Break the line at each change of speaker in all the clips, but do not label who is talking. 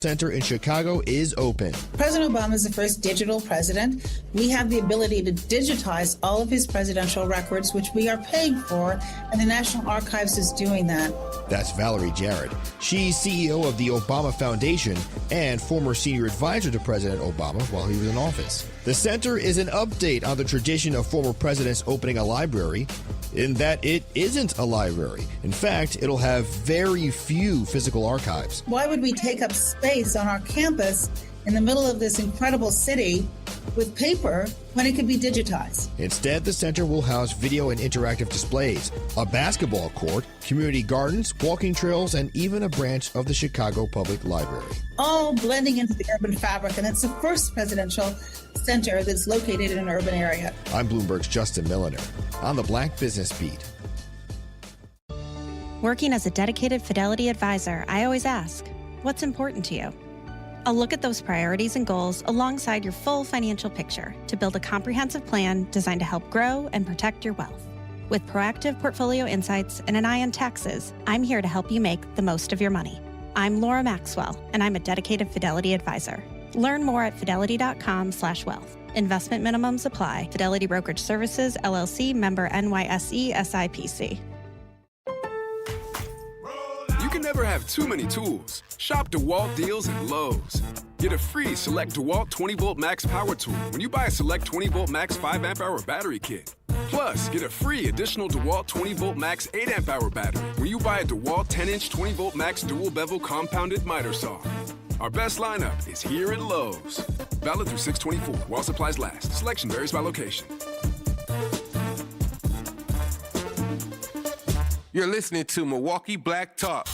Center in Chicago is open.
President Obama is the first digital president. We have the ability to digitize all of his presidential records, which we are paying for, and the National Archives is doing that.
That's Valerie Jarrett. She's CEO of the Obama Foundation and former senior advisor to President Obama while he was in office. The center is an update on the tradition of former presidents opening a library, in that it isn't a library. In fact, it'll have very few physical archives.
Why would we take up space on our campus in the middle of this incredible city with paper when it could be digitized?
Instead, the center will house video and interactive displays, a basketball court, community gardens, walking trails, and even a branch of the Chicago Public Library.
All blending into the urban fabric, and it's the first presidential center that's located in an urban area.
I'm Bloomberg's Justin Milliner on the Black Business Beat.
Working as a dedicated Fidelity advisor, I always ask, what's important to you? I'll look at those priorities and goals alongside your full financial picture to build a comprehensive plan designed to help grow and protect your wealth. With proactive portfolio insights and an eye on taxes, I'm here to help you make the most of your money. I'm Laura Maxwell, and I'm a dedicated Fidelity advisor. Learn more at fidelity.com/wealth. Investment minimums apply. Fidelity Brokerage Services, LLC, member NYSE, SIPC.
You can never have too many tools. Shop DeWalt deals at Lowe's. Get a free Select DeWalt 20-volt max power tool when you buy a Select 20-volt max 5-amp-hour battery kit. Plus, get a free additional DeWalt 20-volt max 8-amp-hour battery when you buy a DeWalt 10-inch 20-volt max dual-bevel compounded miter saw. Our best lineup is here at Lowe's. Valid through 6/24 while supplies last. Selection varies by location.
You're listening to Milwaukee Black Talk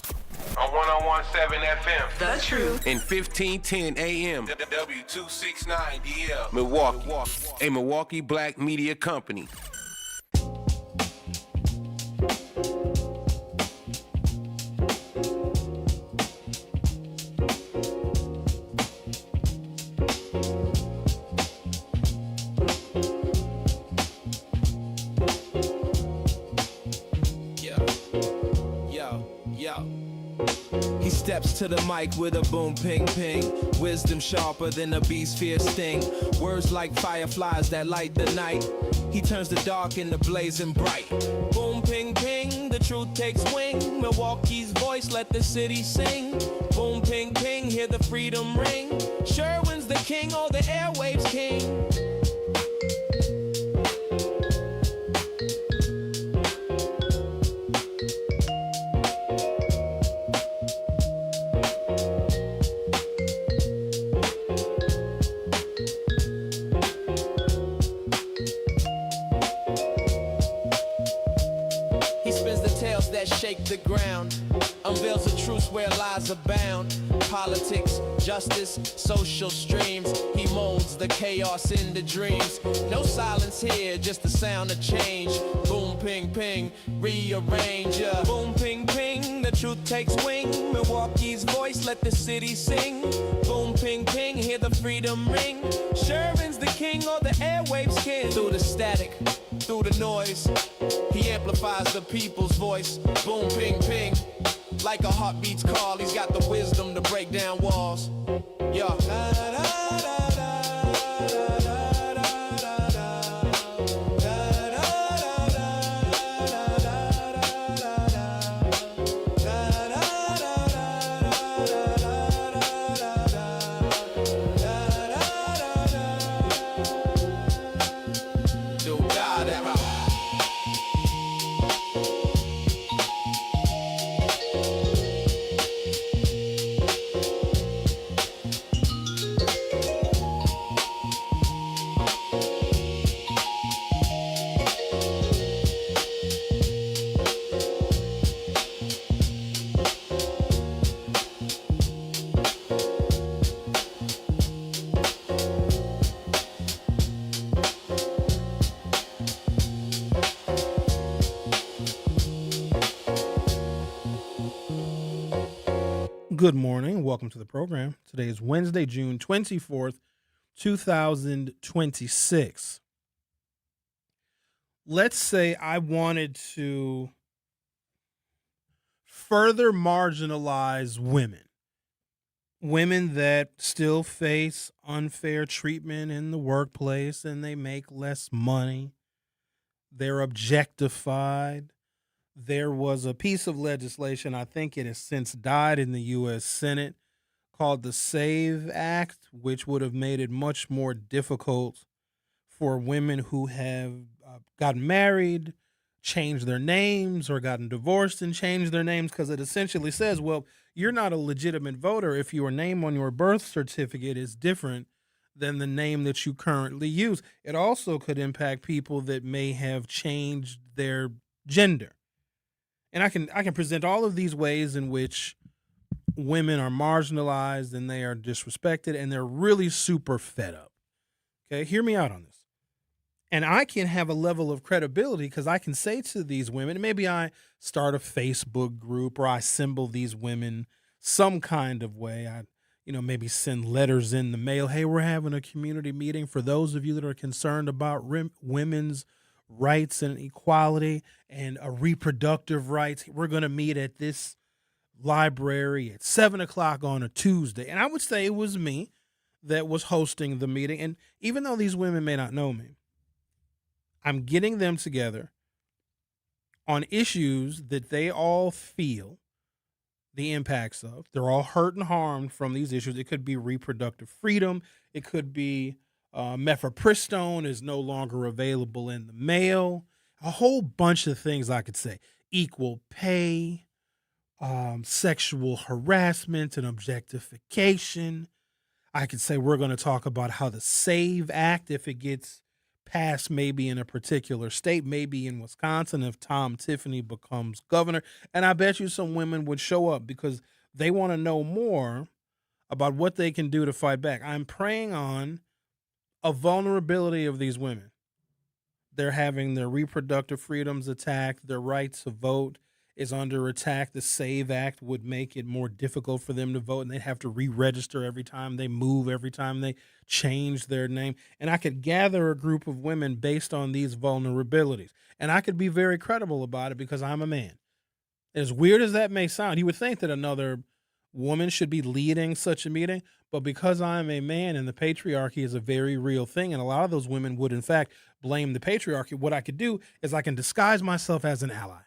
on 101.7 FM.
The Truth.
And 1510 AM.
W269DL.
Milwaukee. A Milwaukee Black media company.
He steps to the mic with a boom, ping, ping. Wisdom sharper than a beast's fierce sting. Words like fireflies that light the night. He turns the dark into blazing bright. Boom, ping, ping, the truth takes wing. Milwaukee's voice, let the city sing. Boom, ping, ping, hear the freedom ring. Sherwin's the king, oh, the airwaves king. Shake the ground, unveils the truth where lies abound. Politics, justice, social streams. He molds the chaos into dreams. No silence here, just the sound of change. Boom, ping, ping, rearrange. Boom, ping, ping, the truth takes wing. Milwaukee's voice, let the city sing. Boom, ping, ping, hear the freedom ring. Sherwin's the king, or the airwaves king. Through the static, through the noise, he amplifies the people's voice. Boom, ping, ping, like a heartbeat's call. He's got the wisdom to break down walls. Yeah.
Good morning. Welcome to the program. Today is Wednesday, June 24th, 2026. Let's say I wanted to further marginalize women. women that still face unfair treatment in the workplace and they make less money. They're objectified. There was a piece of legislation, I think it has since died in the U.S. Senate, called the SAVE Act, which would have made it much more difficult for women who have gotten married, changed their names, or gotten divorced and changed their names, because it essentially says, well, you're not a legitimate voter if your name on your birth certificate is different than the name that you currently use. It also could impact people that may have changed their gender. And I can present all of these ways in which women are marginalized and they are disrespected and they're really super fed up. Okay, hear me out on this. And I can have a level of credibility because I can say to these women, maybe I start a Facebook group or I symbol these women some kind of way. I, maybe send letters in the mail. Hey, we're having a community meeting for those of you that are concerned about women's rights and equality and reproductive rights. We're going to meet at this library at 7:00 on a Tuesday. And I would say it was me that was hosting the meeting. And even though these women may not know me, I'm getting them together on issues that they all feel the impacts of. They're all hurt and harmed from these issues. It could be reproductive freedom. It could be mifepristone is no longer available in the mail. A whole bunch of things I could say. Equal pay, sexual harassment and objectification. I could say we're going to talk about how the SAVE Act, if it gets passed maybe in a particular state, maybe in Wisconsin, if Tom Tiffany becomes governor. And I bet you some women would show up because they want to know more about what they can do to fight back. I'm preying on a vulnerability of these women. They're having their reproductive freedoms attacked. Their right to vote is under attack. The SAVE Act would make it more difficult for them to vote, and they'd have to re-register every time they move, every time they change their name. And I could gather a group of women based on these vulnerabilities. And I could be very credible about it because I'm a man. As weird as that may sound, you would think that another woman should be leading such a meeting, but because I'm a man and the patriarchy is a very real thing, and a lot of those women would, in fact, blame the patriarchy, what I could do is I can disguise myself as an ally.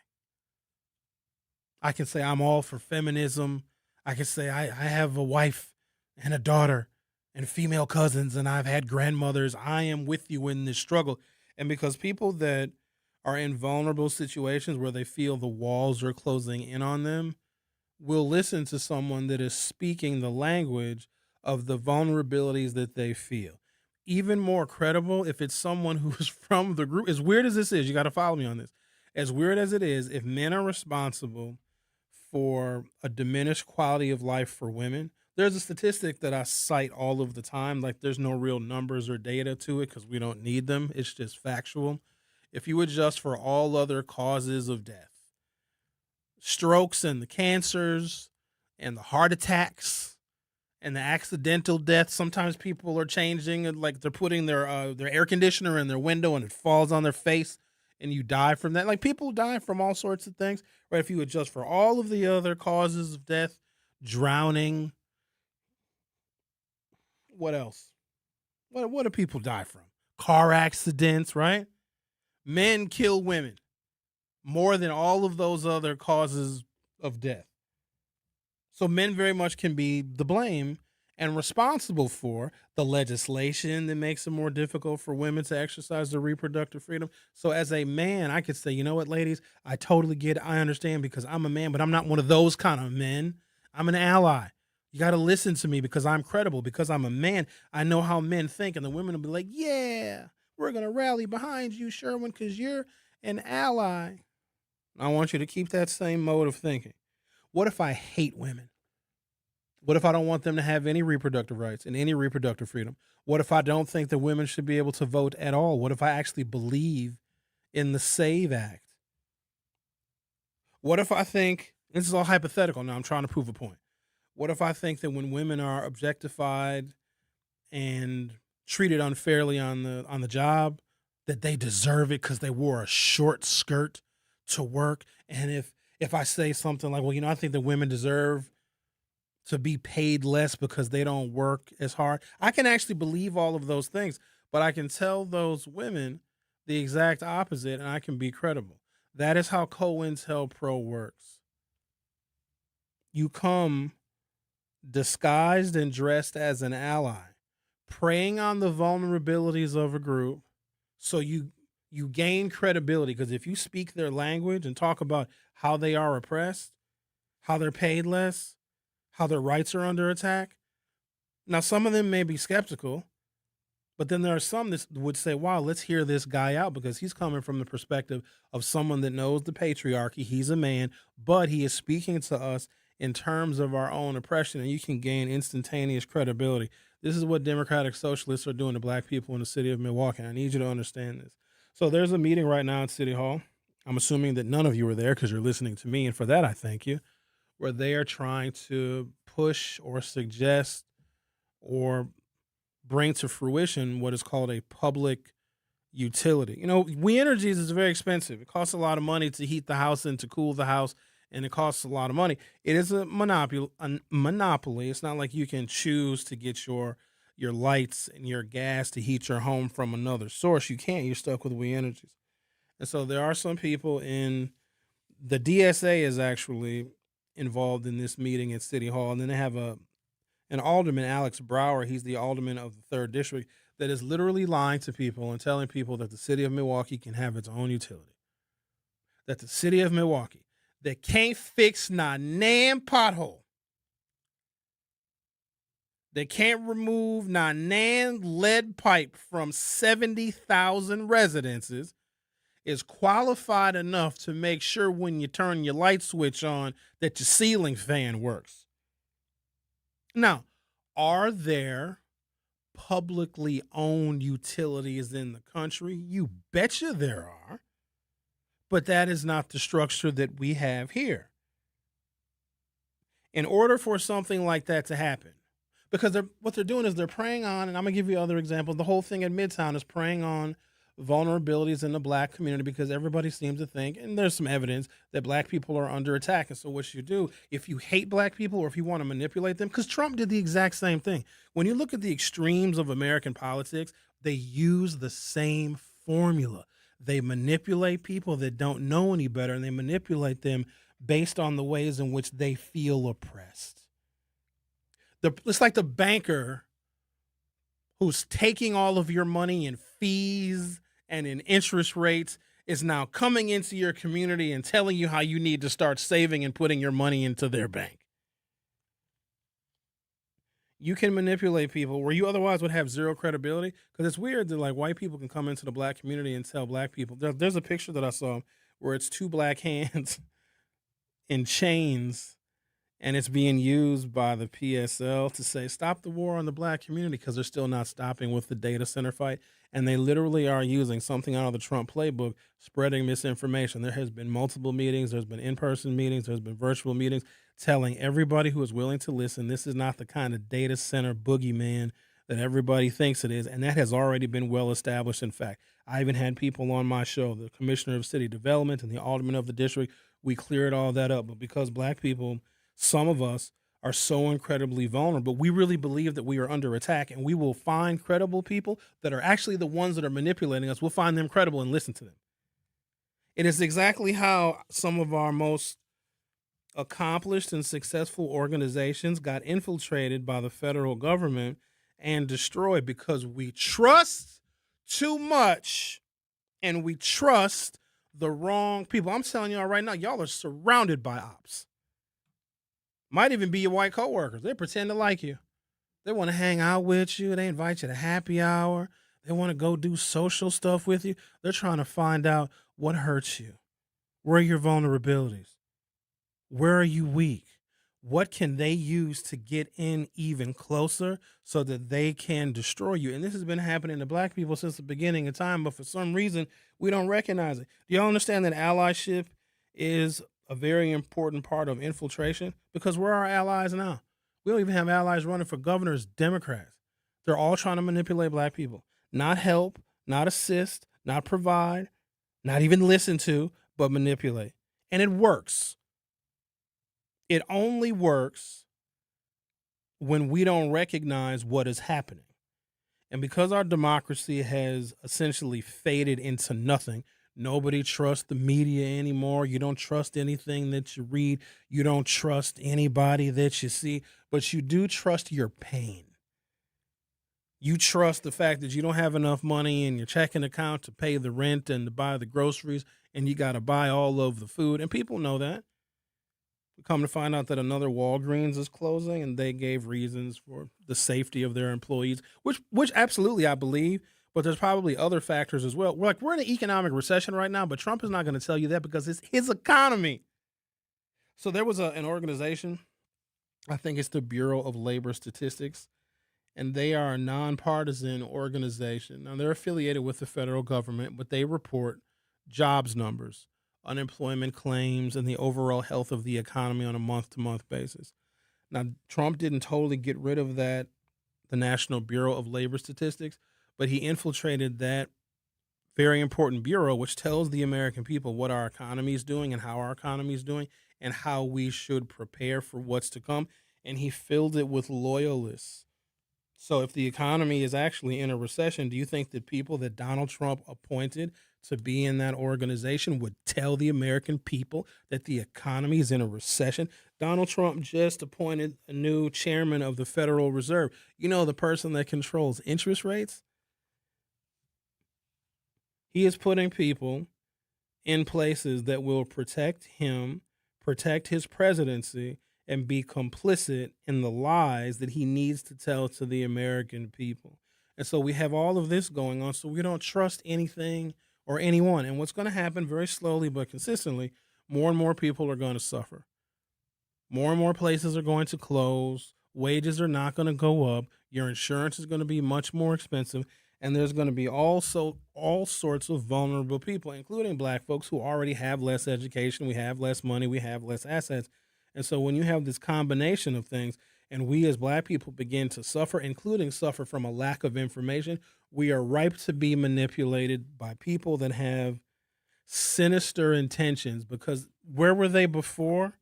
I can say I'm all for feminism. I can say I have a wife and a daughter and female cousins, and I've had grandmothers. I am with you in this struggle. And because people that are in vulnerable situations where they feel the walls are closing in on them will listen to someone that is speaking the language of the vulnerabilities that they feel. Even more credible if it's someone who is from the group. As weird as this is, you got to follow me on this. As weird as it is, if men are responsible for a diminished quality of life for women, there's a statistic that I cite all of the time. Like, there's no real numbers or data to it because we don't need them. It's just factual. If you adjust for all other causes of death, strokes and the cancers and the heart attacks and the accidental deaths, sometimes people are changing, like they're putting their air conditioner in their window and it falls on their face and you die from that. Like, people die from all sorts of things, right? If you adjust for all of the other causes of death, drowning, what else? What do people die from? Car accidents, right? Men kill women more than all of those other causes of death. So men very much can be the blame and responsible for the legislation that makes it more difficult for women to exercise their reproductive freedom. So as a man, I could say, you know what, ladies, I totally get it. I understand because I'm a man, but I'm not one of those kind of men. I'm an ally. You got to listen to me because I'm credible, because I'm a man. I know how men think, and the women will be like, yeah, we're going to rally behind you, Sherwin, because you're an ally. I want you to keep that same mode of thinking. What if I hate women? What if I don't want them to have any reproductive rights and any reproductive freedom? What if I don't think that women should be able to vote at all? What if I actually believe in the SAVE Act? What if I think, this is all hypothetical now, I'm trying to prove a point. What if I think that when women are objectified and treated unfairly on the job, that they deserve it because they wore a short skirt to work? And if I say something like, well, I think that women deserve to be paid less because they don't work as hard. I can actually believe all of those things, but I can tell those women the exact opposite and I can be credible. That is how COINTELPRO works. You come disguised and dressed as an ally, preying on the vulnerabilities of a group so you gain credibility, because if you speak their language and talk about how they are oppressed, how they're paid less, how their rights are under attack. Now, some of them may be skeptical, but then there are some that would say, wow, let's hear this guy out, because he's coming from the perspective of someone that knows the patriarchy. He's a man, but he is speaking to us in terms of our own oppression, and you can gain instantaneous credibility. This is what Democratic Socialists are doing to black people in the city of Milwaukee. I need you to understand this. So there's a meeting right now at City Hall. I'm assuming that none of you are there because you're listening to me, and for that I thank you, where they are trying to push or suggest or bring to fruition what is called a public utility. You know, We Energies is very expensive. It costs a lot of money to heat the house and to cool the house, and it costs a lot of money. It is a monopoly. It's not like you can choose to get your lights and your gas to heat your home from another source. You can't. You're stuck with We Energies. And so there are some people in the DSA is actually involved in this meeting at City Hall. And then they have an alderman, Alex Brower. He's the alderman of the 3rd District, that is literally lying to people and telling people that the city of Milwaukee can have its own utility. That the city of Milwaukee, that can't fix not nan pothole, they can't remove not nan lead pipe from 70,000 residences, is qualified enough to make sure when you turn your light switch on that your ceiling fan works. Now, are there publicly owned utilities in the country? You betcha there are. But that is not the structure that we have here. In order for something like that to happen, because what they're doing is they're preying on, and I'm going to give you other examples. The whole thing at Midtown is preying on vulnerabilities in the black community, because everybody seems to think, and there's some evidence, that black people are under attack. And so what you do, if you hate black people or if you want to manipulate them, because Trump did the exact same thing. When you look at the extremes of American politics, they use the same formula. They manipulate people that don't know any better, and they manipulate them based on the ways in which they feel oppressed. It's like the banker who's taking all of your money in fees and in interest rates is now coming into your community and telling you how you need to start saving and putting your money into their bank. You can manipulate people where you otherwise would have zero credibility, because it's weird that like white people can come into the black community and tell black people. There's a picture that I saw where it's 2 black hands in chains, and it's being used by the PSL to say, stop the war on the black community, because they're still not stopping with the data center fight. And they literally are using something out of the Trump playbook, spreading misinformation. There has been multiple meetings. There's been in-person meetings. There's been virtual meetings, telling everybody who is willing to listen, this is not the kind of data center boogeyman that everybody thinks it is. And that has already been well established. In fact, I even had people on my show, the commissioner of city development and the alderman of the district. We cleared all that up. But because black people, some of us, are so incredibly vulnerable, we really believe that we are under attack, and we will find credible people that are actually the ones that are manipulating us. We'll find them credible and listen to them. It is exactly how some of our most accomplished and successful organizations got infiltrated by the federal government and destroyed, because we trust too much and we trust the wrong people. I'm telling y'all right now, y'all are surrounded by ops. Might even be your white coworkers. They pretend to like you. They want to hang out with you. They invite you to happy hour. They want to go do social stuff with you. They're trying to find out what hurts you. Where are your vulnerabilities? Where are you weak? What can they use to get in even closer so that they can destroy you? And this has been happening to black people since the beginning of time, but for some reason, we don't recognize it. Do y'all understand that allyship is a very important part of infiltration? Because we're our allies now. We don't even have allies running for governor as Democrats. They're all trying to manipulate black people. Not help, not assist, not provide, not even listen to, but manipulate. And it works. It only works when we don't recognize what is happening. And because our democracy has essentially faded into nothing, nobody trusts the media anymore. You don't trust anything that you read. You don't trust anybody that you see, but you do trust your pain. You trust the fact that you don't have enough money in your checking account to pay the rent and to buy the groceries, and you got to buy all of the food. And people know that. We come to find out that another Walgreens is closing, and they gave reasons for the safety of their employees, which absolutely I believe, but there's probably other factors as well. We're in an economic recession right now, but Trump is not going to tell you that because it's his economy. So there was an organization, I think it's the Bureau of Labor Statistics, and they are a nonpartisan organization. Now, they're affiliated with the federal government, but they report jobs numbers, unemployment claims, and the overall health of the economy on a month-to-month basis. Now, Trump didn't totally get rid of that, the National Bureau of Labor Statistics, but he infiltrated that very important bureau, which tells the American people what our economy is doing and how our economy is doing and how we should prepare for what's to come. And he filled it with loyalists. So if the economy is actually in a recession, do you think that people that Donald Trump appointed to be in that organization would tell the American people that the economy is in a recession? Donald Trump just appointed a new chairman of the Federal Reserve. You know, the person that controls interest rates? He is putting people in places that will protect him, protect his presidency, and be complicit in the lies that he needs to tell to the American people. And so we have all of this going on, so we don't trust anything or anyone. And what's going to happen very slowly but consistently, more and more people are going to suffer. More and more places are going to close. Wages are not going to go up. Your insurance is going to be much more expensive. And there's going to be also all sorts of vulnerable people, including black folks who already have less education. We have less money. We have less assets. And so when you have this combination of things and we as black people begin to suffer, including suffer from a lack of information, we are ripe to be manipulated by people that have sinister intentions, because where were they before?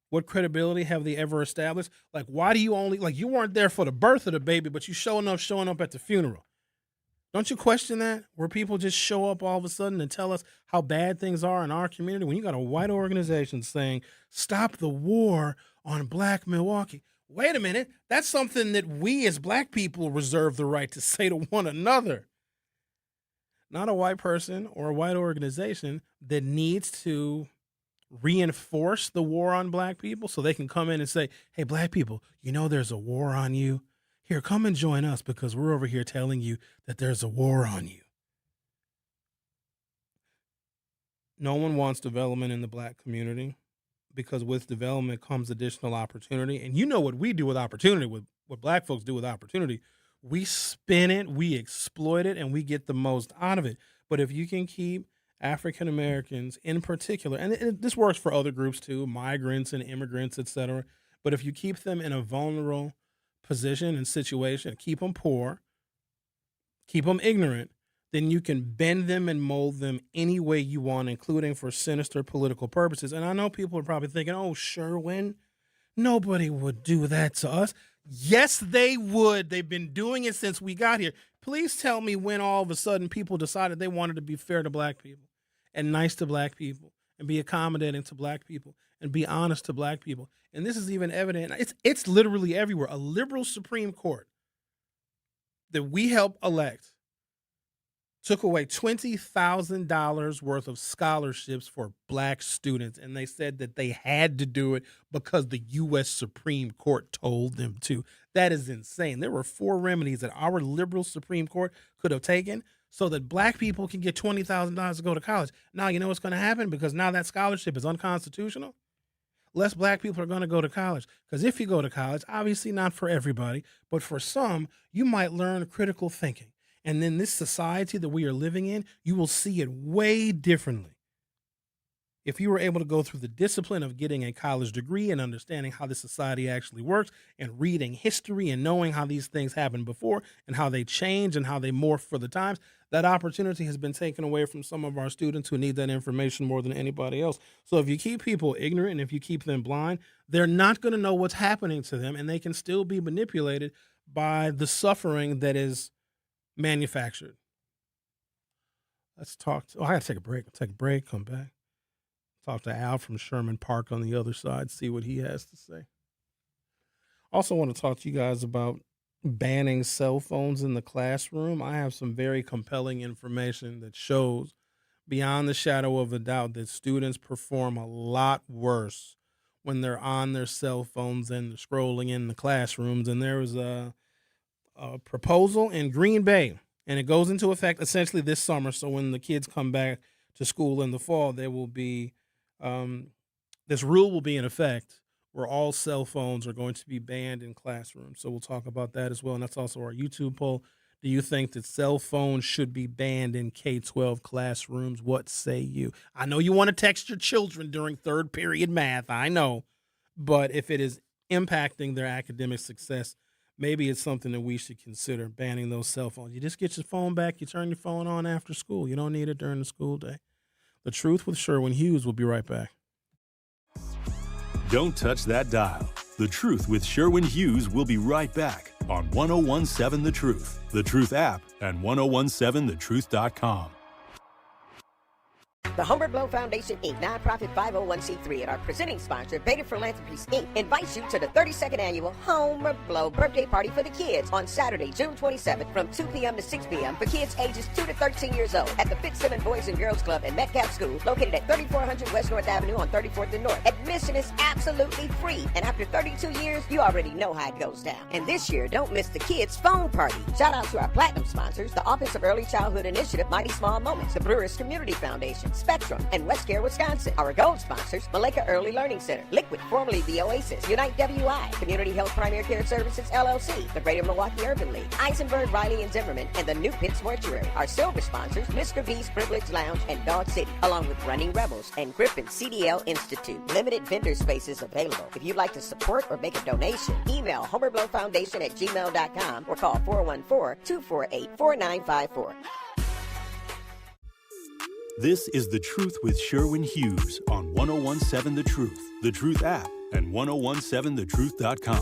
What credibility have they ever established? Like, why do you only, like, you weren't there for the birth of the baby, but you showing up at the funeral. Don't you question that? Where people just show up all of a sudden and tell us how bad things are in our community when you got a white organization saying, stop the war on Black Milwaukee. Wait a minute. That's something that we as black people reserve the right to say to one another. Not a white person or a white organization that needs to reinforce the war on black people so they can come in and say, hey, black people, you know there's a war on you. Here, come and join us because we're over here telling you that there's a war on you. No one wants development in the black community because with development comes additional opportunity. And you know what we do with opportunity, what black folks do with opportunity. We spin it, we exploit it, and we get the most out of it. But if you can keep African Americans in particular, and this works for other groups too, migrants and immigrants, et cetera, but if you keep them in a vulnerable position and situation, keep them poor, keep them ignorant, then you can bend them and mold them any way you want, including for sinister political purposes. And I know people are probably thinking, oh, Sherwin, nobody would do that to us. Yes, they would. They've been doing it since we got here. Please tell me when all of a sudden people decided they wanted to be fair to black people and nice to black people and be accommodating to black people and be honest to black people. And this is even evident. It's literally everywhere. A liberal Supreme Court that we helped elect took away $20,000 worth of scholarships for black students. And they said that they had to do it because the U.S. Supreme Court told them to. That is insane. There were 4 remedies that our liberal Supreme Court could have taken so that black people can get $20,000 to go to college. Now, you know what's going to happen? Because now that scholarship is unconstitutional. Less black people are going to go to college. Because if you go to college, obviously not for everybody, but for some, you might learn critical thinking. And then this society that we are living in, you will see it way differently. If you were able to go through the discipline of getting a college degree and understanding how this society actually works and reading history and knowing how these things happened before and how they change and how they morph for the times, that opportunity has been taken away from some of our students who need that information more than anybody else. So if you keep people ignorant and if you keep them blind, they're not going to know what's happening to them, and they can still be manipulated by the suffering that is manufactured. Let's talk. I got to take a break. Take a break, come back. Talk to Al from Sherman Park on the other side, see what he has to say. Also want to talk to you guys about banning cell phones in the classroom. I have some very compelling information that shows beyond the shadow of a doubt that students perform a lot worse when they're on their cell phones and scrolling in the classrooms. And there was a proposal in Green Bay, and it goes into effect essentially this summer. So when the kids come back to school in the fall, there will be this rule will be in effect where all cell phones are going to be banned in classrooms. So we'll talk about that as well. And that's also our YouTube poll. Do you think that cell phones should be banned in K-12 classrooms? What say you? I know you want to text your children during third period math. I know. But if it is impacting their academic success, maybe it's something that we should consider, banning those cell phones. You just get your phone back. You turn your phone on after school. You don't need it during the school day. The Truth with Sherwin Hughes. We'll be right back.
Don't touch that dial. The Truth with Sherwin Hughes will be right back on 1017 The Truth, The Truth app, and 1017thetruth.com.
The Homer Blow Foundation, Inc., nonprofit 501c3, and our presenting sponsor, Beta Philanthropies, Inc., invites you to the 32nd annual Homer Blow birthday party for the kids on Saturday, June 27th from 2 p.m. to 6 p.m. for kids ages 2 to 13 years old at the Fitzsimmons Boys and Girls Club and Metcalf School, located at 3400 West North Avenue on 34th and North. Admission is absolutely free, and after 32 years, you already know how it goes down. And this year, don't miss the kids' phone party. Shout out to our platinum sponsors, the Office of Early Childhood Initiative, Mighty Small Moments, the Brewers Community Foundation, Spectrum, and West Care, Wisconsin. Our gold sponsors, Maleka Early Learning Center, Liquid, formerly the Oasis, Unite WI, Community Health Primary Care Services, LLC, the Greater Milwaukee Urban League, Eisenberg, Riley, and Zimmerman, and the New Pitts Mortuary. Our silver sponsors, Mr. B's Privilege Lounge and Dog City, along with Running Rebels and Griffin CDL Institute. Limited vendor spaces available. If you'd like to support or make a donation, email homerblowfoundation@gmail.com or call 414-248-4954.
This is The Truth with Sherwin Hughes on 1017 The Truth, The Truth app, and 1017thetruth.com.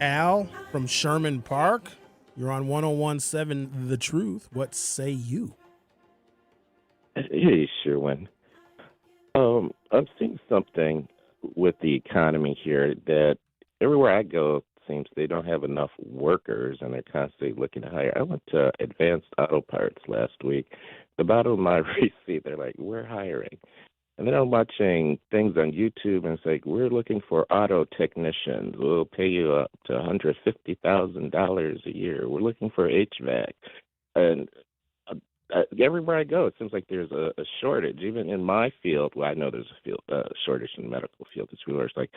Al from Sherman Park. You're on 1017 The Truth. What say you?
Hey, Sherwin. I'm seeing something with the economy here that everywhere I go, it seems they don't have enough workers and they're constantly looking to hire. I went to Advanced Auto Parts last week. The bottom of my receipt, they're like, we're hiring. And then I'm watching things on YouTube, and it's like, we're looking for auto technicians. We'll pay you up to $150,000 a year. We're looking for HVAC. And everywhere I go, it seems like there's a shortage. Even in my field, well, I know there's a shortage in the medical field. It's really like,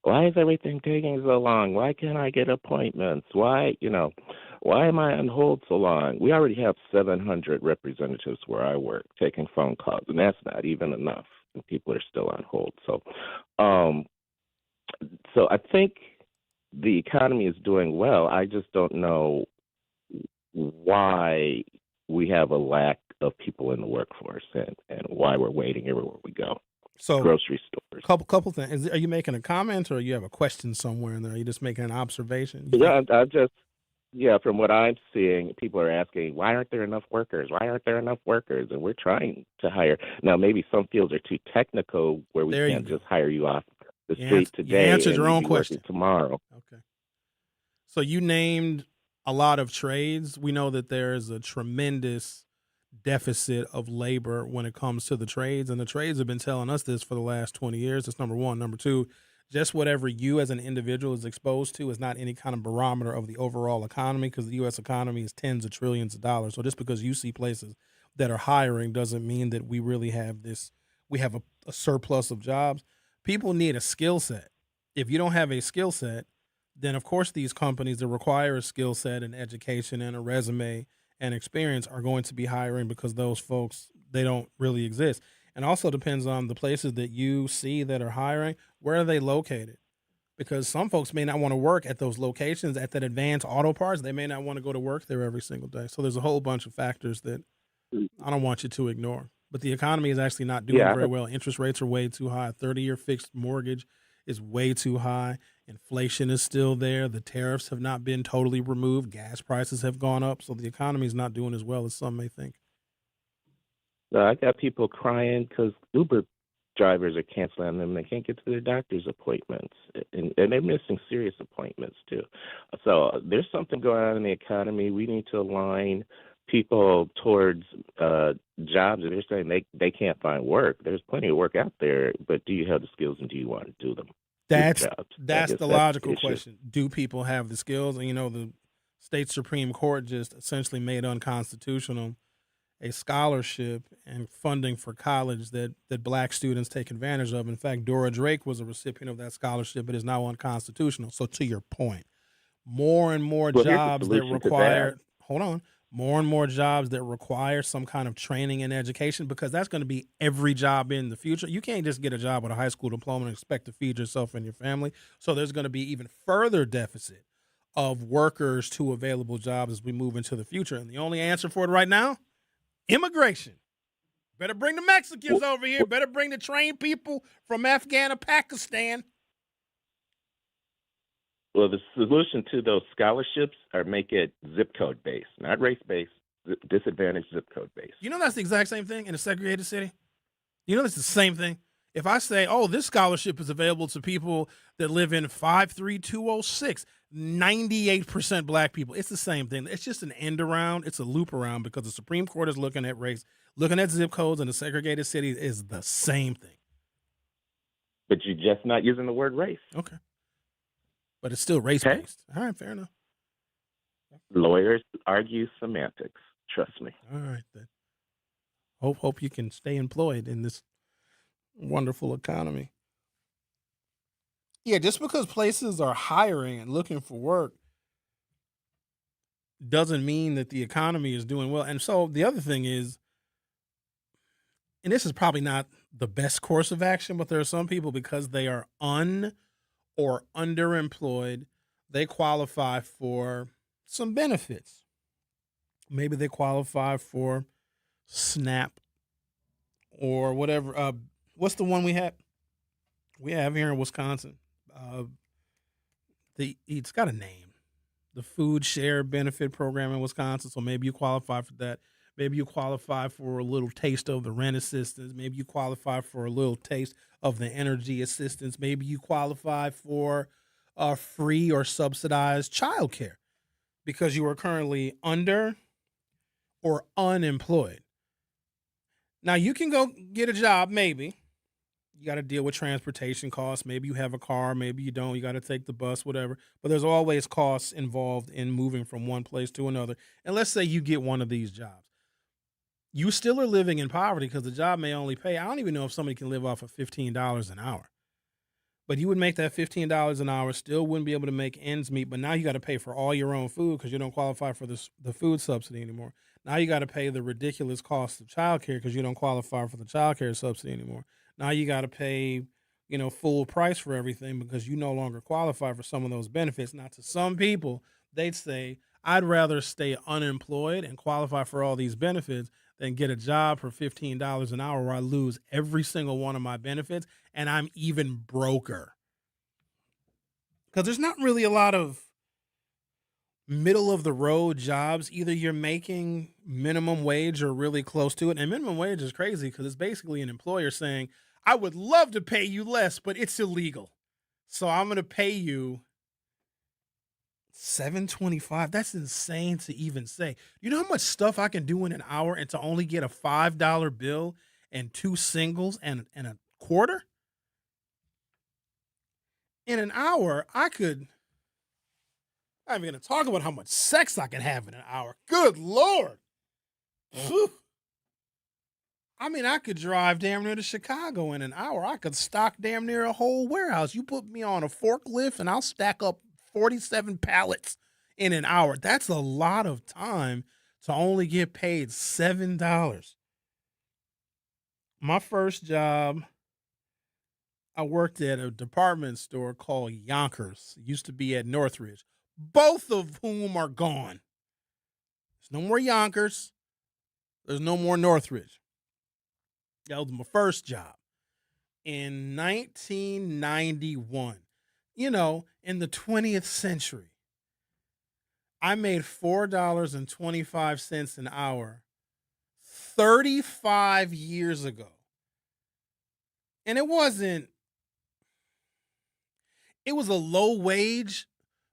why is everything taking so long? Why can't I get appointments? Why am I on hold so long? We already have 700 representatives where I work taking phone calls, and that's not even enough. And people are still on hold. So I think the economy is doing well. I just don't know why we have a lack of people in the workforce and why we're waiting everywhere we go.
So
grocery stores.
Couple things. Are you making a comment or you have a question somewhere in there? Are you just making an observation?
From what I'm seeing, people are asking, why aren't there enough workers? Why aren't there enough workers? And we're trying to hire. Now, maybe some fields are too technical where we can't just hire you off the street today.
You answered your own question.
Tomorrow.
Okay. So you named a lot of trades. We know that there is a tremendous deficit of labor when it comes to the trades, and the trades have been telling us this for the last 20 years. That's number one. Number two, just whatever you as an individual is exposed to is not any kind of barometer of the overall economy, because the U.S. economy is tens of trillions of dollars. So just because you see places that are hiring doesn't mean that we really have a surplus of jobs. People need a skill set. If you don't have a skill set, then of course these companies that require a skill set and education and a resume and experience are going to be hiring, because those folks, they don't really exist. And also depends on the places that you see that are hiring, where are they located? Because some folks may not want to work at those locations at that Advanced Auto Parts. They may not want to go to work there every single day. So there's a whole bunch of factors that I don't want you to ignore. But the economy is actually not doing very well. Interest rates are way too high. 30-year fixed mortgage is way too high. Inflation is still there. The tariffs have not been totally removed. Gas prices have gone up. So the economy is not doing as well as some may think.
I got people crying because Uber drivers are canceling on them. They can't get to their doctor's appointments, and they're missing serious appointments too. So there's something going on in the economy. We need to align people towards jobs that they're saying they can't find work. There's plenty of work out there, but do you have the skills and do you want to do them?
That's the logical question. Do people have the skills? And, the state Supreme Court just essentially made unconstitutional a scholarship and funding for college that black students take advantage of. In fact, Dora Drake was a recipient of that scholarship, but is now unconstitutional. So to your point, more and more jobs that require more and more jobs that require some kind of training and education, because that's going to be every job in the future. You can't just get a job with a high school diploma and expect to feed yourself and your family. So there's going to be even further deficit of workers to available jobs as we move into the future. And the only answer for it right now, immigration. Better bring the Mexicans over here. Better bring the trained people from Afghan or Pakistan.
Well, the solution to those scholarships are make it zip code based, not race based, disadvantaged zip code based.
That's the exact same thing in a segregated city? It's the same thing. If I say, this scholarship is available to people that live in 53206, 98% black people, it's the same thing. It's just an end around. It's a loop around, because the Supreme Court is looking at race, looking at zip codes, and the segregated cities is the same thing.
But you're just not using the word race.
Okay. But it's still race-based. All right, fair enough.
Lawyers argue semantics. Trust me.
All right, then. Hope you can stay employed in this wonderful economy. Yeah, just because places are hiring and looking for work doesn't mean that the economy is doing well. And so the other thing is, and this is probably not the best course of action, but there are some people, because they are or underemployed, they qualify for some benefits. Maybe they qualify for SNAP or whatever. What's the one we have here in Wisconsin? It's got a name. The Food Share Benefit Program in Wisconsin. So maybe you qualify for that. Maybe you qualify for a little taste of the rent assistance. Maybe you qualify for a little taste of the energy assistance. Maybe you qualify for free or subsidized childcare because you are currently under or unemployed. Now, you can go get a job, maybe. You got to deal with transportation costs. Maybe you have a car. Maybe you don't. You got to take the bus, whatever. But there's always costs involved in moving from one place to another. And let's say you get one of these jobs. You still are living in poverty because the job may only pay. I don't even know if somebody can live off of $15 an hour. But you would make that $15 an hour, still wouldn't be able to make ends meet. But now you got to pay for all your own food because you don't qualify for the food subsidy anymore. Now you got to pay the ridiculous cost of childcare because you don't qualify for the childcare subsidy anymore. Now you got to pay, full price for everything because you no longer qualify for some of those benefits. Now, to some people, they'd say, I'd rather stay unemployed and qualify for all these benefits than get a job for $15 an hour where I lose every single one of my benefits and I'm even broker. Because there's not really a lot of middle of the road jobs. Either you're making minimum wage or really close to it. And minimum wage is crazy because it's basically an employer saying, I would love to pay you less, but it's illegal. So I'm going to pay you $7.25. That's insane to even say. You know how much stuff I can do in an hour and to only get a $5 bill and two singles and a quarter? in an hour, I'm not even going to talk about how much sex I can have in an hour. Good Lord. Whew. I mean, I could drive damn near to Chicago in an hour. I could stock damn near a whole warehouse. You put me on a forklift and I'll stack up 47 pallets in an hour. That's a lot of time to only get paid $7. My first job, I worked at a department store called Yonkers. It used to be at Northridge, both of whom are gone. There's no more Yonkers. There's no more Northridge. That was my first job in 1991. You know, in the 20th century, I made $4.25 an hour 35 years ago. And it was a low wage,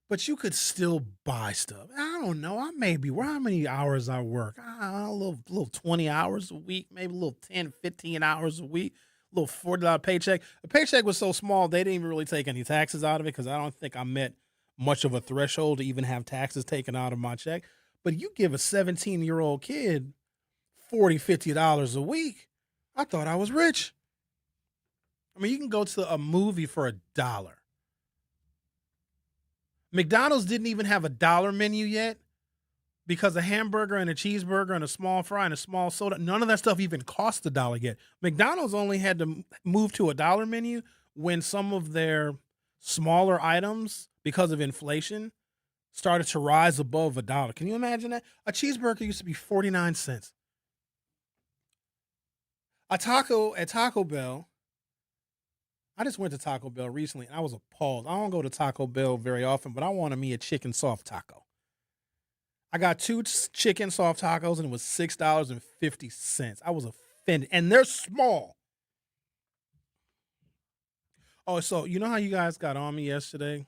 but you could still buy stuff. I don't know. I may be, how many hours I work? I don't know, a little 20 hours a week, maybe a little 10, 15 hours a week, a little $40 paycheck. The paycheck was so small, they didn't even really take any taxes out of it because I don't think I met much of a threshold to even have taxes taken out of my check. But you give a 17-year-old kid $40, $50 a week, I thought I was rich. I mean, you can go to a movie for $1. McDonald's didn't even have a dollar menu yet because a hamburger and a cheeseburger and a small fry and a small soda, none of that stuff even cost $1 yet. McDonald's only had to move to a dollar menu when some of their smaller items, because of inflation, started to rise above $1. Can you imagine that? A cheeseburger used to be 49 cents. A taco at Taco Bell, I just went to Taco Bell recently, and I was appalled. I don't go to Taco Bell very often, but I wanted me a chicken soft taco. I got 2 chicken soft tacos, and it was $6.50. I was offended, and they're small. Oh, so you know how you guys got on me yesterday?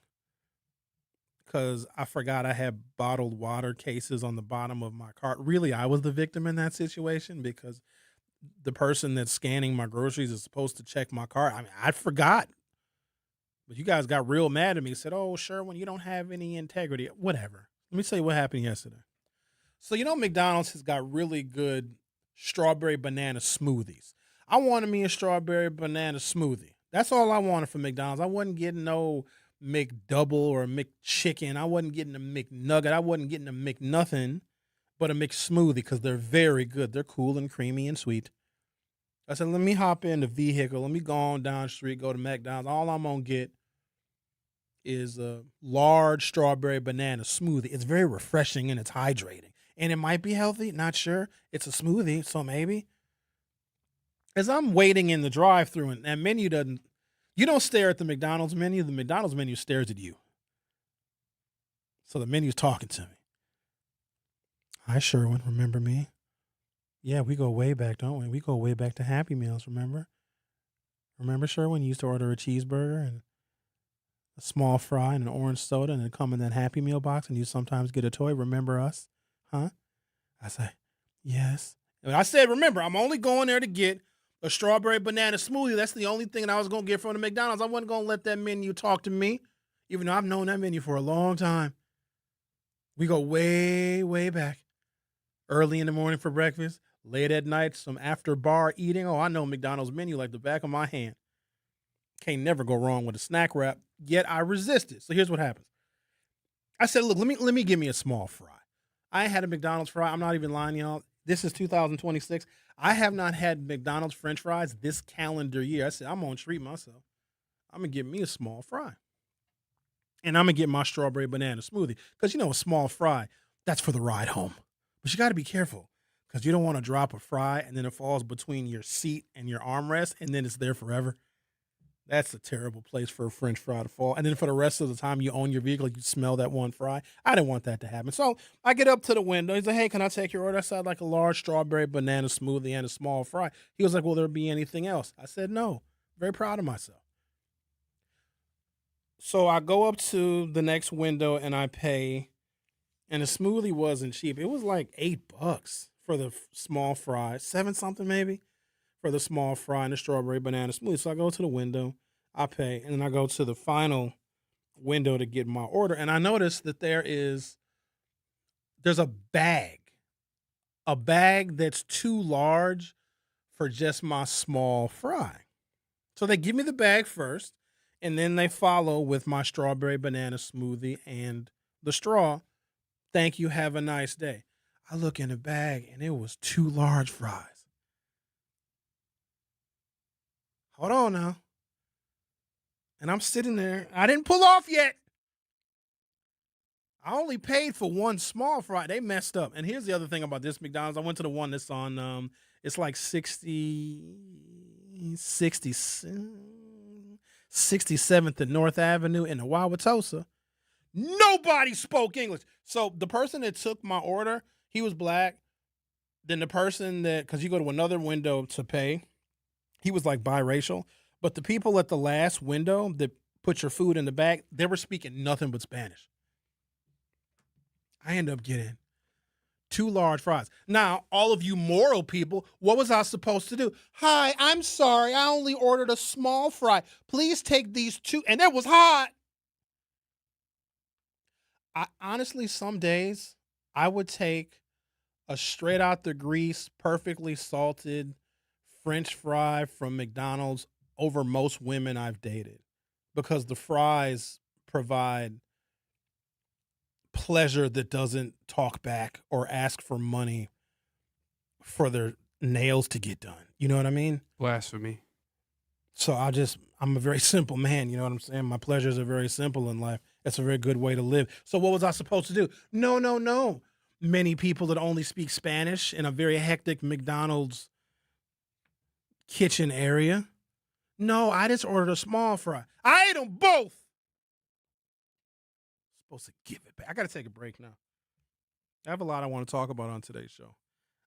Because I forgot I had bottled water cases on the bottom of my cart. Really, I was the victim in that situation because the person that's scanning my groceries is supposed to check my cart. I mean, I forgot. But you guys got real mad at me. Said, oh, Sherwin, you don't have any integrity. Whatever. Let me tell you what happened yesterday. So, you know, McDonald's has got really good strawberry banana smoothies. I wanted me a strawberry banana smoothie. That's all I wanted from McDonald's. I wasn't getting no McDouble or a McChicken. I wasn't getting a McNugget. I wasn't getting a McNothing, but a McSmoothie because they're very good. They're cool and creamy and sweet. I said, let me hop in the vehicle. Let me go on down the street, go to McDonald's. All I'm going to get is a large strawberry banana smoothie. It's very refreshing and it's hydrating. And it might be healthy. Not sure. It's a smoothie, so maybe. As I'm waiting in the drive-thru and that menu doesn't, you don't stare at the McDonald's menu. The McDonald's menu stares at you. So the menu's talking to me. Hi, Sherwin. Remember me? Yeah, we go way back, don't we? We go way back to Happy Meals, remember? Remember, Sherwin, you used to order a cheeseburger and a small fry and an orange soda and it come in that Happy Meal box and you sometimes get a toy. Remember us? Huh? I say, yes. And I said, remember, I'm only going there to get a strawberry banana smoothie. That's the only thing that I was going to get from the McDonald's. I wasn't going to let that menu talk to me, even though I've known that menu for a long time. We go way, way back. Early in the morning for breakfast, late at night, some after bar eating. Oh, I know McDonald's menu like the back of my hand. Can't never go wrong with a snack wrap, yet I resisted. So here's what happens. I said, look, let me give me a small fry. I had a McDonald's fry. I'm not even lying, y'all. This is 2026. I have not had McDonald's French fries this calendar year. I said, I'm going to treat myself. I'm going to get me a small fry. And I'm going to get my strawberry banana smoothie. Because, you know, a small fry, that's for the ride home. But you got to be careful because you don't want to drop a fry and then it falls between your seat and your armrest and then it's there forever. That's a terrible place for a French fry to fall. And then for the rest of the time you own your vehicle, you smell that one fry. I didn't want that to happen. So I get up to the window. He's like, hey, can I take your order? I said, I'd like a large strawberry banana smoothie and a small fry. He was like, will there be anything else? I said, no. Very proud of myself. So I go up to the next window and I pay. And the smoothie wasn't cheap. It was like $8 for the small fry, 7 something maybe for the small fry and the strawberry banana smoothie. So I go to the window, I pay, and then I go to the final window to get my order, and I notice that there's a bag that's too large for just my small fry. So they give me the bag first, and then they follow with my strawberry banana smoothie and the straw. Thank you, have a nice day. I look in the bag, and it was 2 large fries. Hold on now. And I'm sitting there. I didn't pull off yet. I only paid for 1 small fry. They messed up. And here's the other thing about this McDonald's. I went to the one that's on, it's like 67th and North Avenue in the Wauwatosa. Nobody spoke English. So the person that took my order, he was black. Then the person because you go to another window to pay, he was like biracial. But the people at the last window that put your food in the bag, they were speaking nothing but Spanish. I ended up getting 2 large fries. Now, all of you moral people, what was I supposed to do? Hi, I'm sorry. I only ordered a small fry. Please take these 2. And it was hot. Honestly, some days I would take a straight out the grease, perfectly salted French fry from McDonald's over most women I've dated, because the fries provide pleasure that doesn't talk back or ask for money for their nails to get done. You know what I mean?
Blasphemy.
So I'm a very simple man. You know what I'm saying? My pleasures are very simple in life. That's a very good way to live. So what was I supposed to do? No. Many people that only speak Spanish in a very hectic McDonald's kitchen area. No, I just ordered a small fry. I ate them both. Supposed to give it back. I got to take a break now. I have a lot I want to talk about on today's show.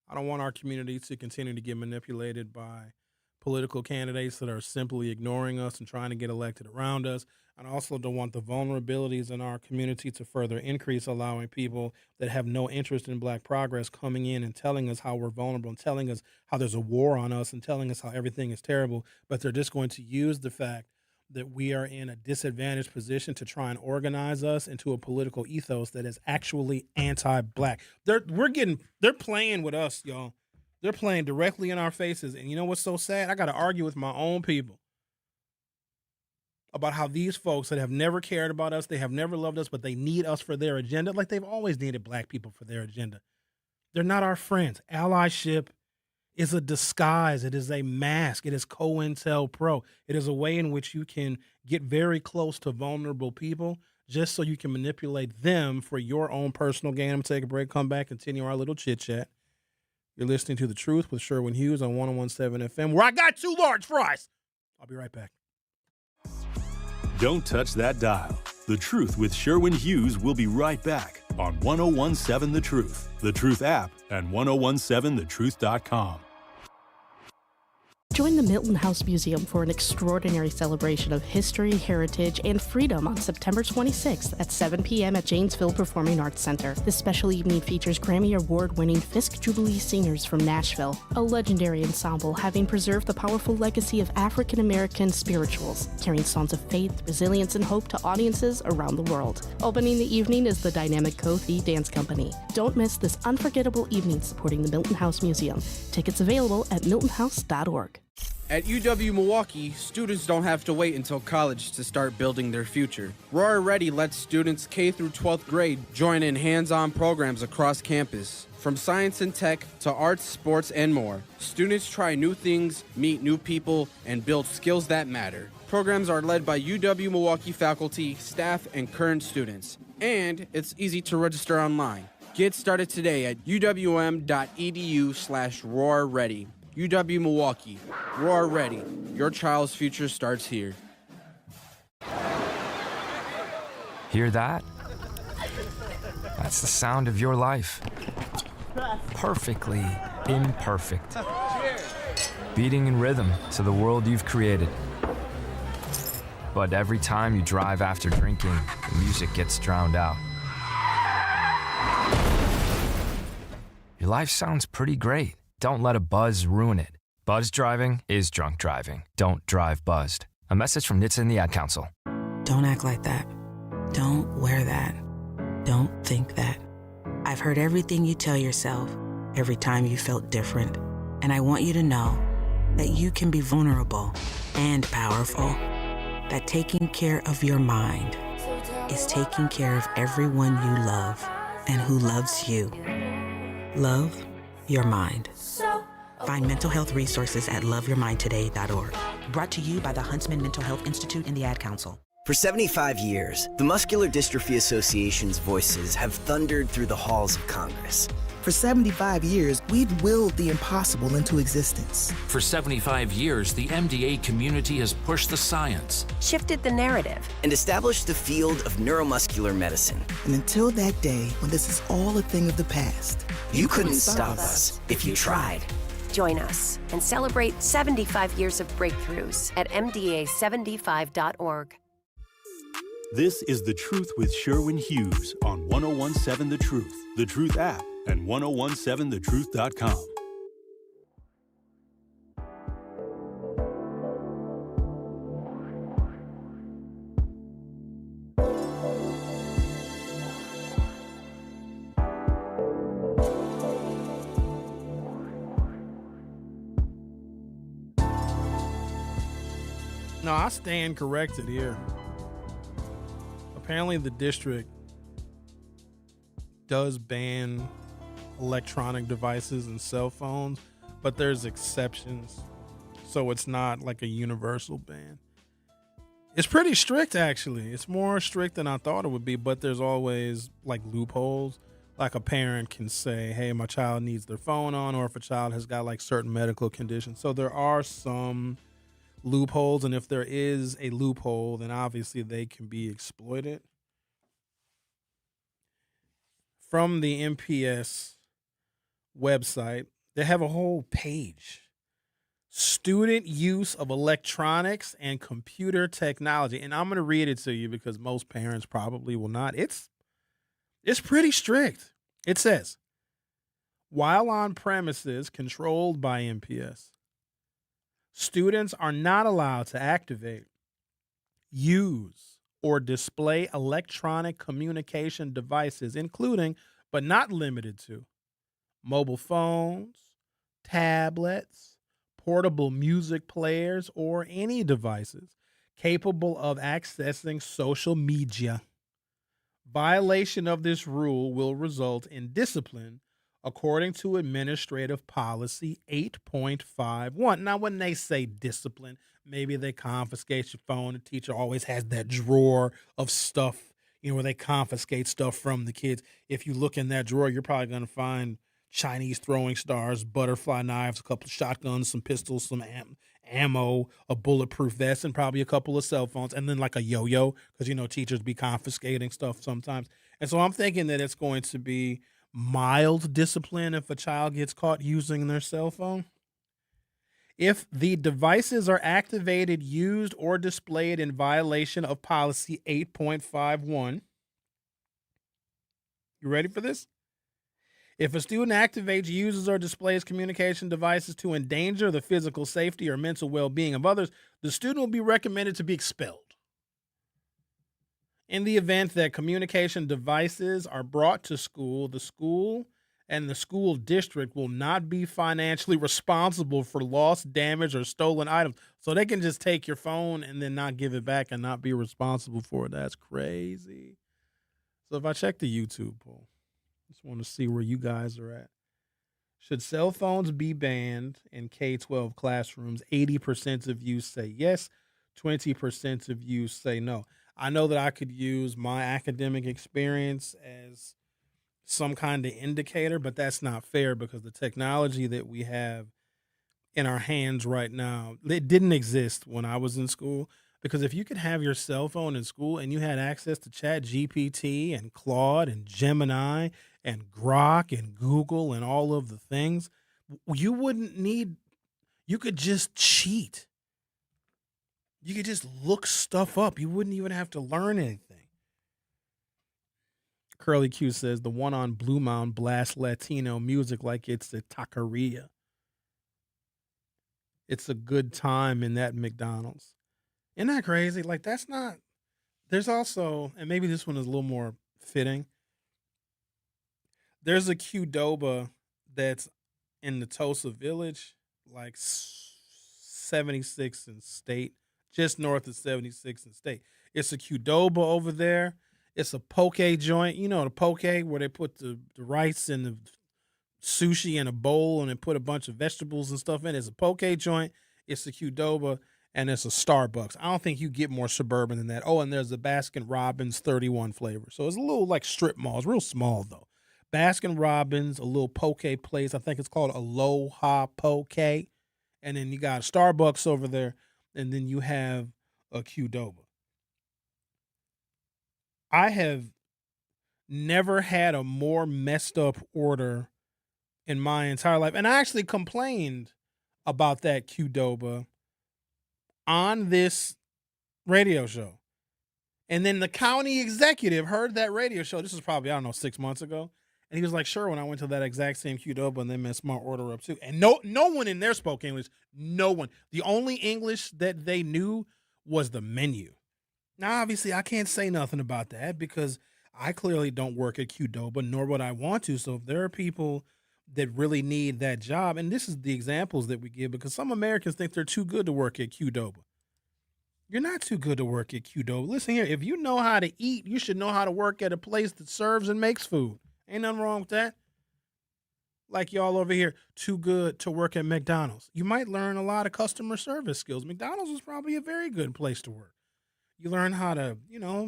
I don't want our community to continue to get manipulated by political candidates that are simply ignoring us and trying to get elected around us. And I also don't want the vulnerabilities in our community to further increase, allowing people that have no interest in black progress coming in and telling us how we're vulnerable and telling us how there's a war on us and telling us how everything is terrible. But they're just going to use the fact that we are in a disadvantaged position to try and organize us into a political ethos that is actually anti-black. They're playing with us, y'all. They're playing directly in our faces. And you know what's so sad? I got to argue with my own people about how these folks that have never cared about us, they have never loved us, but they need us for their agenda, like they've always needed black people for their agenda. They're not our friends. Allyship is a disguise. It is a mask. It is COINTELPRO. It is a way in which you can get very close to vulnerable people just so you can manipulate them for your own personal gain. I'm going to take a break, come back, continue our little chit-chat. You're listening to The Truth with Sherwin Hughes on 101.7 FM, where I got 2 large fries. I'll be right back.
Don't touch that dial. The Truth with Sherwin Hughes will be right back on 101.7 The Truth, The Truth app, and 101.7thetruth.com.
Join the Milton House Museum for an extraordinary celebration of history, heritage, and freedom on September 26th at 7 p.m. at Janesville Performing Arts Center. This special evening features Grammy Award-winning Fisk Jubilee Singers from Nashville, a legendary ensemble having preserved the powerful legacy of African-American spirituals, carrying songs of faith, resilience, and hope to audiences around the world. Opening the evening is the dynamic Kothi Dance Company. Don't miss this unforgettable evening supporting the Milton House Museum. Tickets available at miltonhouse.org.
At UW-Milwaukee, students don't have to wait until college to start building their future. Roar Ready lets students K through 12th grade join in hands-on programs across campus. From science and tech to arts, sports, and more, students try new things, meet new people, and build skills that matter. Programs are led by UW-Milwaukee faculty, staff, and current students. And it's easy to register online. Get started today at uwm.edu/roarready. UW-Milwaukee. Roar Ready. Your child's future starts here.
Hear that? That's the sound of your life. Perfectly imperfect. Beating in rhythm to the world you've created. But every time you drive after drinking, the music gets drowned out. Your life sounds pretty great. Don't let a buzz ruin it. Buzz driving is drunk driving. Don't drive buzzed. A message from NHTSA and the Ad Council.
Don't act like that. Don't wear that. Don't think that. I've heard everything you tell yourself every time you felt different. And I want you to know that you can be vulnerable and powerful. That taking care of your mind is taking care of everyone you love and who loves you. Love your mind. Find mental health resources at loveyourmindtoday.org. Brought to you by the Huntsman Mental Health Institute and the Ad Council.
For 75 years, the Muscular Dystrophy Association's voices have thundered through the halls of Congress.
For 75 years, we've willed the impossible into existence.
For 75 years, the MDA community has pushed the science,
shifted the narrative,
and established the field of neuromuscular medicine.
And until that day when this is all a thing of the past,
you couldn't stop us if you tried.
Join us and celebrate 75 years of breakthroughs at MDA75.org.
This is The Truth with Sherwin Hughes on 1017 The Truth app, and 1017thetruth.com.
No, I stand corrected here. Apparently the district does ban electronic devices and cell phones, but there's exceptions. So it's not like a universal ban. It's pretty strict, actually. It's more strict than I thought it would be, but there's always like loopholes. Like a parent can say, hey, my child needs their phone on, or if a child has got like certain medical conditions. So there are some loopholes, and if there is a loophole, then obviously they can be exploited. From the MPS website, they have a whole page. Student use of electronics and computer technology. And I'm going to read it to you because most parents probably will not. It's pretty strict. It says, while on premises controlled by MPS, students are not allowed to activate, use, or display electronic communication devices, including, but not limited to, mobile phones, tablets, portable music players, or any devices capable of accessing social media. Violation of this rule will result in discipline according to Administrative Policy 8.51. Now, when they say discipline, maybe they confiscate your phone. The teacher always has that drawer of stuff, where they confiscate stuff from the kids. If you look in that drawer, you're probably going to find Chinese throwing stars, butterfly knives, a couple of shotguns, some pistols, some ammo, a bulletproof vest, and probably a couple of cell phones, and then like a yo-yo, because, teachers be confiscating stuff sometimes. And so I'm thinking that it's going to be mild discipline if a child gets caught using their cell phone. If the devices are activated, used, or displayed in violation of Policy 8.51, you ready for this? If a student activates, uses, or displays communication devices to endanger the physical safety or mental well-being of others, the student will be recommended to be expelled. In the event that communication devices are brought to school, the school and the school district will not be financially responsible for lost, damage, or stolen items. So they can just take your phone and then not give it back and not be responsible for it. That's crazy. So if I check the YouTube poll, just want to see where you guys are at. Should cell phones be banned in K-12 classrooms? 80% of you say yes. 20% of you say no. I know that I could use my academic experience as some kind of indicator, but that's not fair because the technology that we have in our hands right now, it didn't exist when I was in school. Because if you could have your cell phone in school and you had access to Chat GPT and Claude and Gemini and Grok and Google and all of the things, you could just cheat. You could just look stuff up. You wouldn't even have to learn anything. Curly Q says the one on Blue Mound blasts Latino music like it's a taqueria. It's a good time in that McDonald's. Isn't that crazy? Like, that's not. There's also, and maybe this one is a little more fitting. There's a Qdoba that's in the Tosa Village, like 76th and State, just north of 76th and State. It's a Qdoba over there. It's a poke joint. You know the poke where they put the rice and the sushi in a bowl and then put a bunch of vegetables and stuff in. It's a poke joint. It's a Qdoba, and it's a Starbucks. I don't think you get more suburban than that. Oh, and there's a Baskin Robbins 31 flavor. So it's a little like strip mall. It's real small, though. Baskin Robbins, a little poke place. I think it's called Aloha Poke. And then you got a Starbucks over there, and then you have a Qdoba. I have never had a more messed up order in my entire life. And I actually complained about that Qdoba on this radio show. And then the county executive heard that radio show. This was probably, 6 months ago. And he was like, sure, when I went to that exact same Qdoba and they messed my order up too. And no one in there spoke English. No one. The only English that they knew was the menu. Now, obviously, I can't say nothing about that because I clearly don't work at Qdoba, nor would I want to. So if there are people that really need that job, and this is the examples that we give, because some Americans think they're too good to work at Qdoba. You're not too good to work at Qdoba. Listen here, if you know how to eat, you should know how to work at a place that serves and makes food. Ain't nothing wrong with that. Like y'all over here, too good to work at McDonald's. You might learn a lot of customer service skills. McDonald's is probably a very good place to work. You learn how to,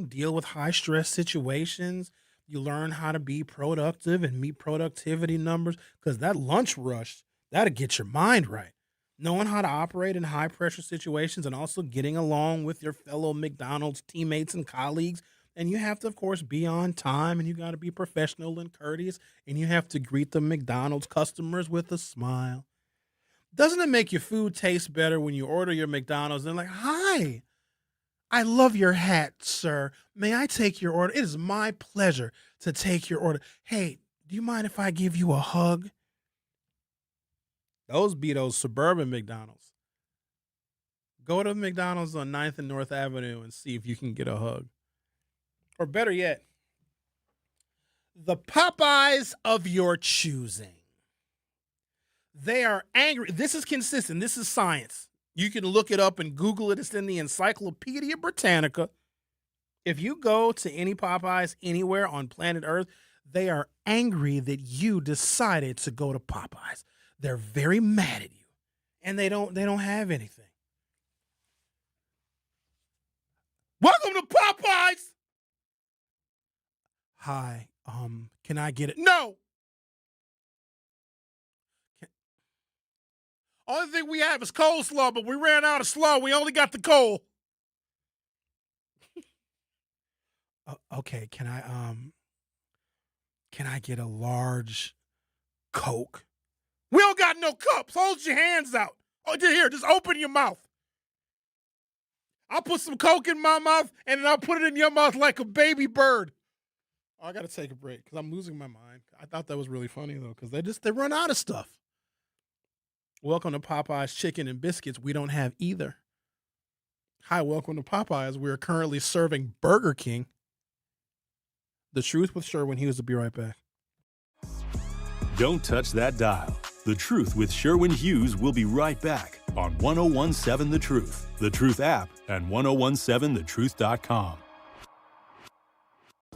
deal with high-stress situations. You learn how to be productive and meet productivity numbers because that lunch rush, that'll get your mind right. Knowing how to operate in high-pressure situations and also getting along with your fellow McDonald's teammates and colleagues. And you have to, of course, be on time, and you got to be professional and courteous, and you have to greet the McDonald's customers with a smile. Doesn't it make your food taste better when you order your McDonald's and they're like, hi, I love your hat, sir. May I take your order? It is my pleasure to take your order. Hey, do you mind if I give you a hug? Those be those suburban McDonald's. Go to McDonald's on 9th and North Avenue and see if you can get a hug. Or better yet, the Popeyes of your choosing. They are angry. This is consistent. This is science. You can look it up and Google it. It's in the Encyclopedia Britannica. If you go to any Popeyes anywhere on planet Earth, they are angry that you decided to go to Popeyes. They're very mad at you, and they don't have anything. Welcome to Popeyes. Hi, can I get it? No. Only thing we have is coleslaw, but we ran out of slaw. We only got the coal. Okay, can I get a large Coke? We don't got no cups. Hold your hands out. Oh, just open your mouth. I'll put some Coke in my mouth, and then I'll put it in your mouth like a baby bird. Oh, I got to take a break because I'm losing my mind. I thought that was really funny, though, because they run out of stuff. Welcome to Popeye's Chicken and Biscuits. We don't have either. Hi, welcome to Popeyes. We are currently serving Burger King. The Truth with Sherwin Hughes will be right back.
Don't touch that dial. The Truth with Sherwin Hughes will be right back on 1017 The Truth, The Truth app, and 1017thetruth.com.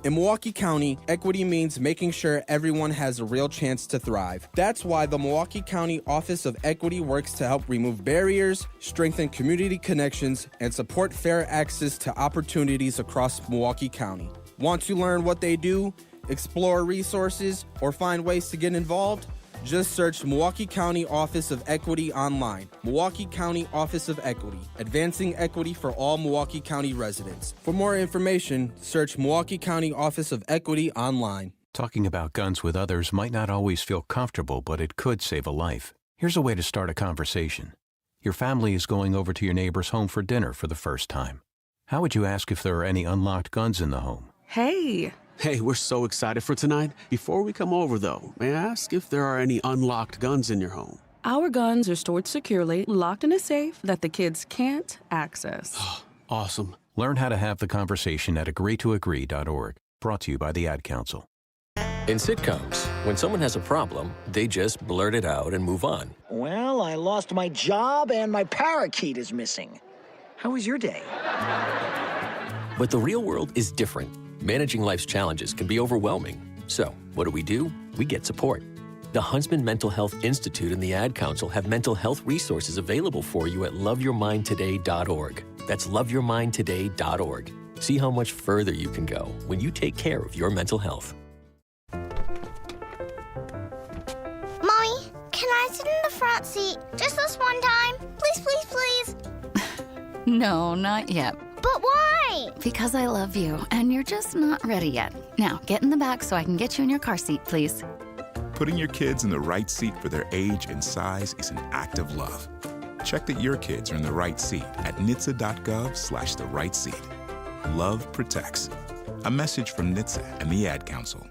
In Milwaukee County, equity means making sure everyone has a real chance to thrive. That's why the Milwaukee County Office of Equity works to help remove barriers, strengthen community connections, and support fair access to opportunities across Milwaukee County. Want to learn what they do, explore resources, or find ways to get involved? Just search Milwaukee County Office of Equity online. Milwaukee County Office of Equity, advancing equity for all Milwaukee County residents. For more information, search Milwaukee County Office of Equity online.
Talking about guns with others might not always feel comfortable, but it could save a life. Here's a way to start a conversation. Your family is going over to your neighbor's home for dinner for the first time. How would you ask if there are any unlocked guns in the home?
Hey, we're so excited for tonight. Before we come over, though, may I ask if there are any unlocked guns in your home?
Our guns are stored securely, locked in a safe that the kids can't access.
Awesome.
Learn how to have the conversation at agreetoagree.org. Brought to you by the Ad Council.
In sitcoms, when someone has a problem, they just blurt it out and move on.
Well, I lost my job and my parakeet is missing. How was your day?
But the real world is different. Managing life's challenges can be overwhelming. So, what do? We get support. The Huntsman Mental Health Institute and the Ad Council have mental health resources available for you at loveyourmindtoday.org. That's loveyourmindtoday.org. See how much further you can go when you take care of your mental health.
Mommy, can I sit in the front seat just this one time? Please, please, please.
No, not yet.
But why?
Because I love you, and you're just not ready yet. Now, get in the back so I can get you in your car seat, please.
Putting your kids in the right seat for their age and size is an act of love. Check that your kids are in the right seat at NHTSA.gov/the right seat. Love protects. A message from NHTSA and the Ad Council.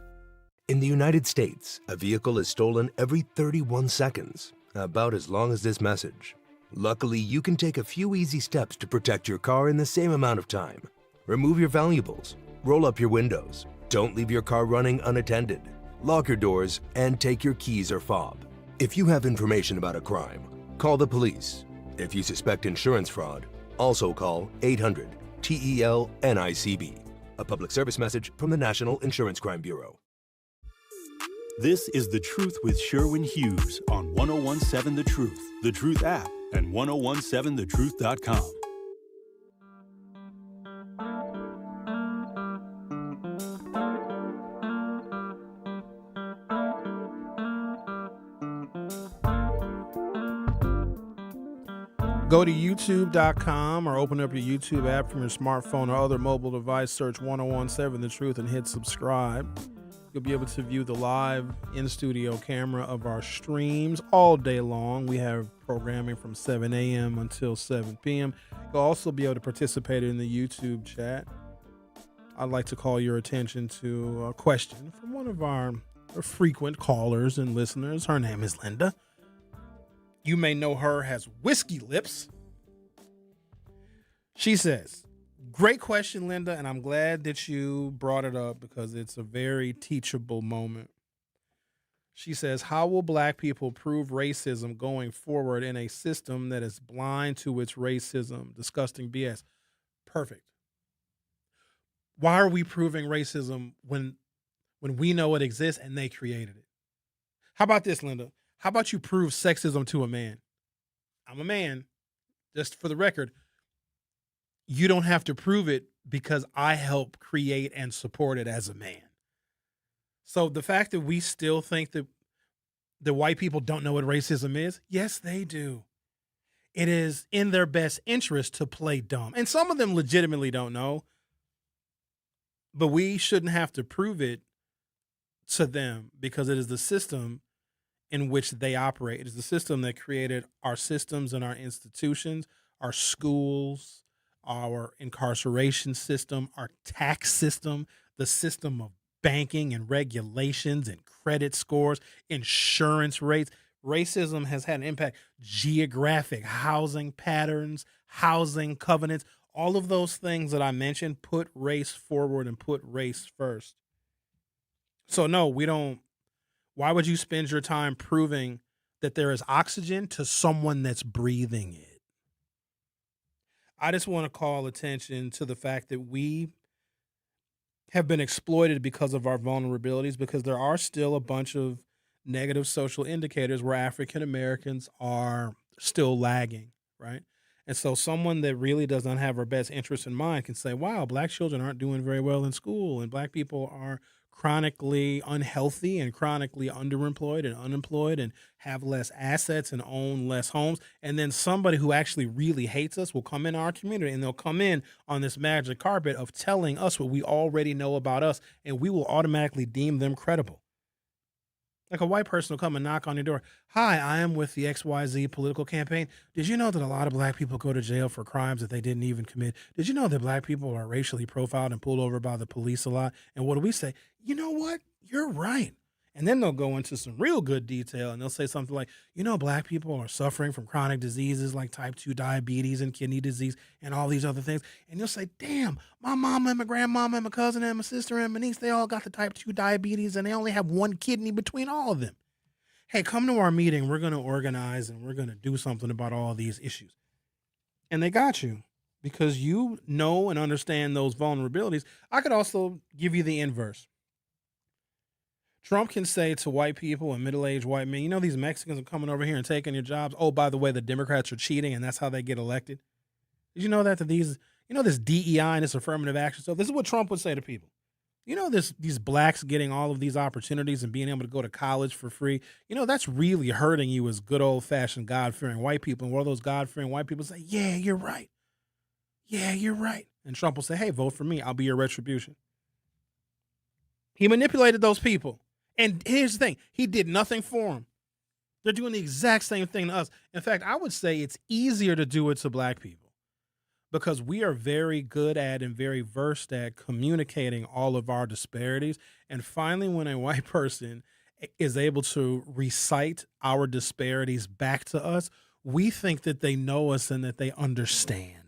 In the United States, a vehicle is stolen every 31 seconds, about as long as this message. Luckily, you can take a few easy steps to protect your car in the same amount of time. Remove your valuables, roll up your windows, don't leave your car running unattended, lock your doors, and take your keys or fob. If you have information about a crime, call the police. If you suspect insurance fraud, also call 800-TEL-NICB. A public service message from the National Insurance Crime Bureau.
This is The Truth with Sherwin Hughes on 1017 The Truth app, and 1017thetruth.com.
Go to youtube.com or open up your YouTube app from your smartphone or other mobile device, search 1017 The Truth and hit subscribe. You'll be able to view the live in-studio camera of our streams all day long. We have programming from 7 a.m. until 7 p.m. You'll also be able to participate in the YouTube chat. I'd like to call your attention to a question from one of our frequent callers and listeners. Her name is Linda. You may know her as Whiskey Lips. She says, great question, Linda, and I'm glad that you brought it up because it's a very teachable moment. She says, how will black people prove racism going forward in a system that is blind to its racism? Disgusting BS. Perfect. Why are we proving racism when we know it exists and they created it? How about this, Linda? How about you prove sexism to a man? I'm a man. Just for the record, you don't have to prove it because I help create and support it as a man. So the fact that we still think that the white people don't know what racism is, yes, they do. It is in their best interest to play dumb. And some of them legitimately don't know. But we shouldn't have to prove it to them because it is the system in which they operate. It is the system that created our systems and our institutions, our schools, our incarceration system, our tax system, the system of banking and regulations and credit scores, insurance rates. Racism has had an impact. Geographic, housing patterns, housing covenants, all of those things that I mentioned put race forward and put race first. So no, we don't. Why would you spend your time proving that there is oxygen to someone that's breathing it? I just want to call attention to the fact that we have been exploited because of our vulnerabilities, because there are still a bunch of negative social indicators where African Americans are still lagging, right? And so someone that really does not have our best interests in mind can say, wow, black children aren't doing very well in school and black people are chronically unhealthy and chronically underemployed and unemployed and have less assets and own less homes. And then somebody who actually really hates us will come in our community and they'll come in on this magic carpet of telling us what we already know about us, and we will automatically deem them credible. Like a white person will come and knock on your door. Hi, I am with the XYZ political campaign. Did you know that a lot of black people go to jail for crimes that they didn't even commit? Did you know that black people are racially profiled and pulled over by the police a lot? And what do we say? You know what? You're right. And then they'll go into some real good detail, and they'll say something like, black people are suffering from chronic diseases like type 2 diabetes and kidney disease and all these other things. And you'll say, damn, my mama and my grandmama and my cousin and my sister and my niece, they all got the type 2 diabetes, and they only have one kidney between all of them. Hey, come to our meeting. We're going to organize, and we're going to do something about all these issues. And they got you because you know and understand those vulnerabilities. I could also give you the inverse. Trump can say to white people and middle-aged white men, these Mexicans are coming over here and taking your jobs. Oh, by the way, the Democrats are cheating, and that's how they get elected. Did you know that these, this DEI and this affirmative action stuff, this is what Trump would say to people. These blacks getting all of these opportunities and being able to go to college for free, that's really hurting you as good old-fashioned God-fearing white people. And one of those God-fearing white people say, yeah, you're right. Yeah, you're right. And Trump will say, hey, vote for me. I'll be your retribution. He manipulated those people. And here's the thing. He did nothing for them. They're doing the exact same thing to us. In fact, I would say it's easier to do it to black people because we are very good at and very versed at communicating all of our disparities. And finally, when a white person is able to recite our disparities back to us, we think that they know us and that they understand.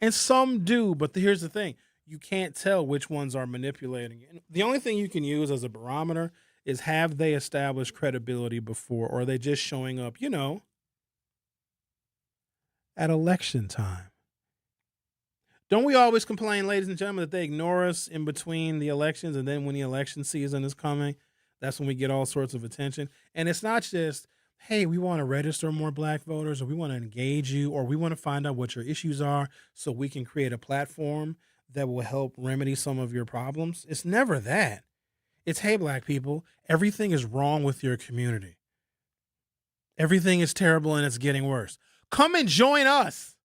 And some do, but here's the thing. You can't tell which ones are manipulating. And the only thing you can use as a barometer is have they established credibility before, or are they just showing up, at election time? Don't we always complain, ladies and gentlemen, that they ignore us in between the elections, and then when the election season is coming, that's when we get all sorts of attention? And it's not just, hey, we want to register more black voters, or we want to engage you, or we want to find out what your issues are so we can create a platform that will help remedy some of your problems. It's never that. It's, hey, black people, everything is wrong with your community. Everything is terrible and it's getting worse. Come and join us.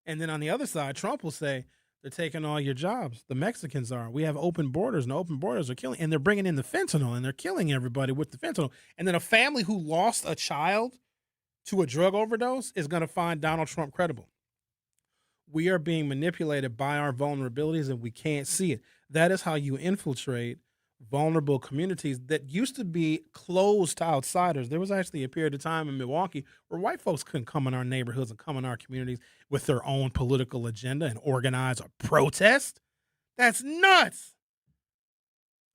And then on the other side, Trump will say, they're taking all your jobs. The Mexicans are. We have open borders, and open borders are killing. And they're bringing in the fentanyl, and they're killing everybody with the fentanyl. And then a family who lost a child to a drug overdose is going to find Donald Trump credible. We are being manipulated by our vulnerabilities, and we can't see it. That is how you infiltrate vulnerable communities that used to be closed to outsiders. There was actually a period of time in Milwaukee where white folks couldn't come in our neighborhoods and come in our communities with their own political agenda and organize a protest. That's nuts.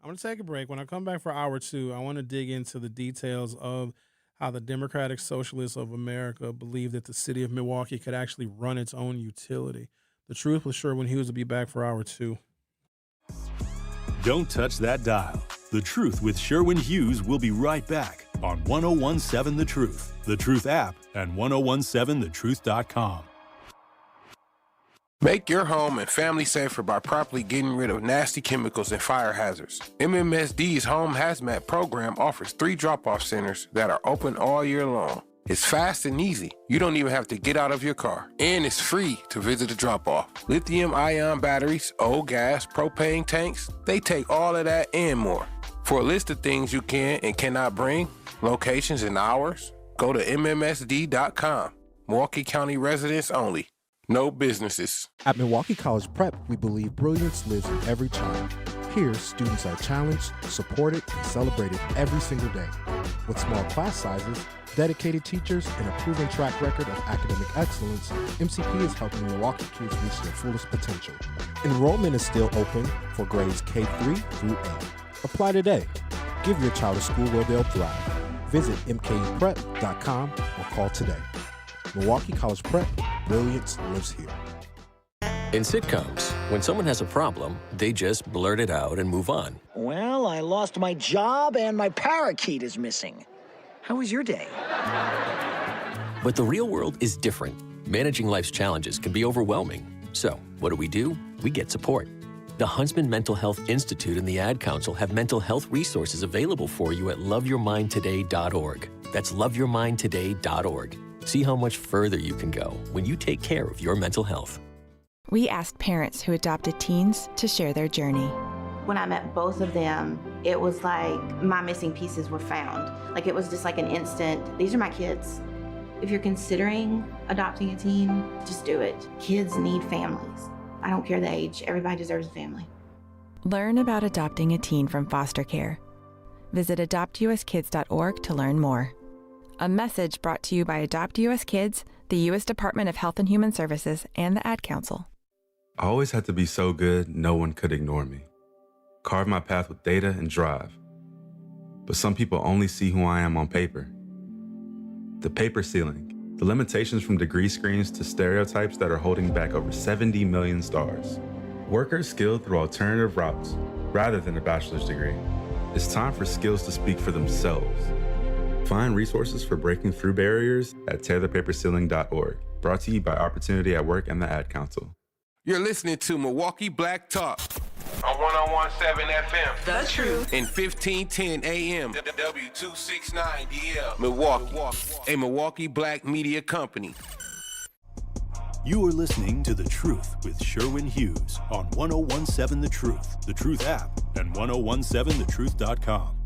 I'm going to take a break. When I come back for hour two, I want to dig into the details of how the Democratic Socialists of America believe that the city of Milwaukee could actually run its own utility. The Truth with Sherwin Hughes will be back for hour two.
Don't touch that dial. The Truth with Sherwin Hughes will be right back on 1017 The Truth app, and 1017thetruth.com.
Make your home and family safer by properly getting rid of nasty chemicals and fire hazards. MMSD's Home Hazmat program offers 3 drop-off centers that are open all year long. It's fast and easy. You don't even have to get out of your car. And it's free to visit a drop-off. Lithium-ion batteries, old gas, propane tanks, they take all of that and more. For a list of things you can and cannot bring, locations and hours, go to MMSD.com. Milwaukee County residents only. No businesses.
At Milwaukee College Prep, we believe brilliance lives in every child. Here, students are challenged, supported, and celebrated every single day. With small class sizes, dedicated teachers, and a proven track record of academic excellence, MCP is helping Milwaukee kids reach their fullest potential. Enrollment is still open for grades K-3 through 8. Apply today. Give your child a school where they'll thrive. Visit mkuprep.com or call today. Milwaukee College Prep, brilliance lives here.
In sitcoms, when someone has a problem, they just blurt it out and move on.
Well, I lost my job and my parakeet is missing. How was your day?
But the real world is different. Managing life's challenges can be overwhelming. So, what do? We get support. The Huntsman Mental Health Institute and the Ad Council have mental health resources available for you at loveyourmindtoday.org. That's loveyourmindtoday.org. See how much further you can go when you take care of your mental health.
We asked parents who adopted teens to share their journey.
When I met both of them, it was like my missing pieces were found. Like it was just like an instant, these are my kids. If you're considering adopting a teen, just do it. Kids need families. I don't care the age, everybody deserves a family.
Learn about adopting a teen from foster care. Visit adoptuskids.org to learn more. A message brought to you by Adopt US Kids, the U.S. Department of Health and Human Services, and the Ad Council.
I always had to be so good, no one could ignore me. Carve my path with data and drive. But some people only see who I am on paper. The paper ceiling, the limitations from degree screens to stereotypes that are holding back over 70 million stars. Workers skilled through alternative routes, rather than a bachelor's degree. It's time for skills to speak for themselves. Find resources for breaking through barriers at tearthepaperceiling.org. Brought to you by Opportunity at Work and the Ad Council.
You're listening to Milwaukee Black Talk on 101.7 FM.
The Truth.
And 1510 AM. W269DL. Milwaukee. A Milwaukee Black media company.
You are listening to The Truth with Sherwin Hughes on 101.7 The Truth app, and 1017thetruth.com.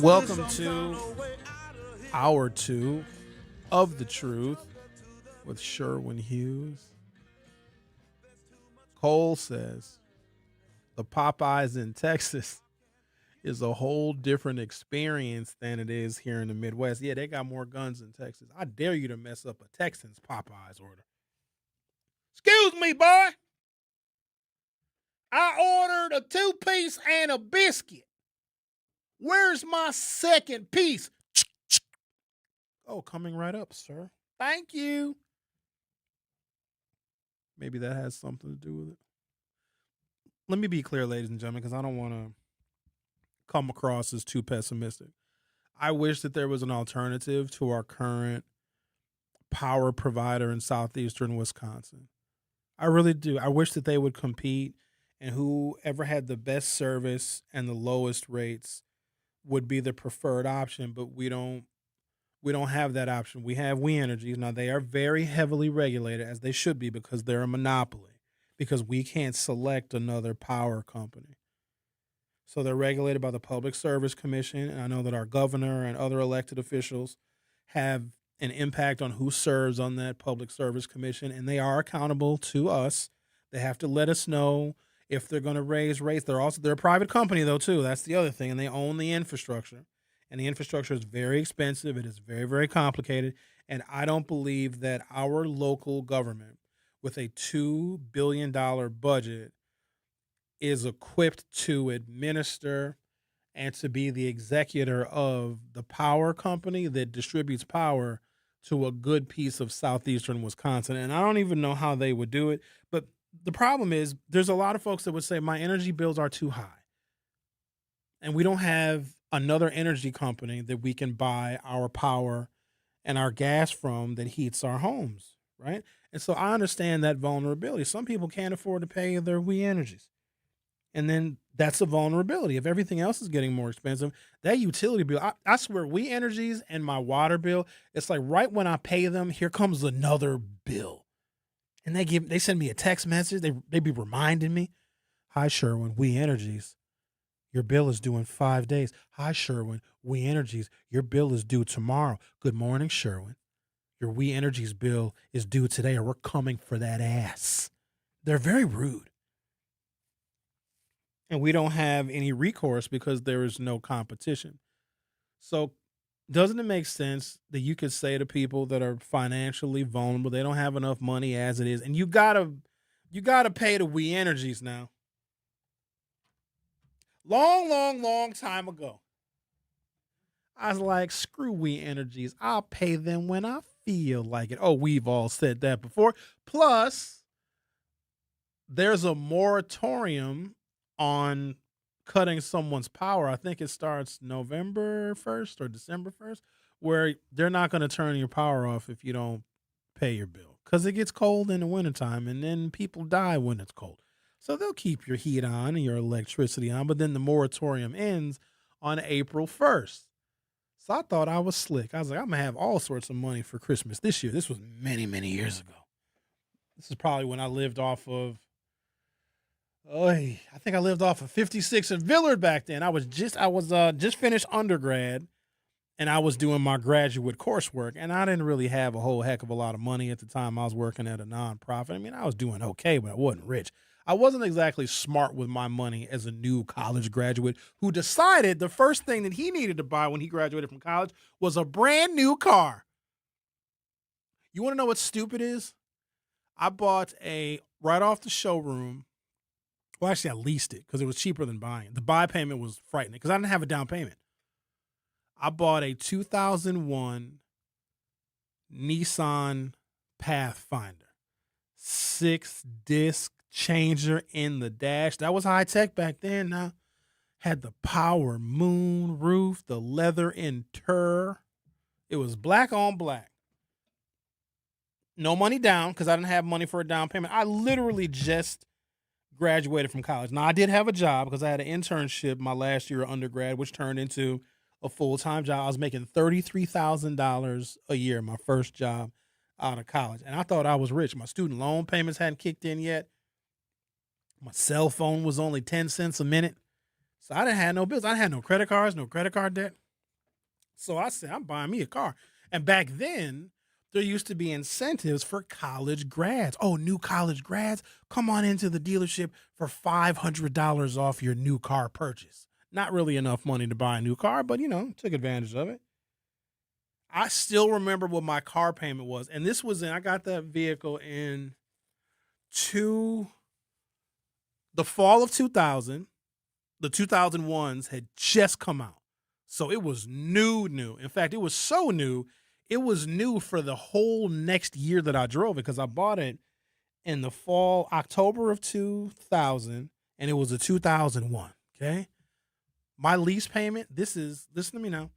Welcome to Hour 2 of The Truth with Sherwin Hughes. Cole says the Popeyes in Texas is a whole different experience than it is here in the Midwest. Yeah, they got more guns in Texas. I dare you to mess up a Texans Popeyes order. Excuse me, boy. I ordered a 2-piece and a biscuit. Where's my second piece? Oh, coming right up, sir. Thank you. Maybe that has something to do with it. Let me be clear, ladies and gentlemen, because I don't want to come across as too pessimistic. I wish that there was an alternative to our current power provider in southeastern Wisconsin. I really do. I wish that they would compete, and whoever had the best service and the lowest rates would be the preferred option, but we don't have that option. We have We Energies. Now, they are very heavily regulated, as they should be, because they're a monopoly, because we can't select another power company. So they're regulated by the Public Service Commission, and I know that our governor and other elected officials have an impact on who serves on that Public Service Commission, and they are accountable to us. They have to let us know if they're going to raise rates. They're a private company, though, too. That's the other thing, and they own the infrastructure. And the infrastructure is very expensive. It is very, very complicated. And I don't believe that our local government, with a $2 billion budget, is equipped to administer and to be the executor of the power company that distributes power to a good piece of southeastern Wisconsin. And I don't even know how they would do it. But the problem is there's a lot of folks that would say my energy bills are too high. And we don't have another energy company that we can buy our power and our gas from that heats our homes, right? And so I understand that vulnerability. Some people can't afford to pay their We Energies. And then that's a vulnerability. If everything else is getting more expensive, that utility bill, I swear, We Energies and my water bill, it's like right when I pay them, here comes another bill. And they send me a text message. They be reminding me, hi, Sherwin, We Energies. Your bill is due in 5 days. Hi, Sherwin, We Energies. Your bill is due tomorrow. Good morning, Sherwin. Your We Energies bill is due today, or we're coming for that ass. They're very rude. And we don't have any recourse because there is no competition. So doesn't it make sense that you could say to people that are financially vulnerable, they don't have enough money as it is, and you gotta pay the We Energies now? Long time ago, I was like, screw We Energies. I'll pay them when I feel like it. Oh, we've all said that before. Plus, there's a moratorium on cutting someone's power. I think it starts November 1st or December 1st, where they're not going to turn your power off if you don't pay your bill, because it gets cold in the wintertime, and then people die when it's cold. So they'll keep your heat on and your electricity on, but then the moratorium ends on April 1st. So I thought I was slick. I was like, I'm going to have all sorts of money for Christmas this year. This was many, many years ago. This is probably when I lived off of I think I lived off of 56 in Villard back then. I was just finished undergrad, and I was doing my graduate coursework, and I didn't really have a whole heck of a lot of money at the time. I was working at a nonprofit. I mean, I was doing okay, but I wasn't rich. I wasn't exactly smart with my money as a new college graduate who decided the first thing that he needed to buy when he graduated from college was a brand new car. You want to know what stupid is? I bought right off the showroom. Well, actually, I leased it because it was cheaper than buying it. The buy payment was frightening because I didn't have a down payment. I bought a 2001 Nissan Pathfinder, 6-disc changer in the dash. That was high tech back then. Now had the power moon roof, the leather interior. It was black on black. No money down because I didn't have money for a down payment. I literally just graduated from college. Now, I did have a job because I had an internship my last year of undergrad, which turned into a full-time job. I was making $33,000 a year, my first job out of college. And I thought I was rich. My student loan payments hadn't kicked in yet. My cell phone was only 10 cents a minute. So I didn't have no bills. I didn't have no credit cards, no credit card debt. So I said, I'm buying me a car. And back then, there used to be incentives for college grads. Oh, new college grads, come on into the dealership for $500 off your new car purchase. Not really enough money to buy a new car, but, took advantage of it. I still remember what my car payment was. And this was I got that vehicle in the fall of 2000. The 2001s had just come out. So it was new. In fact, it was so new. It was new for the whole next year that I drove it because I bought it in the fall, October of 2000, and it was a 2001, okay? My lease payment, listen to me now,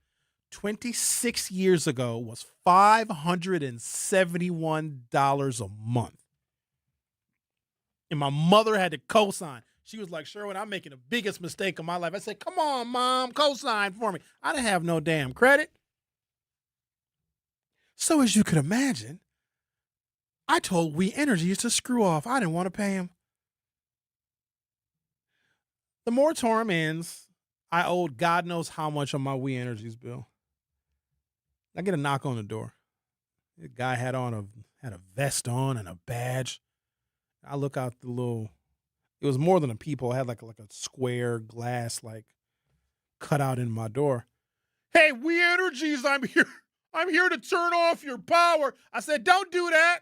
26 years ago was $571 a month. And my mother had to co-sign. She was like, Sherwin, I'm making the biggest mistake of my life. I said, come on, Mom, co-sign for me. I didn't have no damn credit. So as you could imagine, I told We Energies to screw off. I didn't want to pay him. The moratorium ends. I owed God knows how much on my We Energies bill. I get a knock on the door. The guy had a vest on and a badge. I look out the it was more than a peephole. It had like a square glass cut out in my door. Hey, We Energies, I'm here. I'm here to turn off your power. I said, don't do that.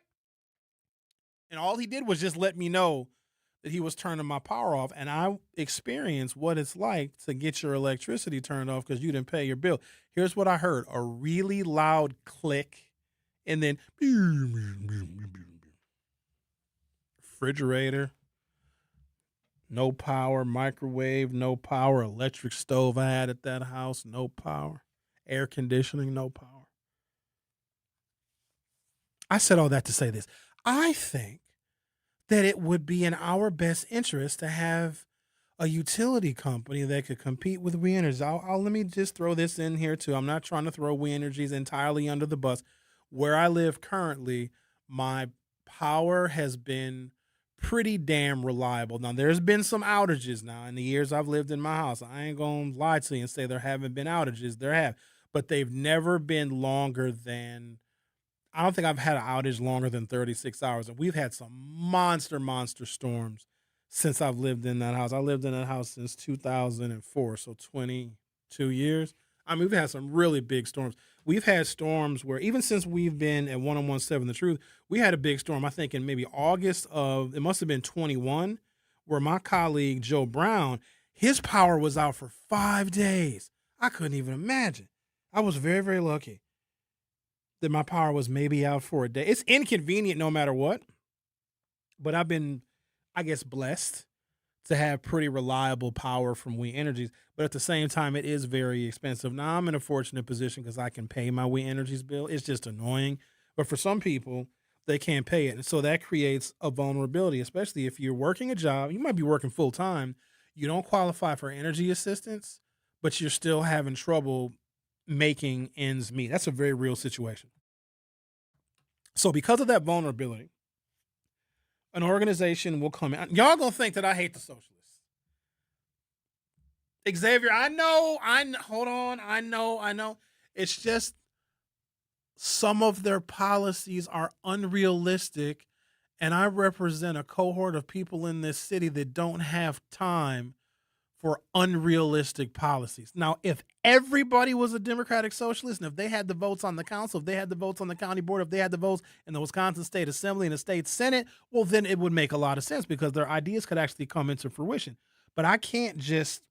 And all he did was just let me know that he was turning my power off. And I experienced what it's like to get your electricity turned off because you didn't pay your bill. Here's what I heard. A really loud click and then refrigerator, no power, microwave, no power, electric stove I had at that house, no power, air conditioning, no power. I said all that to say this. I think that it would be in our best interest to have a utility company that could compete with We Energies. Let me just throw this in here too. I'm not trying to throw We Energies entirely under the bus. Where I live currently, my power has been pretty damn reliable. Now, there's been some outages now in the years I've lived in my house. I ain't going to lie to you and say there haven't been outages. There have, but they've never been longer than, I don't think I've had an outage longer than 36 hours. And we've had some monster storms since I've lived in that house. I lived in that house since 2004, so 22 years. I mean, we've had some really big storms. We've had storms where even since we've been at 1017 The Truth, we had a big storm, I think in maybe August of, it must have been 21, where my colleague Joe Brown, his power was out for 5 days. I couldn't even imagine. I was very, very lucky that my power was maybe out for a day. It's inconvenient no matter what, but I've been, I guess, blessed to have pretty reliable power from We Energies. But at the same time, it is very expensive. Now, I'm in a fortunate position because I can pay my We Energies bill. It's just annoying. But for some people, they can't pay it. And so that creates a vulnerability, especially if you're working a job. You might be working full time. You don't qualify for energy assistance, but you're still having trouble making ends meet. That's a very real situation. So because of that vulnerability, an organization will come in. Y'all gonna think that I hate the socialists. Xavier, I know. Hold on. I know. It's just some of their policies are unrealistic, and I represent a cohort of people in this city that don't have time for unrealistic policies. Now, if everybody was a Democratic Socialist, and if they had the votes on the council, if they had the votes on the county board, if they had the votes in the Wisconsin State Assembly and the state Senate, well, then it would make a lot of sense because their ideas could actually come into fruition. But I can't just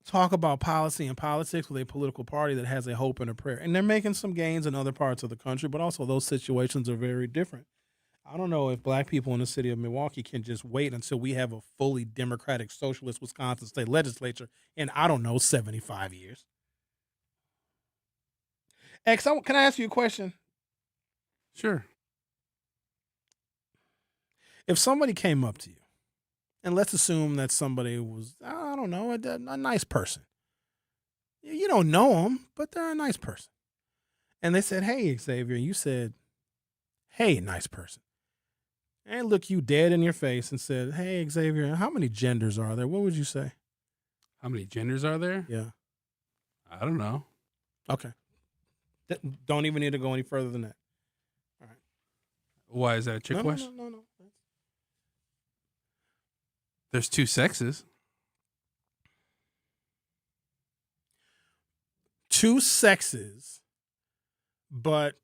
talk about policy and politics with a political party that has a hope and a prayer. And they're making some gains in other parts of the country, but also those situations are very different. I don't know if black people in the city of Milwaukee can just wait until we have a fully Democratic Socialist Wisconsin state legislature in, 75 years. X, can I ask you a question?
Sure.
If somebody came up to you, and let's assume that somebody was, a nice person. You don't know them, but they're a nice person. And they said, hey, Xavier, and you said, hey, nice person. And look you dead in your face and said, hey, Xavier, how many genders are there? What would you say?
How many genders are there?
Yeah.
I don't know.
Okay. Don't even need to go any further than that. All right.
Why is that a trick question?
No.
There's two sexes.
Two sexes, but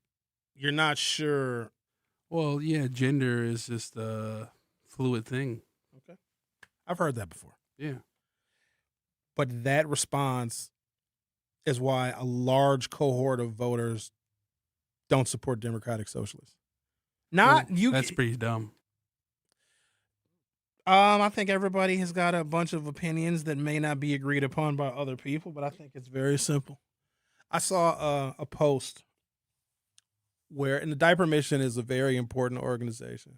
you're not sure.
Well, yeah, gender is just a fluid thing.
Okay. I've heard that before.
Yeah.
But that response is why a large cohort of voters don't support Democratic Socialists.
That's pretty dumb.
I think everybody has got a bunch of opinions that may not be agreed upon by other people, but I think it's very simple. I saw a post and the Diaper Mission is a very important organization.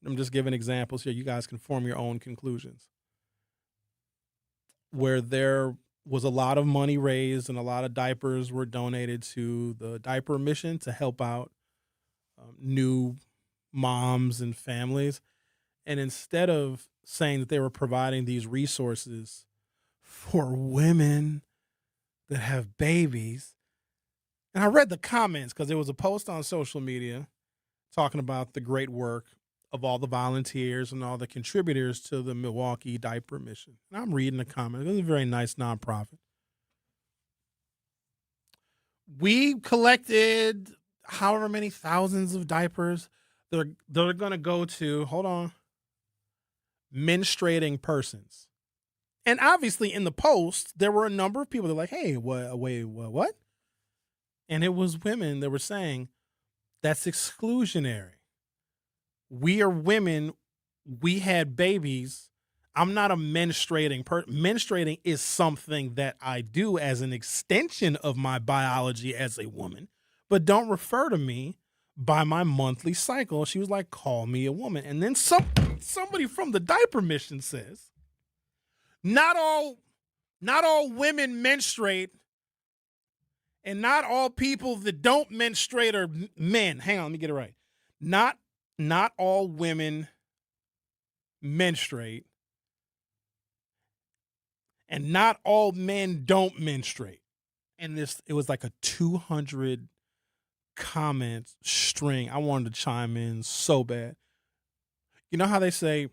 I'm just giving examples here. You guys can form your own conclusions. Where there was a lot of money raised and a lot of diapers were donated to the Diaper Mission to help out new moms and families. And instead of saying that they were providing these resources for women that have babies, and I read the comments because there was a post on social media talking about the great work of all the volunteers and all the contributors to the Milwaukee Diaper Mission. And I'm reading the comments. It was a very nice nonprofit. We collected however many thousands of diapers. They're going to go to, menstruating persons. And obviously in the post, there were a number of people that were like, hey, wait, what? And it was women that were saying, that's exclusionary. We are women. We had babies. I'm not a menstruating person. Menstruating is something that I do as an extension of my biology as a woman, but don't refer to me by my monthly cycle. She was like, call me a woman. And then somebody from the Diaper Mission says, not all women menstruate, and not all people that don't menstruate are men. Hang on, let me get it right. Not all women menstruate, and not all men don't menstruate. And it was like a 200 comment string. I wanted to chime in so bad. You know how they say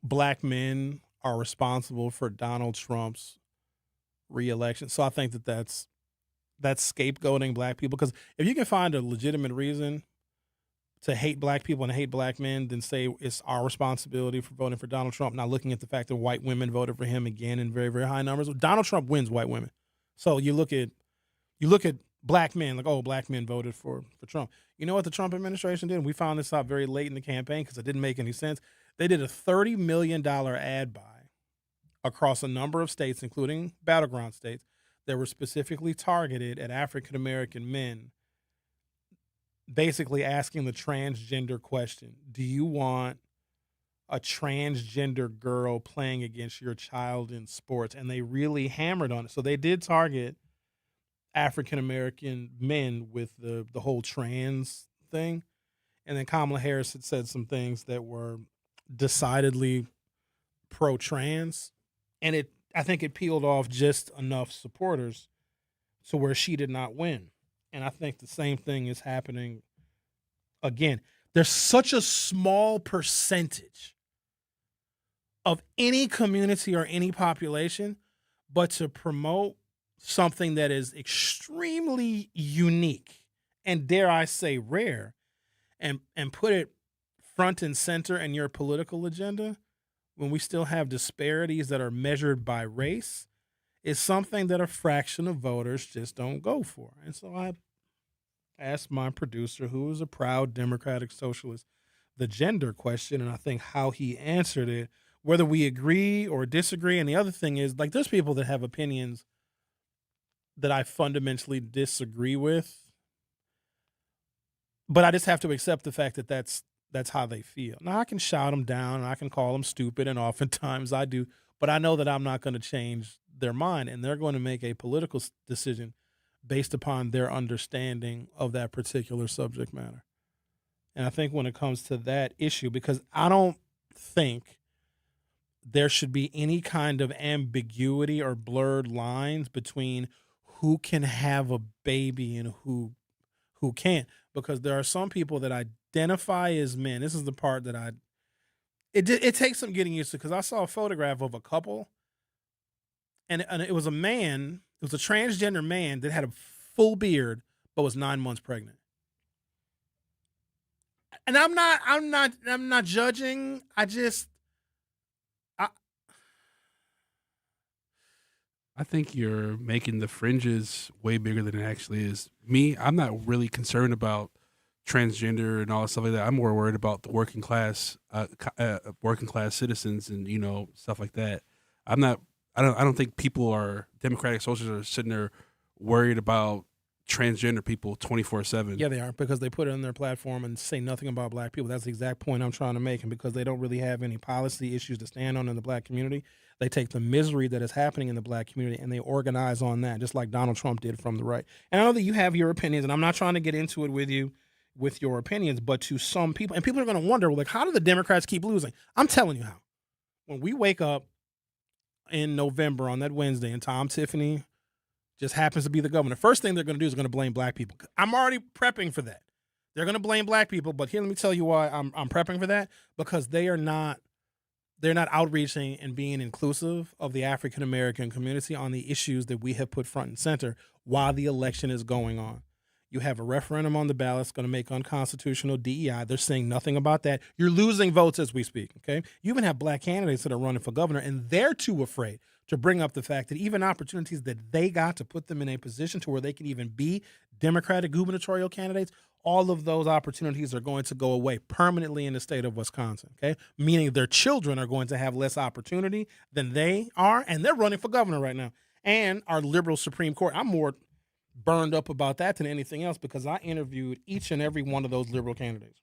black men are responsible for Donald Trump's reelection? So I think that's scapegoating black people, because if you can find a legitimate reason to hate black people and hate black men, then say it's our responsibility for voting for Donald Trump, not looking at the fact that white women voted for him again in very, very high numbers. Donald Trump wins white women. So you look at black men, like, oh, black men voted for Trump. You know what the Trump administration did? We found this out very late in the campaign because it didn't make any sense. They did a $30 million ad buy across a number of states, including battleground states, that were specifically targeted at African-American men, basically asking the transgender question: do you want a transgender girl playing against your child in sports? And they really hammered on it. So they did target African-American men with the whole trans thing. And then Kamala Harris had said some things that were decidedly pro-trans. And I think it peeled off just enough supporters to where she did not win. And I think the same thing is happening again. There's such a small percentage of any community or any population, but to promote something that is extremely unique and, dare I say, rare, and put it front and center in your political agenda when we still have disparities that are measured by race is something that a fraction of voters just don't go for. And so I asked my producer, who is a proud Democratic socialist, the gender question, and I think how he answered it, whether we agree or disagree. And the other thing is, like, there's people that have opinions that I fundamentally disagree with, but I just have to accept the fact that that's how they feel. Now, I can shout them down and I can call them stupid, and oftentimes I do, but I know that I'm not going to change their mind, and they're going to make a political decision based upon their understanding of that particular subject matter. And I think when it comes to that issue, because I don't think there should be any kind of ambiguity or blurred lines between who can have a baby and who can't, because there are some people that identify as men. This is the part that it takes some getting used to, because I saw a photograph of a couple, and it was a man, it was a transgender man that had a full beard but was 9 months pregnant. And I'm not judging.
I think you're making the fringes way bigger than it actually is. Me, I'm not really concerned about transgender and all that stuff like that. I'm more worried about the working class citizens and stuff like that. I don't think people are Democratic socialists are sitting there worried about transgender people 24/7.
Yeah, they are, because they put it on their platform and say nothing about black people. That's the exact point I'm trying to make. And because they don't really have any policy issues to stand on in the black community, they take the misery that is happening in the black community and they organize on that, just like Donald Trump did from the right. And I know that you have your opinions, and I'm not trying to get into it with you with your opinions, but to some people, and people are going to wonder, like, how do the Democrats keep losing? I'm telling you how. When we wake up in November on that Wednesday and Tom Tiffany just happens to be the governor, first thing they're going to do is going to blame black people. I'm already prepping for that. They're going to blame black people, but here, let me tell you why I'm prepping for that, because they're not outreaching and being inclusive of the African American community on the issues that we have put front and center while the election is going on. You have a referendum on the ballot that's going to make unconstitutional DEI. They're saying nothing about that. You're losing votes as we speak, okay? You even have black candidates that are running for governor, and they're too afraid to bring up the fact that even opportunities that they got to put them in a position to where they can even be Democratic gubernatorial candidates, all of those opportunities are going to go away permanently in the state of Wisconsin, okay? Meaning their children are going to have less opportunity than they are, and they're running for governor right now. And our liberal Supreme Court, I'm more burned up about that than anything else, because I interviewed each and every one of those liberal candidates.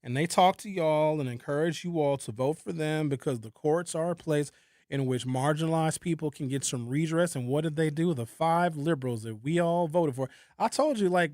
And they talk to y'all and encourage you all to vote for them because the courts are a place in which marginalized people can get some redress. And what did they do? The 5 liberals that we all voted for. I told you, like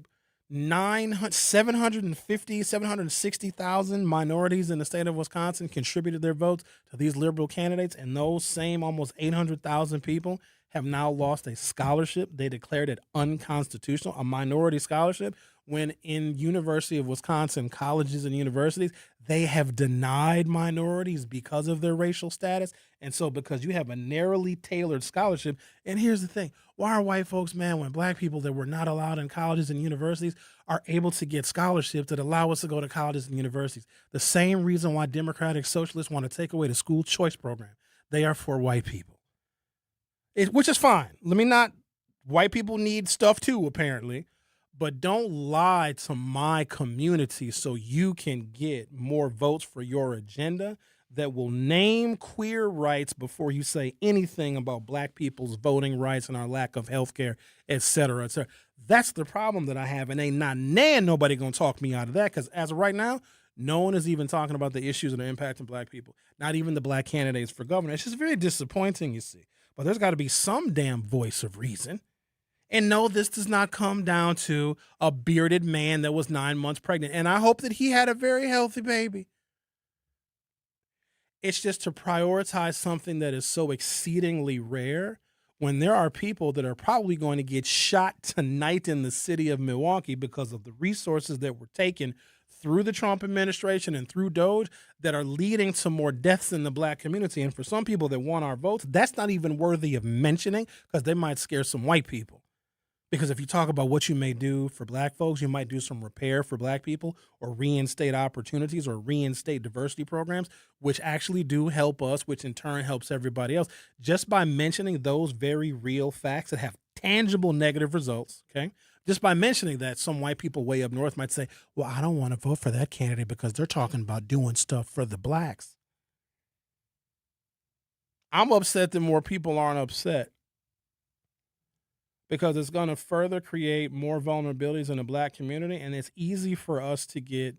760,000 minorities in the state of Wisconsin contributed their votes to these liberal candidates. And those same almost 800,000 people have now lost a scholarship. They declared it unconstitutional, a minority scholarship, when in University of Wisconsin colleges and universities, they have denied minorities because of their racial status. And so because you have a narrowly tailored scholarship, and here's the thing, why are white folks mad when black people that were not allowed in colleges and universities are able to get scholarships that allow us to go to colleges and universities? The same reason why Democratic socialists want to take away the school choice program. They are for white people. Which is fine. White people need stuff too, apparently, but don't lie to my community so you can get more votes for your agenda that will name queer rights before you say anything about black people's voting rights and our lack of health care, et cetera, et cetera. That's the problem that I have, and ain't nobody gonna talk me out of that, because as of right now, no one is even talking about the issues that are impacting black people, not even the black candidates for governor. It's just very disappointing, you see. But there's got to be some damn voice of reason. And no, this does not come down to a bearded man that was 9 months pregnant. And I hope that he had a very healthy baby. It's just to prioritize something that is so exceedingly rare when there are people that are probably going to get shot tonight in the city of Milwaukee because of the resources that were taken through the Trump administration and through DOGE that are leading to more deaths in the black community. And for some people that want our votes, that's not even worthy of mentioning because they might scare some white people. Because if you talk about what you may do for black folks, you might do some repair for black people or reinstate opportunities or reinstate diversity programs, which actually do help us, which in turn helps everybody else. Just by mentioning those very real facts that have tangible negative results, okay? Just by mentioning that, some white people way up north might say, well, I don't want to vote for that candidate because they're talking about doing stuff for the blacks. I'm upset that more people aren't upset, because it's going to further create more vulnerabilities in the black community, and it's easy for us to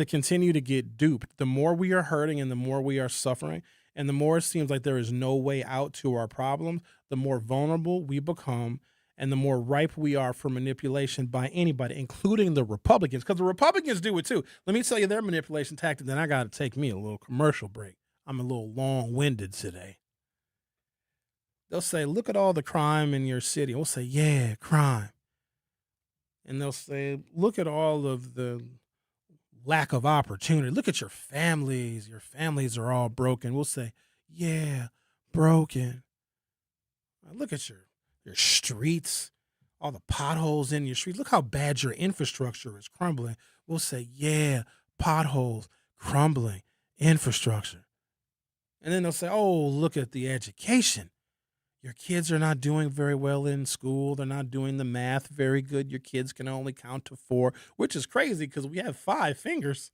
continue to get duped. The more we are hurting and the more we are suffering, and the more it seems like there is no way out to our problems, the more vulnerable we become and the more ripe we are for manipulation by anybody, including the Republicans, because the Republicans do it too. Let me tell you their manipulation tactic, then I got to take me a little commercial break. I'm a little long-winded today. They'll say, look at all the crime in your city. We'll say, yeah, crime. And they'll say, look at all of the lack of opportunity. Look at your families. Your families are all broken. We'll say, yeah, broken. Look at your streets, all the potholes in your streets. Look how bad your infrastructure is crumbling. We'll say, yeah, potholes, crumbling, infrastructure. And then they'll say, oh, look at the education. Your kids are not doing very well in school. They're not doing the math very good. Your kids can only count to 4, which is crazy because we have 5 fingers.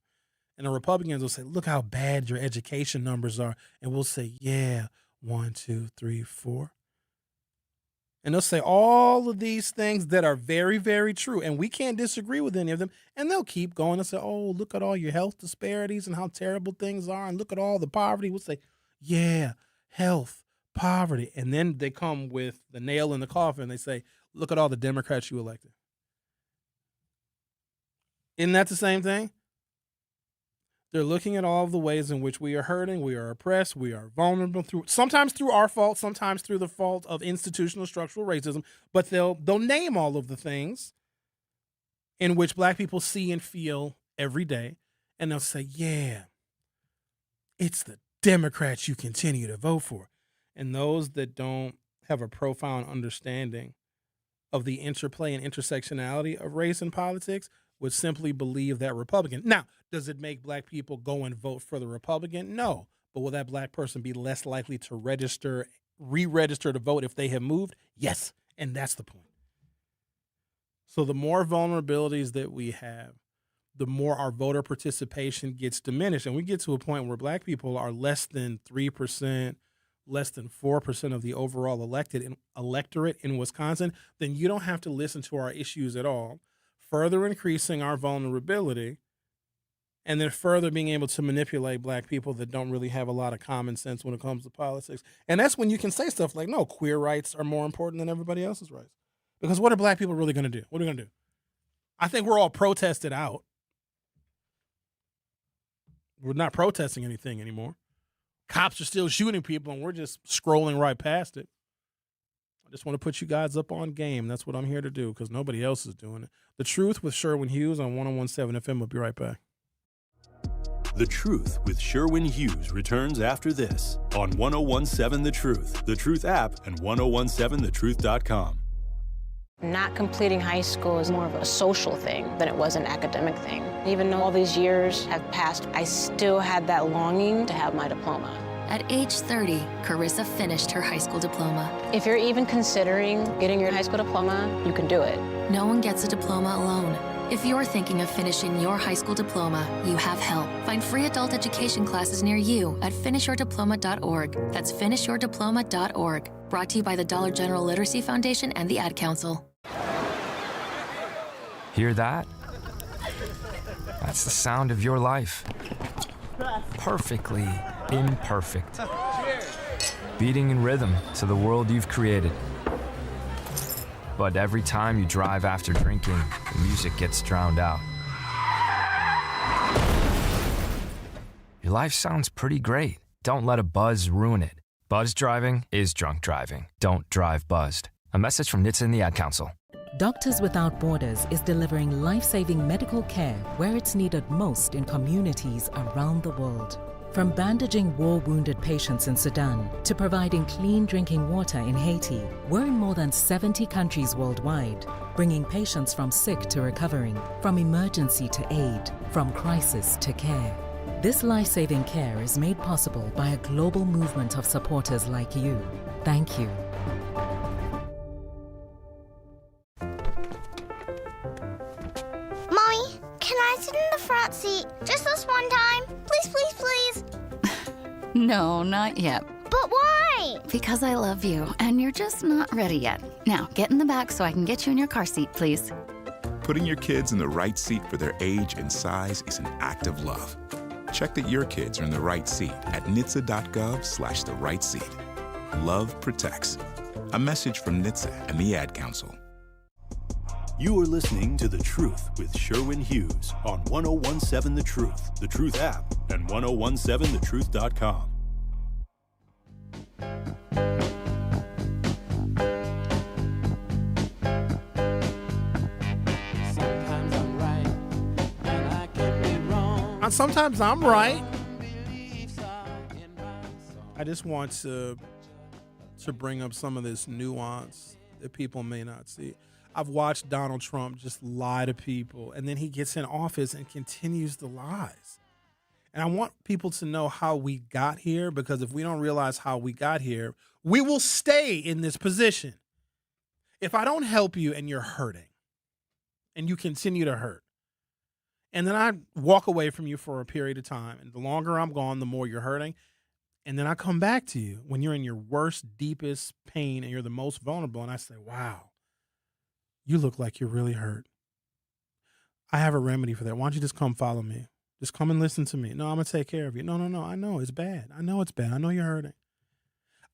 And the Republicans will say, look how bad your education numbers are. And we'll say, yeah, 1, 2, 3, 4. And they'll say all of these things that are very, very true. And we can't disagree with any of them. And they'll keep going and say, oh, look at all your health disparities and how terrible things are. And look at all the poverty. We'll say, yeah, health, poverty. And then they come with the nail in the coffin. They say, look at all the Democrats you elected. Isn't that the same thing? They're looking at all of the ways in which we are hurting, we are oppressed, we are vulnerable, sometimes through our fault, sometimes through the fault of institutional structural racism, but they'll name all of the things in which black people see and feel every day, and they'll say, yeah, it's the Democrats you continue to vote for. And those that don't have a profound understanding of the interplay and intersectionality of race and politics would simply believe that Republican. Now, does it make black people go and vote for the Republican? No. But will that black person be less likely to re-register to vote if they have moved? Yes. And that's the point. So the more vulnerabilities that we have, the more our voter participation gets diminished. And we get to a point where black people are less than 3%, less than 4% of the overall electorate in Wisconsin, then you don't have to listen to our issues at all, further increasing our vulnerability, and then further being able to manipulate black people that don't really have a lot of common sense when it comes to politics. And that's when you can say stuff like, no, queer rights are more important than everybody else's rights. Because what are black people really going to do? What are we going to do? I think we're all protested out. We're not protesting anything anymore. Cops are still shooting people, and we're just scrolling right past it. I just want to put you guys up on game. That's what I'm here to do, because nobody else is doing it. The Truth with Sherwin Hughes on 101.7 FM. We'll be right back.
The Truth with Sherwin Hughes returns after this on 101.7 The Truth app, and 1017thetruth.com.
Not completing high school is more of a social thing than it was an academic thing. Even though all these years have passed, I still had that longing to have my diploma.
At age 30, Carissa finished her high school diploma.
If you're even considering getting your high school diploma, you can do it.
No one gets a diploma alone. If you're thinking of finishing your high school diploma, you have help. Find free adult education classes near you at finishyourdiploma.org. That's finishyourdiploma.org. Brought to you by the Dollar General Literacy Foundation and the Ad Council.
Hear that? That's the sound of your life. Perfectly imperfect. Beating in rhythm to the world you've created. But every time you drive after drinking, the music gets drowned out. Your life sounds pretty great. Don't let a buzz ruin it. Buzz driving is drunk driving. Don't drive buzzed. A message from NHTSA and the Ad Council.
Doctors Without Borders is delivering life-saving medical care where it's needed most in communities around the world. From bandaging war-wounded patients in Sudan to providing clean drinking water in Haiti, we're in more than 70 countries worldwide, bringing patients from sick to recovering, from emergency to aid, from crisis to care. This life-saving care is made possible by a global movement of supporters like you. Thank you.
Mommy, can I sit in the front seat just this one time? Please, please, please.
No, not yet.
But why?
Because I love you, and you're just not ready yet. Now, get in the back so I can get you in your car seat, please.
Putting your kids in the right seat for their age and size is an act of love. Check that your kids are in the right seat at nhtsa.gov/the right seat. Love protects. A message from NHTSA and the Ad Council.
You are listening to The Truth with Sherwin Hughes on 1017 The Truth app, and 1017thetruth.com.
Sometimes I'm right. I just want to bring up some of this nuance that people may not see. I've watched Donald Trump just lie to people, and then he gets in office and continues the lies. And I want people to know how we got here, because if we don't realize how we got here, we will stay in this position. If I don't help you and you're hurting, and you continue to hurt, and then I walk away from you for a period of time, and the longer I'm gone, the more you're hurting, and then I come back to you when you're in your worst, deepest pain and you're the most vulnerable, and I say, wow, you look like you're really hurt. I have a remedy for that. Why don't you just come follow me? Just come and listen to me. No, I'm going to take care of you. No. I know it's bad. I know it's bad. I know you're hurting.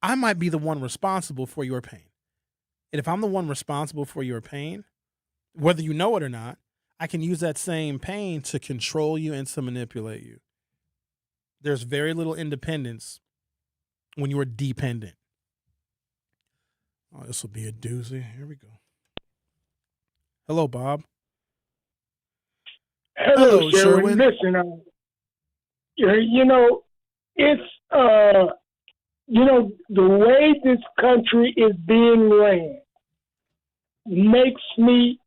I might be the one responsible for your pain. And if I'm the one responsible for your pain, whether you know it or not, I can use that same pain to control you and to manipulate you. There's very little independence when you are dependent. Oh, this will be a doozy. Here we go. Hello, Bob.
Hello, Sherwin. Listen, it's, the way this country is being ran makes me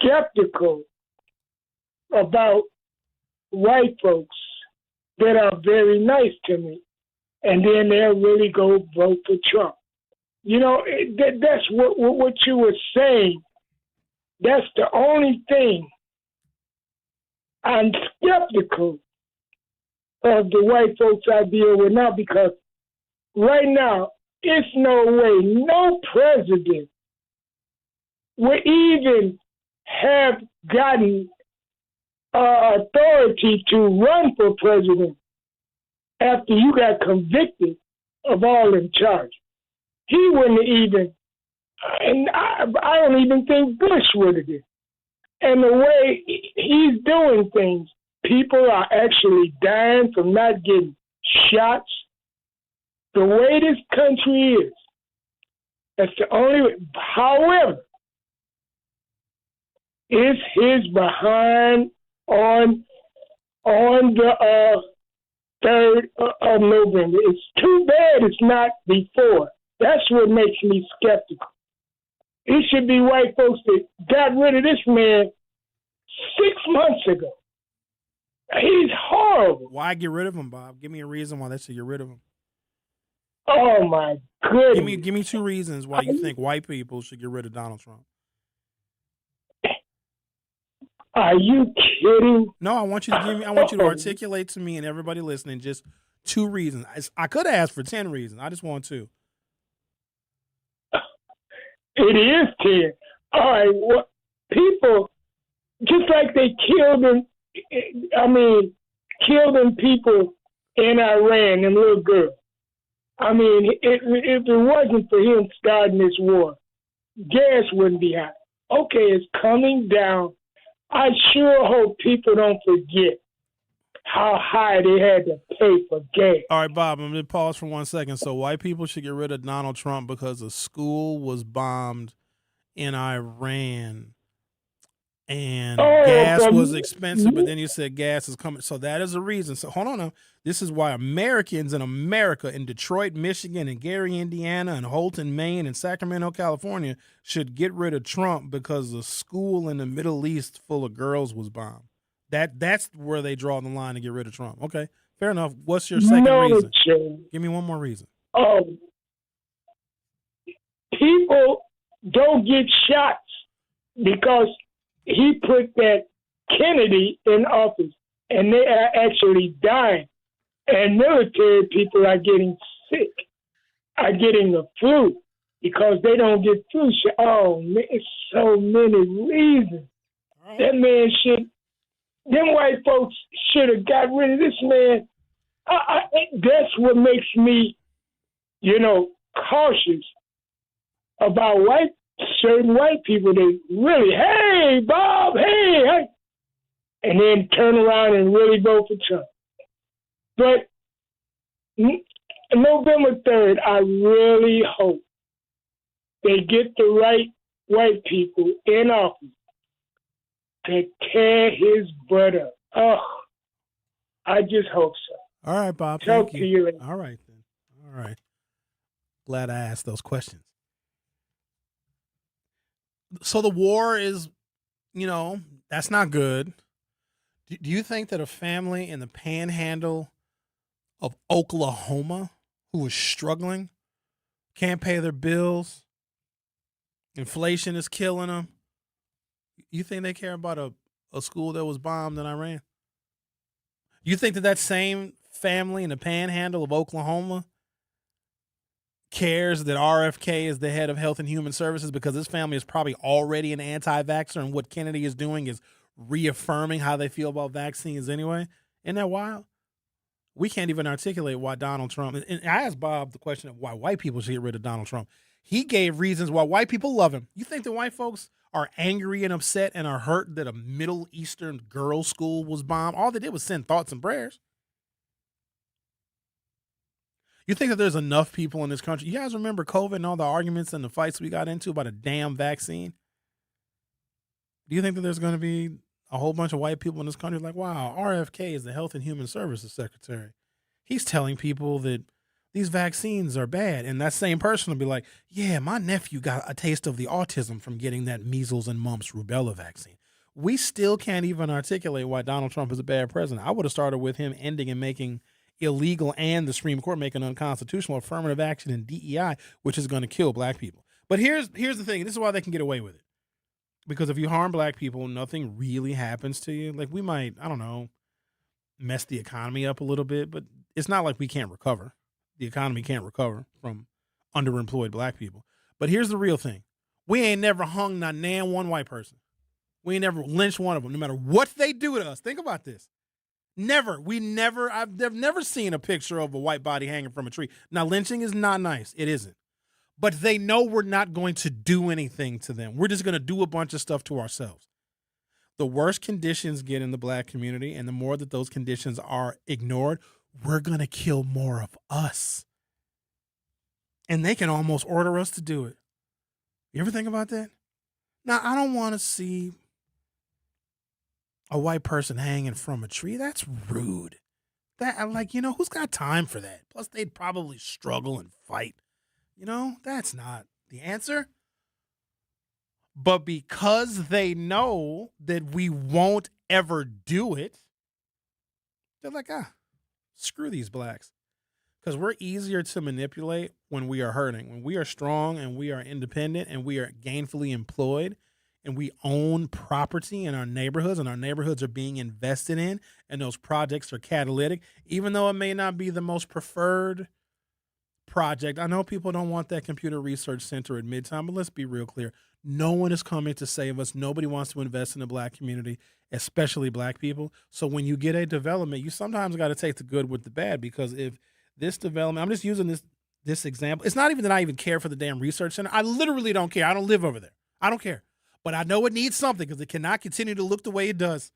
skeptical about white folks that are very nice to me, and then they'll really go vote for Trump. That's what you were saying. That's the only thing I'm skeptical of the white folks I deal with now, because right now, it's no way no president would even have gotten authority to run for president after you got convicted of all them charges. He wouldn't even, and I don't even think Bush would have did. And the way he's doing things, people are actually dying from not getting shots. The way this country is, that's the only way. However, it's his behind on the 3rd of November. It's too bad it's not before. That's what makes me skeptical. It should be white folks that got rid of this man 6 months ago. He's horrible.
Why get rid of him, Bob? Give me a reason why they should get rid of him.
Oh, my goodness.
Give me 2 reasons why you think white people should get rid of Donald Trump.
Are you kidding?
No, I want you to articulate to me and everybody listening just 2 reasons. I could have asked for 10 reasons. I just want 2.
It is 10. All right, well, people, just like they killed them people in Iran, them little girls. If it wasn't for him starting this war, gas wouldn't be high. Okay, it's coming down. I sure hope people don't forget how high they had to pay for gas.
All right, Bob, I'm going to pause for 1 second. So white people should get rid of Donald Trump because a school was bombed in Iran and gas was expensive, but then you said gas is coming. So that is a reason. So hold on now. This is why Americans in America, in Detroit, Michigan, and Gary, Indiana, and Holton, Maine, and Sacramento, California, should get rid of Trump because a school in the Middle East full of girls was bombed. That's where they draw the line to get rid of Trump. Okay, fair enough. What's your second reason?
Jay.
Give me one more reason.
People don't get shots because he put that Kennedy in office, and they are actually dying. And military people are getting sick, are getting the flu because they don't get flu shot. Oh, man, it's so many reasons. That man them white folks should have got rid of this man. That's what makes me, cautious about certain white people that really, hey, Bob, hey, and then turn around and really vote for Trump. But November 3rd, I really hope they get the right white people in office to tear his butt up. Oh, I just hope so.
All right, Bob.
Talk
Thank
to you later.
All right, then. All right. Glad I asked those questions. So the war is, that's not good. Do you think that a family in the panhandle of Oklahoma who is struggling, can't pay their bills, inflation is killing them, you think they care about a school that was bombed in Iran? You think that same family in the panhandle of Oklahoma cares that RFK is the head of Health and Human Services because this family is probably already an anti-vaxxer, and what Kennedy is doing is reaffirming how they feel about vaccines anyway? Isn't that wild? We can't even articulate why Donald Trump, and I asked Bob the question of why white people should get rid of Donald Trump. He gave reasons why white people love him. You think the white folks are angry and upset and are hurt that a Middle Eastern girls' school was bombed? All they did was send thoughts and prayers. You think that there's enough people in this country? You guys remember COVID and all the arguments and the fights we got into about a damn vaccine? Do you think that there's going to be a whole bunch of white people in this country like, wow, RFK is the Health and Human Services Secretary. He's telling people that these vaccines are bad. And that same person will be like, yeah, my nephew got a taste of the autism from getting that measles and mumps rubella vaccine. We still can't even articulate why Donald Trump is a bad president. I would have started with him ending and making illegal and the Supreme Court making unconstitutional affirmative action in DEI, which is going to kill black people. But here's the thing. This is why they can get away with it. Because if you harm black people, nothing really happens to you. Like we might, I don't know, mess the economy up a little bit, but it's not like we can't recover. The economy can't recover from underemployed black people. But here's the real thing. We ain't never hung not nan one white person. We ain't never lynched one of them, no matter what they do to us. Think about this. Never. I've never seen a picture of a white body hanging from a tree. Now, lynching is not nice. It isn't. But they know we're not going to do anything to them. We're just going to do a bunch of stuff to ourselves. The worse conditions get in the black community and the more that those conditions are ignored, we're going to kill more of us. And they can almost order us to do it. You ever think about that? Now, I don't want to see a white person hanging from a tree. That's rude. Who's got time for that? Plus, they'd probably struggle and fight. That's not the answer. But because they know that we won't ever do it, they're like, screw these blacks. Because we're easier to manipulate when we are hurting. When we are strong and we are independent and we are gainfully employed and we own property in our neighborhoods and our neighborhoods are being invested in and those projects are catalytic, even though it may not be the most preferred project. I know people don't want that computer research center at Midtown, but let's be real clear. No one is coming to save us. Nobody wants to invest in the black community, especially black people. So when you get a development, you sometimes got to take the good with the bad, because if this development, I'm just using this example. It's not even that I even care for the damn research center. I literally don't care. I don't live over there. I don't care. But I know it needs something because it cannot continue to look the way it does.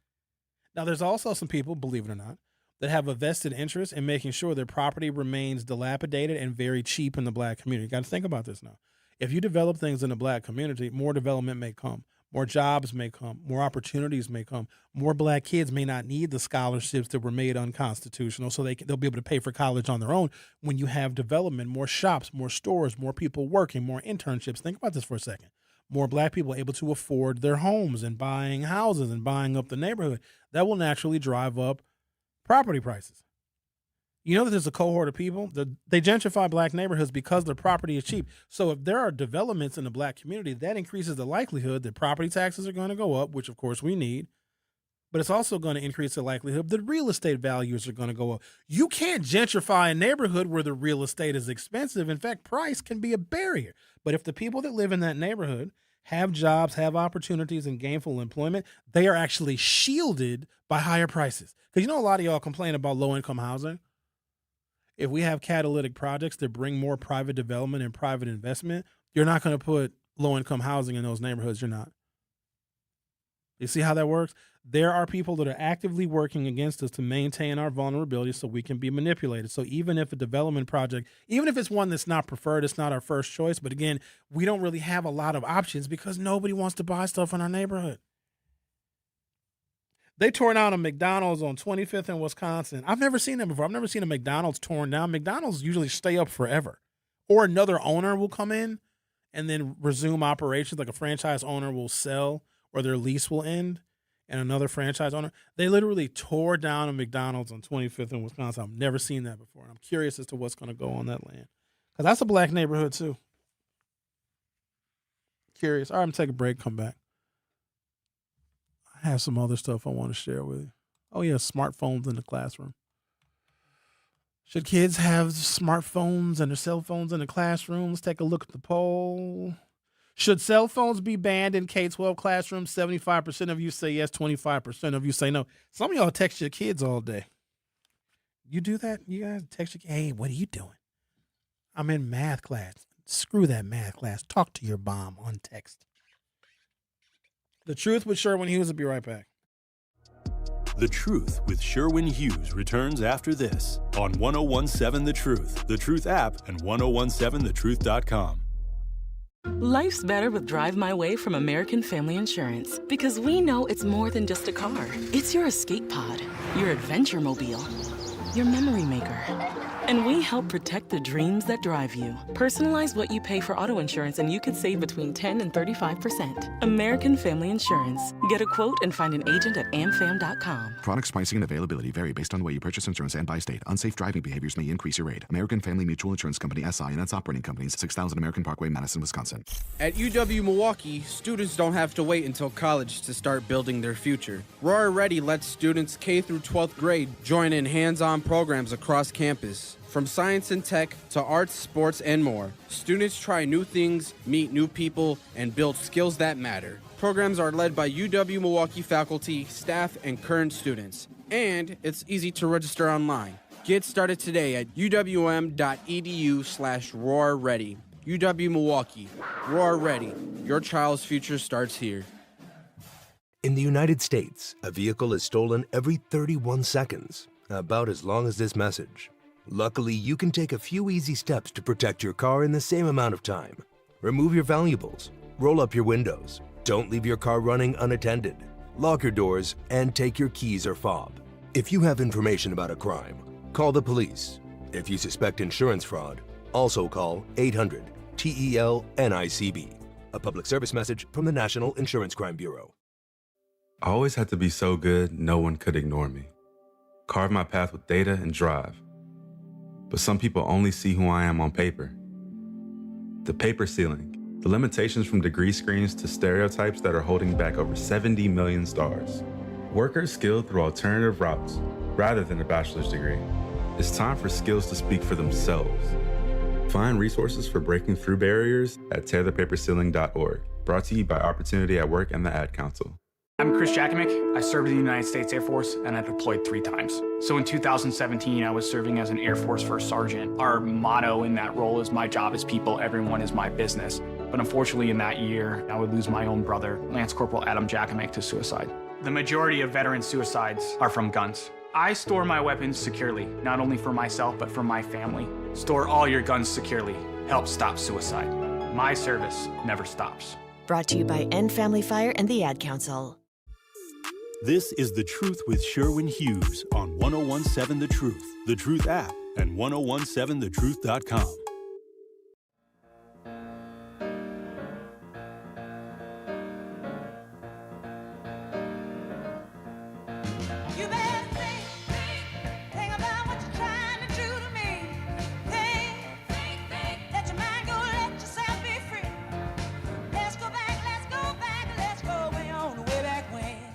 Now, there's also some people, believe it or not, that have a vested interest in making sure their property remains dilapidated and very cheap in the black community. You got to think about this now. If you develop things in the black community, more development may come, more jobs may come, more opportunities may come, more black kids may not need the scholarships that were made unconstitutional, so they'll be able to pay for college on their own. When you have development, more shops, more stores, more people working, more internships. Think about this for a second. More black people able to afford their homes and buying houses and buying up the neighborhood. That will naturally drive up property prices. You know that there's a cohort of people that they gentrify black neighborhoods because their property is cheap. So if there are developments in the black community, that increases the likelihood that property taxes are going to go up, which of course we need. But it's also going to increase the likelihood that real estate values are going to go up. You can't gentrify a neighborhood where the real estate is expensive. In fact, price can be a barrier. But if the people that live in that neighborhood have jobs, have opportunities and gainful employment, they are actually shielded by higher prices. Because you know a lot of y'all complain about low-income housing. If we have catalytic projects that bring more private development and private investment, you're not going to put low-income housing in those neighborhoods. You're not. You see how that works? There are people that are actively working against us to maintain our vulnerability so we can be manipulated. So even if a development project, even if it's one that's not preferred, it's not our first choice. But again, we don't really have a lot of options because nobody wants to buy stuff in our neighborhood. They tore down a McDonald's on 25th in Wisconsin. I've never seen that before. I've never seen a McDonald's torn down. McDonald's usually stay up forever. Or another owner will come in and then resume operations, like a franchise owner will sell or their lease will end. And another franchise owner, they literally tore down a McDonald's on 25th in Wisconsin. I've never seen that before. I'm curious as to what's going to go on that land. Because that's a black neighborhood, too. Curious. All right, I'm going to take a break, come back. I have some other stuff I want to share with you. Oh, yeah, smartphones in the classroom. Should kids have smartphones and their cell phones in the classroom? Let's take a look at the poll. Should cell phones be banned in K-12 classrooms? 75% of you say yes, 25% of you say no. Some of y'all text your kids all day. You do that? You guys text your kids, hey, what are you doing? I'm in math class. Screw that math class. Talk to your mom on text. The Truth with Sherwin Hughes will be right back.
The Truth with Sherwin Hughes returns after this on 1017 The Truth app, and 1017thetruth.com.
Life's better with Drive My Way from American Family Insurance because we know it's more than just a car. It's your escape pod, your adventure mobile, your memory maker. And we help protect the dreams that drive you. Personalize what you pay for auto insurance and you could save between 10 and 35%. American Family Insurance. Get a quote and find an agent at amfam.com.
Products, pricing, and availability vary based on the way you purchase insurance and by state. Unsafe driving behaviors may increase your rate. American Family Mutual Insurance Company, SI, and its operating companies, 6000 American Parkway, Madison, Wisconsin.
At UW-Milwaukee, students don't have to wait until college to start building their future. Roar Ready lets students K through 12th grade join in hands-on programs across campus. From science and tech to arts, sports, and more, students try new things, meet new people, and build skills that matter. Programs are led by UW-Milwaukee faculty, staff, and current students. And it's easy to register online. Get started today at uwm.edu/roarready. UW-Milwaukee. Roar Ready. Your child's future starts here.
In the United States, a vehicle is stolen every 31 seconds, about as long as this message. Luckily, you can take a few easy steps to protect your car in the same amount of time. Remove your valuables, roll up your windows, don't leave your car running unattended, lock your doors, and take your keys or fob. If you have information about a crime, call the police. If you suspect insurance fraud, also call 800-TEL-NICB. A public service message from the National Insurance Crime Bureau.
I always had to be so good, no one could ignore me. Carve my path with data and drive. But some people only see who I am on paper. The paper ceiling, the limitations from degree screens to stereotypes that are holding back over 70 million stars. Workers skilled through alternative routes rather than a bachelor's degree. It's time for skills to speak for themselves. Find resources for breaking through barriers at tearthepaperceiling.org. Brought to you by Opportunity at Work and the Ad Council.
I'm Chris Jakovic. I served in the United States Air Force and I deployed 3 times. So in 2017, I was serving as an Air Force First Sergeant. Our motto in that role is my job is people, everyone is my business. But unfortunately in that year, I would lose my own brother, Lance Corporal Adam Jakovic, to suicide. The majority of veteran suicides are from guns. I store my weapons securely, not only for myself, but for my family. Store all your guns securely. Help stop suicide. My service never stops.
Brought to you by End Family Fire and the Ad Council.
This is The Truth with Sherwin Hughes on 1017 The Truth app, and 1017thetruth.com.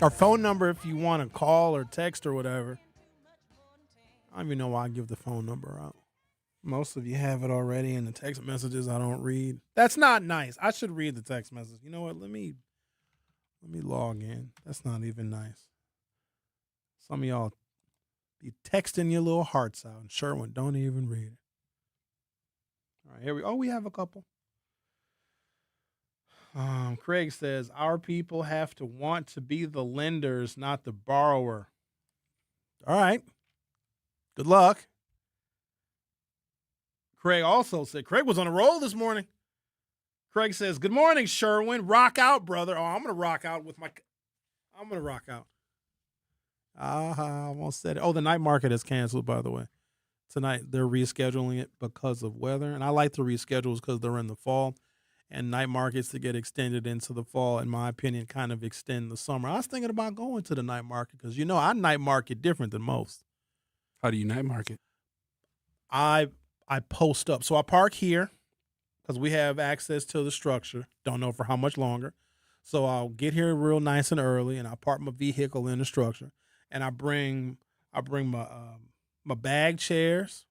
Our phone number, if you want to call or text or whatever. I don't even know why I give the phone number out. Most of you have it already in the text messages I don't read. That's not nice. I should read the text message. You know what? Let me log in. That's not even nice. Some of y'all be texting your little hearts out, and Sherwin don't even read it. All right, here we go. Oh, we have a couple. Craig says, our people have to want to be the lenders, not the borrower. All right. Good luck. Craig also said, Craig was on a roll this morning. Craig says, good morning, Sherwin. Rock out, brother. Oh, I'm going to rock out. I almost said it. Oh, the night market is canceled, by the way. Tonight, they're rescheduling it because of weather. And I like the reschedules because they're in the fall. And night markets to get extended into the fall, in my opinion, kind of extend the summer. I was thinking about going to the night market because, I night market different than most.
How do you night market?
I post up. So I park here because we have access to the structure. Don't know for how much longer. So I'll get here real nice and early, and I park my vehicle in the structure. And I bring my bag chairs.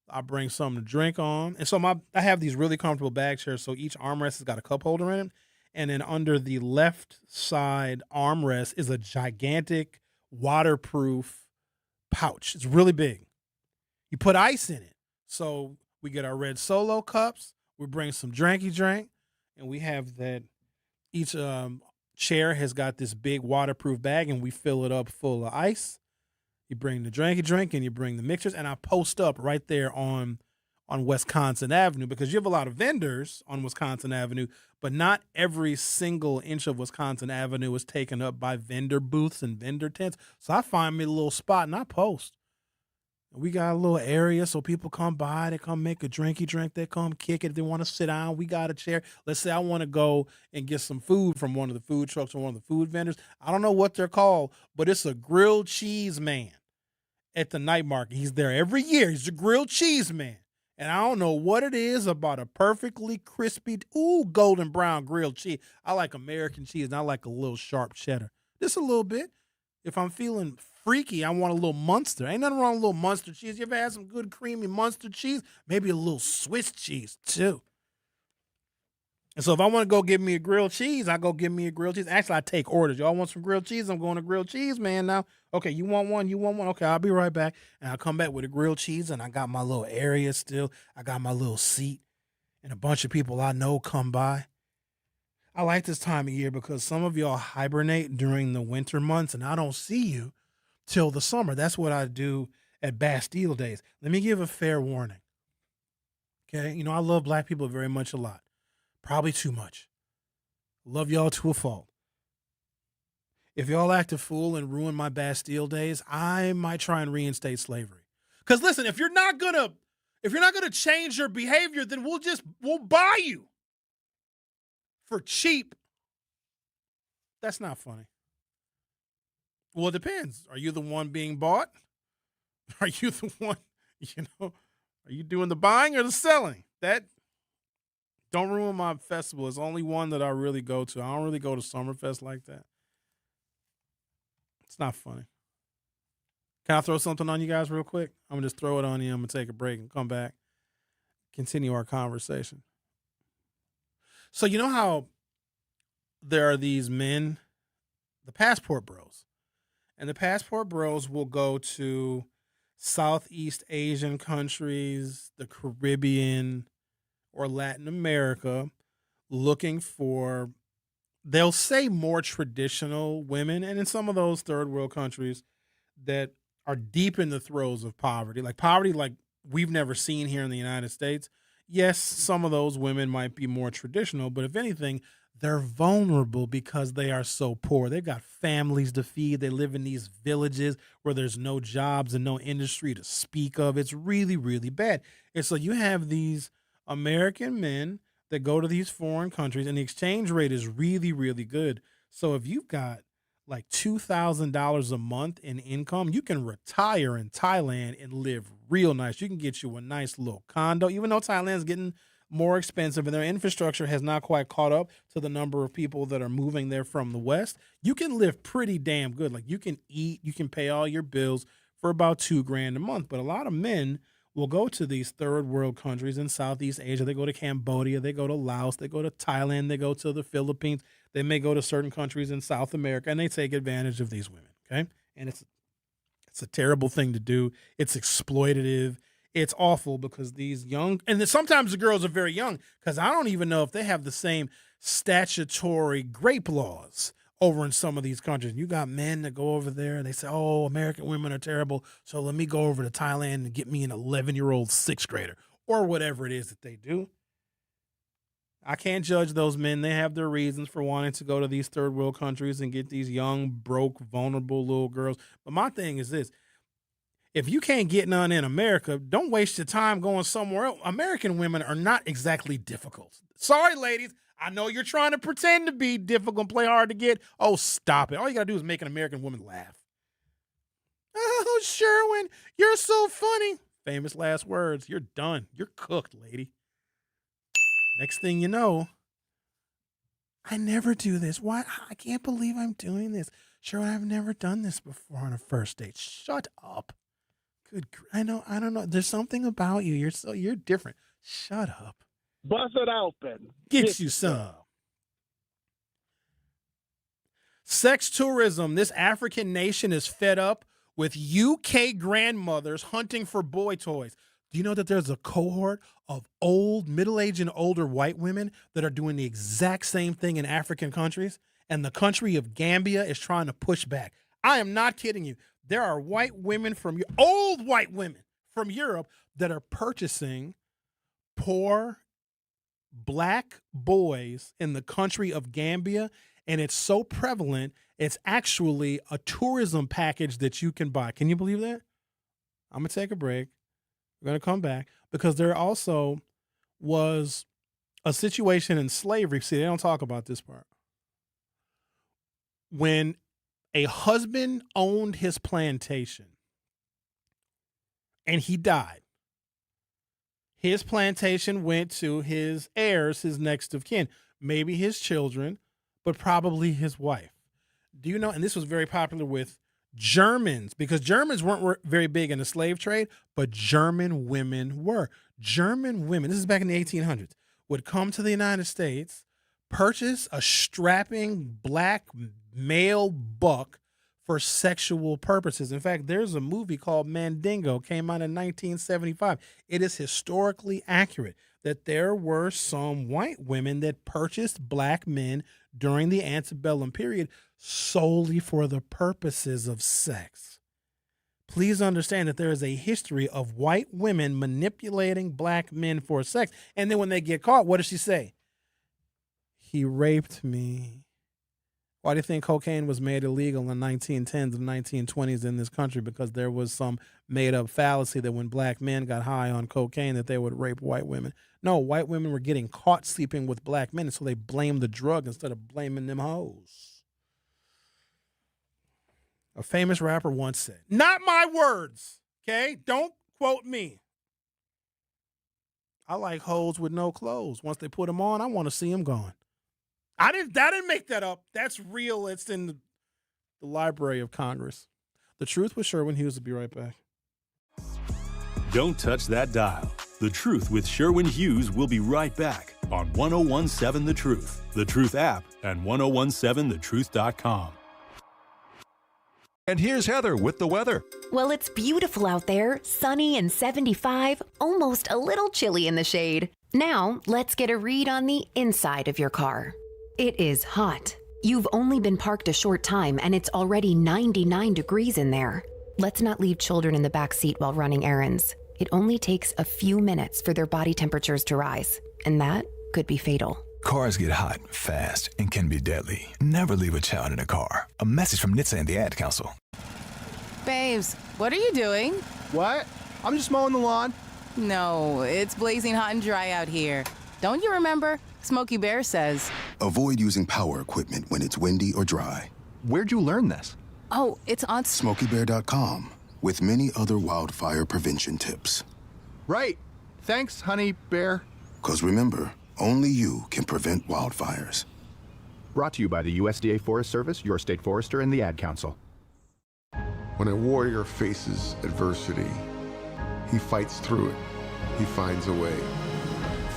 I bring something to drink on. And so I have these really comfortable bag chairs. So each armrest has got a cup holder in it. And then under the left side armrest is a gigantic waterproof pouch. It's really big. You put ice in it. So we get our red Solo cups. We bring some drinky drink. And we have that each chair has got this big waterproof bag, and we fill it up full of ice. You bring the drinky drink and you bring the mixers, and I post up right there on Wisconsin Avenue because you have a lot of vendors on Wisconsin Avenue, but not every single inch of Wisconsin Avenue is taken up by vendor booths and vendor tents. So I find me a little spot and I post. We got a little area so people come by, they come make a drinky drink, they come kick it. If they want to sit down, we got a chair. Let's say I want to go and get some food from one of the food trucks or one of the food vendors. I don't know what they're called, but it's a grilled cheese man at the night market. He's there every year. He's a grilled cheese man. And I don't know what it is about a perfectly crispy, golden brown grilled cheese. I like American cheese, and I like a little sharp cheddar. Just a little bit. If I'm feeling freaky, I want a little Munster. Ain't nothing wrong with a little Munster cheese. You ever had some good creamy Munster cheese? Maybe a little Swiss cheese, too. And so if I want to go get me a grilled cheese, I go get me a grilled cheese. Actually, I take orders. Y'all want some grilled cheese? I'm going to grilled cheese, man, now. Okay, you want one? You want one? Okay, I'll be right back. And I'll come back with a grilled cheese, and I got my little area still. I got my little seat, and a bunch of people I know come by. I like this time of year because some of y'all hibernate during the winter months, and I don't see you till the summer. That's what I do at Bastille Days. Let me give a fair warning. Okay, I love black people very much a lot. Probably too much. Love y'all to a fault. If y'all act a fool and ruin my Bastille Days, I might try and reinstate slavery. Because listen, if you're not gonna change your behavior, then we'll buy you for cheap. That's not funny. Well, it depends. Are you the one being bought? Are you the one, are you doing the buying or the selling? Don't ruin my festival. It's only one that I really go to. I don't really go to Summerfest like that. It's not funny. Can I throw something on you guys real quick? I'm going to just throw it on you. I'm going to take a break and come back. Continue our conversation. So you know how there are these men the passport bros. And the passport bros will go to Southeast Asian countries, the Caribbean, or Latin America, looking for, they'll say more traditional women, and in some of those third world countries that are deep in the throes of poverty like we've never seen here in the United States. Yes, some of those women might be more traditional, but if anything, they're vulnerable because they are so poor. They've got families to feed. They live in these villages where there's no jobs and no industry to speak of. It's really, really bad. And so you have these American men that go to these foreign countries, and the exchange rate is really, really good. So if you've got like $2,000 a month in income, you can retire in Thailand and live real nice. You can get you a nice little condo, even though Thailand's getting more expensive and their infrastructure has not quite caught up to the number of people that are moving there from the West. You can live pretty damn good. Like you can eat, you can pay all your bills for about $2,000 a month. But a lot of men will go to these third world countries in Southeast Asia. They go to Cambodia, they go to Laos, they go to Thailand, they go to the Philippines. They may go to certain countries in South America, and they take advantage of these women, okay? And it's a terrible thing to do. It's exploitative. It's awful because these young, and then sometimes the girls are very young, because I don't even know if they have the same statutory grape laws over in some of these countries. You got men that go over there and they say, oh, American women are terrible, so let me go over to Thailand and get me an 11-year-old sixth grader or whatever it is that they do. I can't judge those men. They have their reasons for wanting to go to these third world countries and get these young, broke, vulnerable little girls. But my thing is this. If you can't get none in America, don't waste your time going somewhere else. American women are not exactly difficult. Sorry, ladies. I know you're trying to pretend to be difficult and play hard to get. Oh, stop it. All you got to do is make an American woman laugh. Oh, Sherwin, you're so funny. Famous last words. You're done. You're cooked, lady. Next thing you know, I never do this. Why? I can't believe I'm doing this. Sherwin, I've never done this before on a first date. Shut up. Good. I don't know. There's something about you. You're different. Shut up.
Bust it open.
Get you some. Sex tourism. This African nation is fed up with UK grandmothers hunting for boy toys. Do you know that there's a cohort of old, middle-aged and older white women that are doing the exact same thing in African countries? And the country of Gambia is trying to push back. I am not kidding you. There are white women old white women from Europe that are purchasing poor black boys in the country of Gambia. And it's so prevalent, it's actually a tourism package that you can buy. Can you believe that? I'm going to take a break. We're going to come back because there also was a situation in slavery. See, they don't talk about this part. When a husband owned his plantation and he died, his plantation went to his heirs, his next of kin, maybe his children, but probably his wife. Do you know? And this was very popular with Germans, because Germans weren't very big in the slave trade, but German women were. German women, this is back in the 1800s, would come to the United States, purchase a strapping black male buck for sexual purposes. In fact, there's a movie called Mandingo, came out in 1975. It is historically accurate that there were some white women that purchased black men during the antebellum period solely for the purposes of sex. Please understand that there is a history of white women manipulating black men for sex. And then when they get caught, what does she say? He raped me. Why do you think cocaine was made illegal in the 1910s and 1920s in this country? Because there was some made-up fallacy that when black men got high on cocaine that they would rape white women. No, white women were getting caught sleeping with black men, and so they blamed the drug instead of blaming them hoes. A famous rapper once said, not my words, okay? Don't quote me. I like hoes with no clothes. Once they put them on, I want to see them gone. I didn't make that up. That's real. It's in the Library of Congress. The Truth with Sherwin Hughes will be right back.
Don't touch that dial. The Truth with Sherwin Hughes will be right back on 1017 The Truth, The Truth app, and 1017thetruth.com.
And here's Heather with the weather.
Well, it's beautiful out there, sunny and 75, almost a little chilly in the shade. Now, let's get a read on the inside of your car. It is hot. You've only been parked a short time and it's already 99 degrees in there. Let's not leave children in the back seat while running errands. It only takes a few minutes for their body temperatures to rise, and that could be fatal.
Cars get hot, fast, and can be deadly. Never leave a child in a car. A message from NHTSA and the Ad Council.
Babes, what are you doing?
What? I'm just mowing the lawn.
No, it's blazing hot and dry out here. Don't you remember? Smokey Bear says.
Avoid using power equipment when it's windy or dry.
Where'd you learn this?
Oh, it's on
SmokeyBear.com with many other wildfire prevention tips.
Right. Thanks, honey bear.
'Cause remember, only you can prevent wildfires.
Brought to you by the USDA Forest Service, your state forester, and the Ad Council.
When a warrior faces adversity, he fights through it. He finds a way.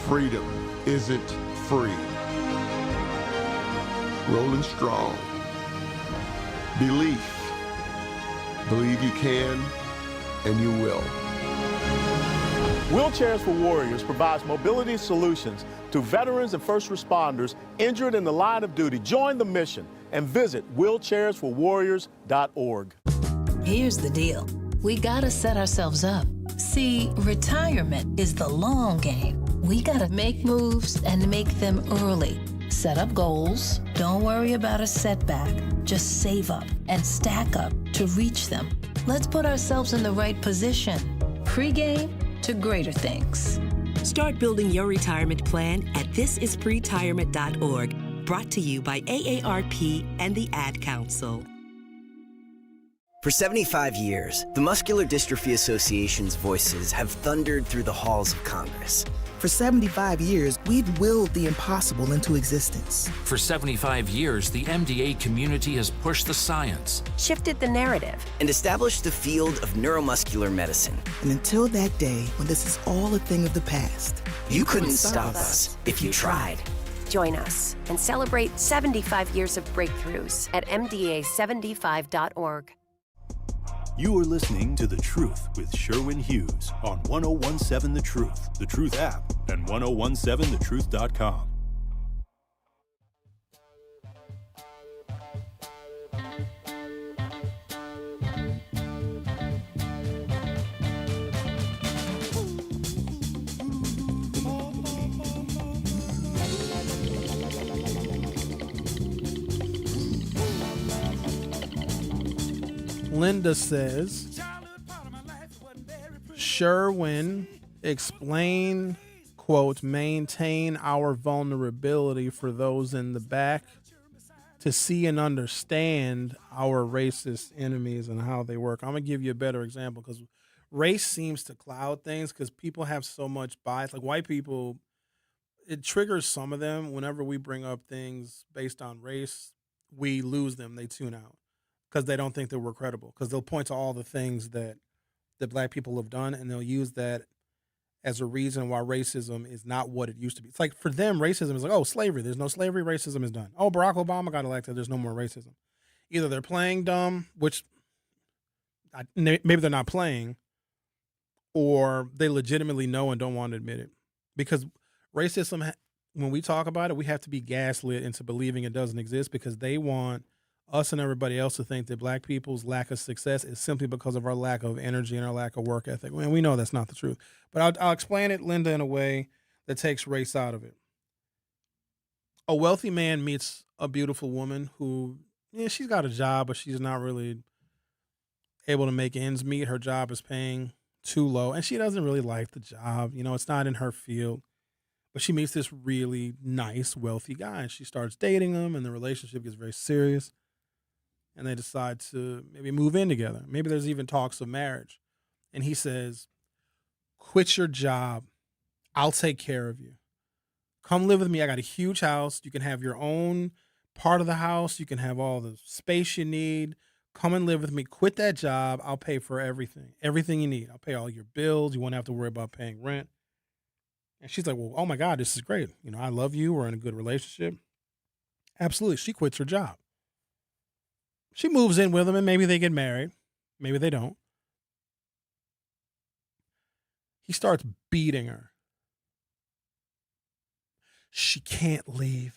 Freedom isn't free. Rolling strong. Belief. Believe you can, and you will.
Wheelchairs for Warriors provides mobility solutions to veterans and first responders injured in the line of duty. Join the mission and visit wheelchairsforwarriors.org.
Here's the deal. We gotta set ourselves up. See, retirement is the long game. We gotta make moves and make them early. Set up goals. Don't worry about a setback. Just save up and stack up to reach them. Let's put ourselves in the right position. Pre-game to greater things.
Start building your retirement plan at thisispretirement.org. Brought to you by AARP and the Ad Council.
For 75 years, the Muscular Dystrophy Association's voices have thundered through the halls of Congress.
For 75 years, we've willed the impossible into existence.
For 75 years, the MDA community has pushed the science,
shifted the narrative,
and established the field of neuromuscular medicine.
And until that day, when this is all a thing of the past,
you couldn't stop us if you tried.
Join us and celebrate 75 years of breakthroughs at MDA75.org.
You are listening to The Truth with Sherwin Hughes on 1017 The Truth app, and 1017thetruth.com.
Linda says, Sherwin, explain, quote, maintain our vulnerability for those in the back to see and understand our racist enemies and how they work. I'm going to give you a better example because race seems to cloud things because people have so much bias. Like white people, it triggers some of them. Whenever we bring up things based on race, we lose them. They tune out. Because they don't think that we're credible. Because they'll point to all the things that black people have done, and they'll use that as a reason why racism is not what it used to be. It's like for them, racism is like, oh, slavery. There's no slavery. Racism is done. Oh, Barack Obama got elected. There's no more racism. Either they're playing dumb, which maybe they're not playing, or they legitimately know and don't want to admit it. Because racism, when we talk about it, we have to be gaslit into believing it doesn't exist because they want us and everybody else to think that black people's lack of success is simply because of our lack of energy and our lack of work ethic. And we know that's not the truth. But I'll explain it, Linda, in a way that takes race out of it. A wealthy man meets a beautiful woman who, she's got a job, but she's not really able to make ends meet. Her job is paying too low, and she doesn't really like the job. It's not in her field. But she meets this really nice, wealthy guy, and she starts dating him, and the relationship gets very serious. And they decide to maybe move in together. Maybe there's even talks of marriage. And he says, quit your job. I'll take care of you. Come live with me. I got a huge house. You can have your own part of the house. You can have all the space you need. Come and live with me. Quit that job. I'll pay for everything. Everything you need. I'll pay all your bills. You won't have to worry about paying rent. And she's like, well, oh my God, this is great. I love you. We're in a good relationship. Absolutely. She quits her job. She moves in with him, and maybe they get married. Maybe they don't. He starts beating her. She can't leave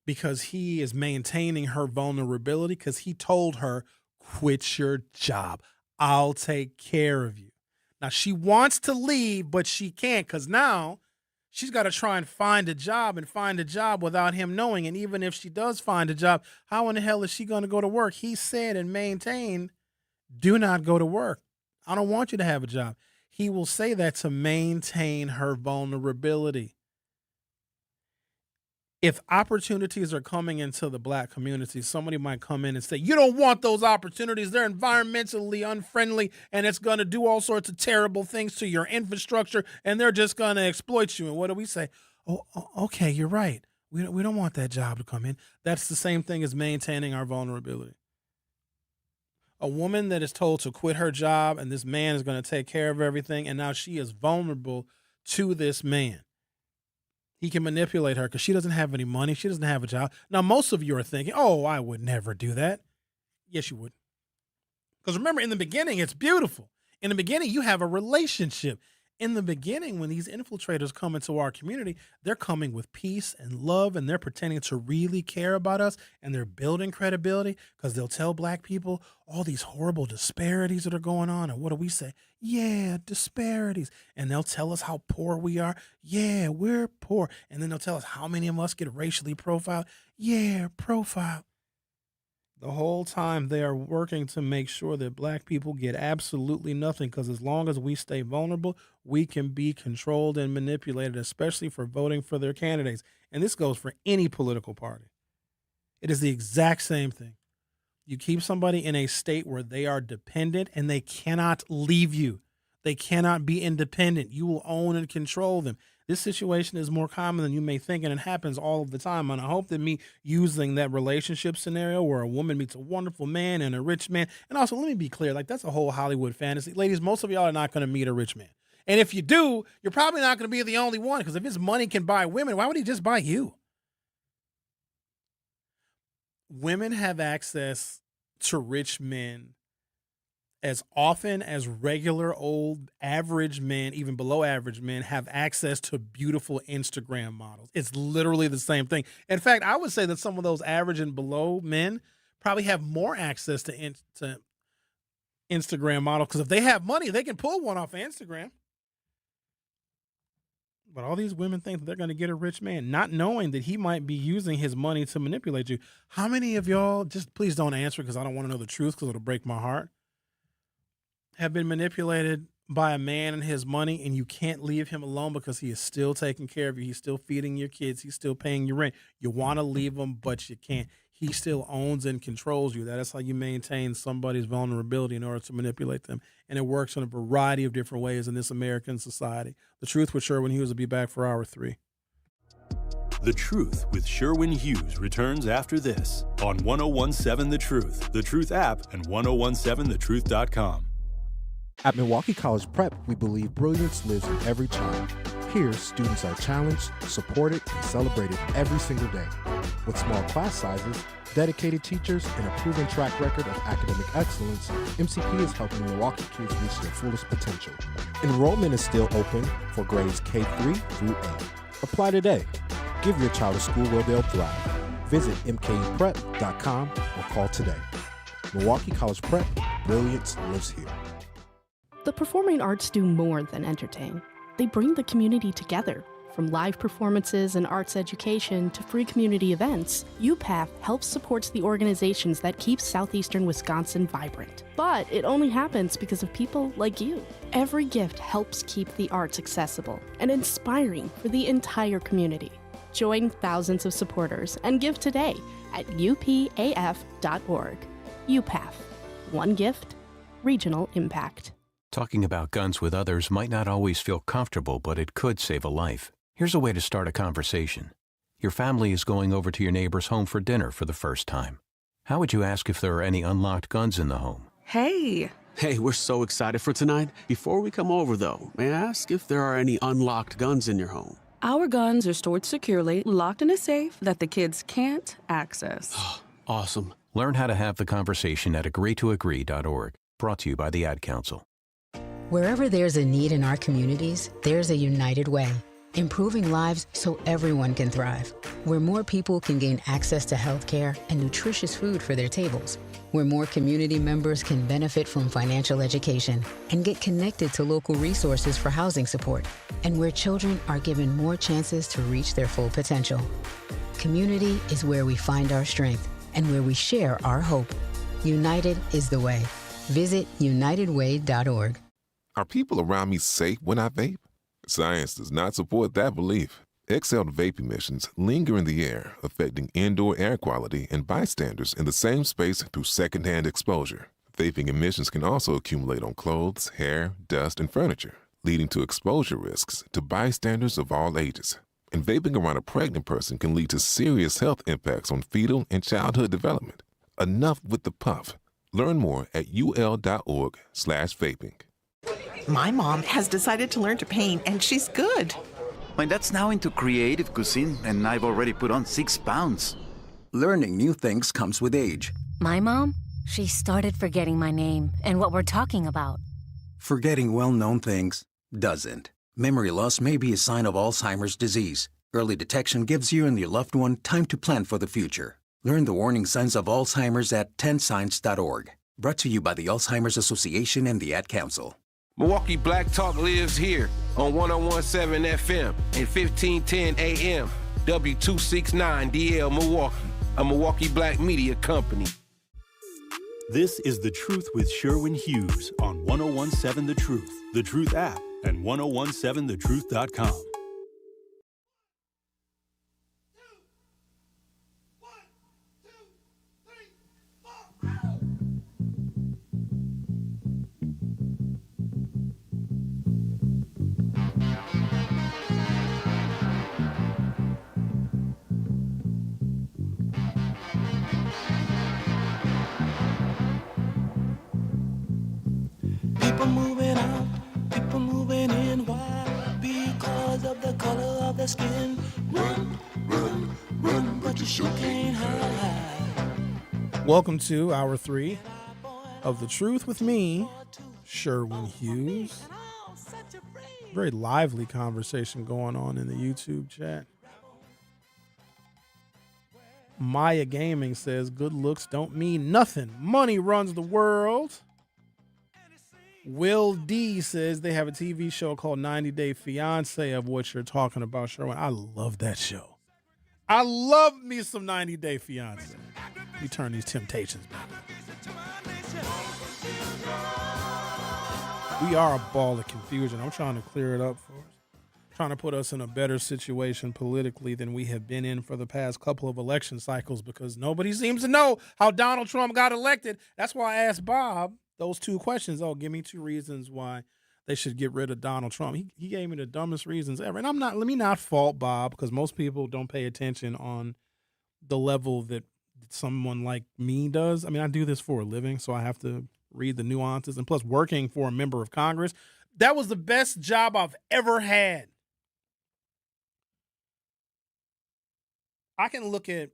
because he is maintaining her vulnerability because he told her, quit your job. I'll take care of you. Now, she wants to leave, but she can't because now she's got to try and find a job without him knowing. And even if she does find a job, how in the hell is she going to go to work? He said and maintained, do not go to work. I don't want you to have a job. He will say that to maintain her vulnerability. If opportunities are coming into the black community, somebody might come in and say, you don't want those opportunities. They're environmentally unfriendly, and it's going to do all sorts of terrible things to your infrastructure, and they're just going to exploit you. And what do we say? Oh, okay, you're right. We don't want that job to come in. That's the same thing as maintaining our vulnerability. A woman that is told to quit her job, and this man is going to take care of everything, and now she is vulnerable to this man. He can manipulate her because she doesn't have any money. She doesn't have a job. Now, most of you are thinking, oh, I would never do that. Yes, you would. Because remember, in the beginning, it's beautiful. In the beginning, you have a relationship. In the beginning, when these infiltrators come into our community, they're coming with peace and love, and they're pretending to really care about us, and they're building credibility because they'll tell black people all these horrible disparities that are going on. And what do we say? Yeah, disparities. And they'll tell us how poor we are. Yeah, we're poor. And then they'll tell us how many of us get racially profiled. Yeah, profiled. The whole time they are working to make sure that black people get absolutely nothing, because as long as we stay vulnerable, we can be controlled and manipulated, especially for voting for their candidates. And this goes for any political party. It is the exact same thing. You keep somebody in a state where they are dependent and they cannot leave you. They cannot be independent. You will own and control them. This situation is more common than you may think, and it happens all of the time. And I hope that me using that relationship scenario where a woman meets a wonderful man and a rich man, and also let me be clear, like that's a whole Hollywood fantasy. Ladies, most of y'all are not going to meet a rich man. And if you do, you're probably not going to be the only one, because if his money can buy women, why would he just buy you? Women have access to rich men as often as regular old average men, even below average men, have access to beautiful Instagram models. It's literally the same thing. In fact, I would say that some of those average and below men probably have more access to Instagram models, because if they have money, they can pull one off of Instagram. But all these women think that they're going to get a rich man, not knowing that he might be using his money to manipulate you. How many of y'all, just please don't answer because I don't want to know the truth because it'll break my heart, have been manipulated by a man and his money, and you can't leave him alone because he is still taking care of you. He's still feeding your kids. He's still paying your rent. You want to leave him, but you can't. He still owns and controls you. That is how you maintain somebody's vulnerability in order to manipulate them. And it works in a variety of different ways in this American society. The Truth with Sherwin Hughes will be back for hour 3.
The Truth with Sherwin Hughes returns after this on 1017 The Truth app, and 1017thetruth.com.
At Milwaukee College Prep, we believe brilliance lives in every child. Here, students are challenged, supported, and celebrated every single day. With small class sizes, dedicated teachers, and a proven track record of academic excellence, MCP is helping Milwaukee kids reach their fullest potential. Enrollment is still open for grades K-3 through 8. Apply today. Give your child a school where they'll thrive. Visit mkuprep.com or call today. Milwaukee College Prep, brilliance lives here.
The performing arts do more than entertain. They bring the community together. From live performances and arts education to free community events, UPAF helps support the organizations that keep southeastern Wisconsin vibrant. But it only happens because of people like you. Every gift helps keep the arts accessible and inspiring for the entire community. Join thousands of supporters and give today at upaf.org. UPAF. One gift, regional impact.
Talking about guns with others might not always feel comfortable, but it could save a life. Here's a way to start a conversation. Your family is going over to your neighbor's home for dinner for the first time. How would you ask if there are any unlocked guns in the home?
Hey, we're so excited for tonight. Before we come over, though, may I ask if there are any unlocked guns in your home?
Our guns are stored securely, locked in a safe that the kids can't access.
Awesome.
Learn how to have the conversation at agreetoagree.org. Brought to you by the Ad Council.
Wherever there's a need in our communities, there's a United Way, improving lives so everyone can thrive. Where more people can gain access to health care and nutritious food for their tables. Where more community members can benefit from financial education and get connected to local resources for housing support. And where children are given more chances to reach their full potential. Community is where we find our strength and where we share our hope. United is the way. Visit unitedway.org.
Are people around me safe when I vape? Science does not support that belief. Exhaled vape emissions linger in the air, affecting indoor air quality and bystanders in the same space through secondhand exposure. Vaping emissions can also accumulate on clothes, hair, dust, and furniture, leading to exposure risks to bystanders of all ages. And vaping around a pregnant person can lead to serious health impacts on fetal and childhood development. Enough with the puff. Learn more at ul.org/vaping.
My mom has decided to learn to paint, and she's good.
My dad's now into creative cuisine, and I've already put on 6 pounds.
Learning new things comes with age.
My mom, she started forgetting my name and what we're talking about.
Forgetting well-known things doesn't. Memory loss may be a sign of Alzheimer's disease. Early detection gives you and your loved one time to plan for the future. Learn the warning signs of Alzheimer's at 10signs.org. Brought to you by the Alzheimer's Association and the Ad Council.
Milwaukee Black Talk lives here on 1017 FM and 1510 AM. W269DL Milwaukee, a Milwaukee Black media company.
This is The Truth with Sherwin Hughes on 1017 The Truth app, and 1017thetruth.com.
People moving out, people moving in. Why? Because of the color of their skin. Run, run, run, but you sure can't hide.
Welcome to Hour 3 of The Truth with me, Sherwin Hughes. Very lively conversation going on in the YouTube chat. Maya Gaming says, good looks don't mean nothing. Money runs the world. Will D says they have a TV show called 90 Day Fiance, of what you're talking about, Sherwin. I love that show. I love me some 90 Day Fiance. You turn these temptations back. We are a ball of confusion. I'm trying to clear it up for us. Trying to put us in a better situation politically than we have been in for the past couple of election cycles, because nobody seems to know how Donald Trump got elected. That's why I asked Bob those 2 questions. Oh, give me 2 reasons why they should get rid of Donald Trump. He gave me the dumbest reasons ever. And let me not fault Bob, because most people don't pay attention on the level that someone like me does. I mean, I do this for a living, so I have to read the nuances. And plus, working for a member of Congress, that was the best job I've ever had. I can look at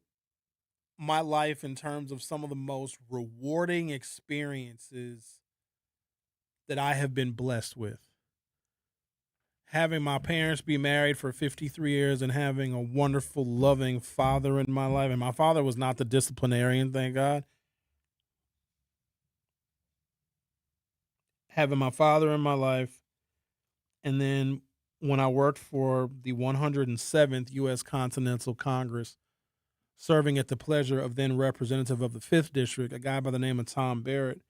my life in terms of some of the most rewarding experiences that I have been blessed with. Having my parents be married for 53 years and having a wonderful, loving father in my life. And my father was not the disciplinarian, thank God. Having my father in my life. And then when I worked for the 107th U.S. Continental Congress, serving at the pleasure of then representative of the 5th District, a guy by the name of Tom Barrett.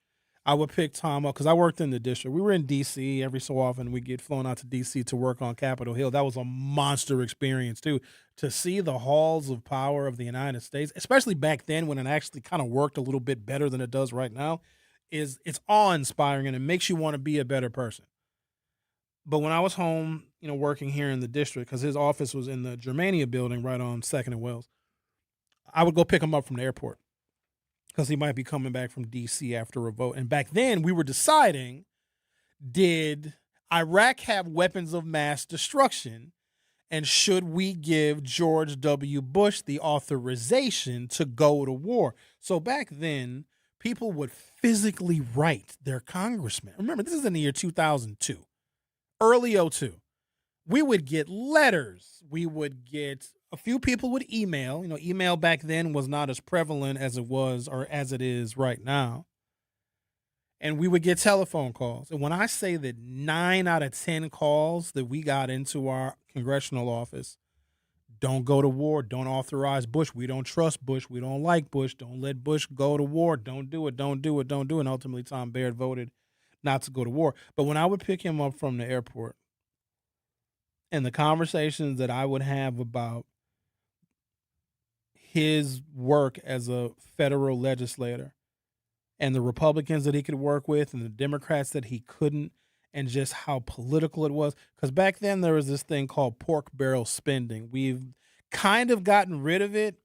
I would pick Tom up because I worked in the district. We were in D.C. every so often. We get flown out to D.C. to work on Capitol Hill. That was a monster experience, too. To see the halls of power of the United States, especially back then when it actually kind of worked a little bit better than it does right now, it's awe-inspiring, and it makes you want to be a better person. But when I was home, working here in the district, because his office was in the Germania building right on 2nd and Wells, I would go pick him up from the airport because he might be coming back from D.C. after a vote. And back then, we were deciding, did Iraq have weapons of mass destruction? And should we give George W. Bush the authorization to go to war? So back then, people would physically write their congressman. Remember, this is in the year 2002, early 02. We would get letters. We would get, a few people would email. Email back then was not as prevalent as it was or as it is right now. And we would get telephone calls. And when I say that 9 out of 10 calls that we got into our congressional office, don't go to war, don't authorize Bush, we don't trust Bush, we don't like Bush, don't let Bush go to war, don't do it, don't do it, don't do it. And ultimately, Tom Baird voted not to go to war. But when I would pick him up from the airport and the conversations that I would have about his work as a federal legislator, and the Republicans that he could work with and the Democrats that he couldn't, and just how political it was. Because back then there was this thing called pork barrel spending. We've kind of gotten rid of it.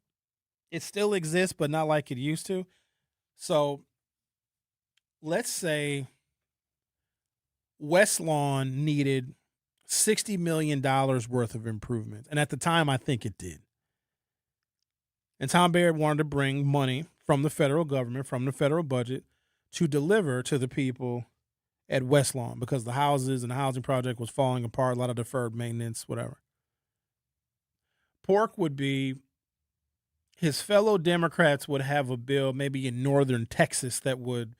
It still exists, but not like it used to. So let's say West Lawn needed $60 million worth of improvements. And at the time, I think it did. And Tom Baird wanted to bring money from the federal government, from the federal budget, to deliver to the people at West Lawn because the houses and the housing project was falling apart, a lot of deferred maintenance, whatever. Pork would be, his fellow Democrats would have a bill maybe in northern Texas that would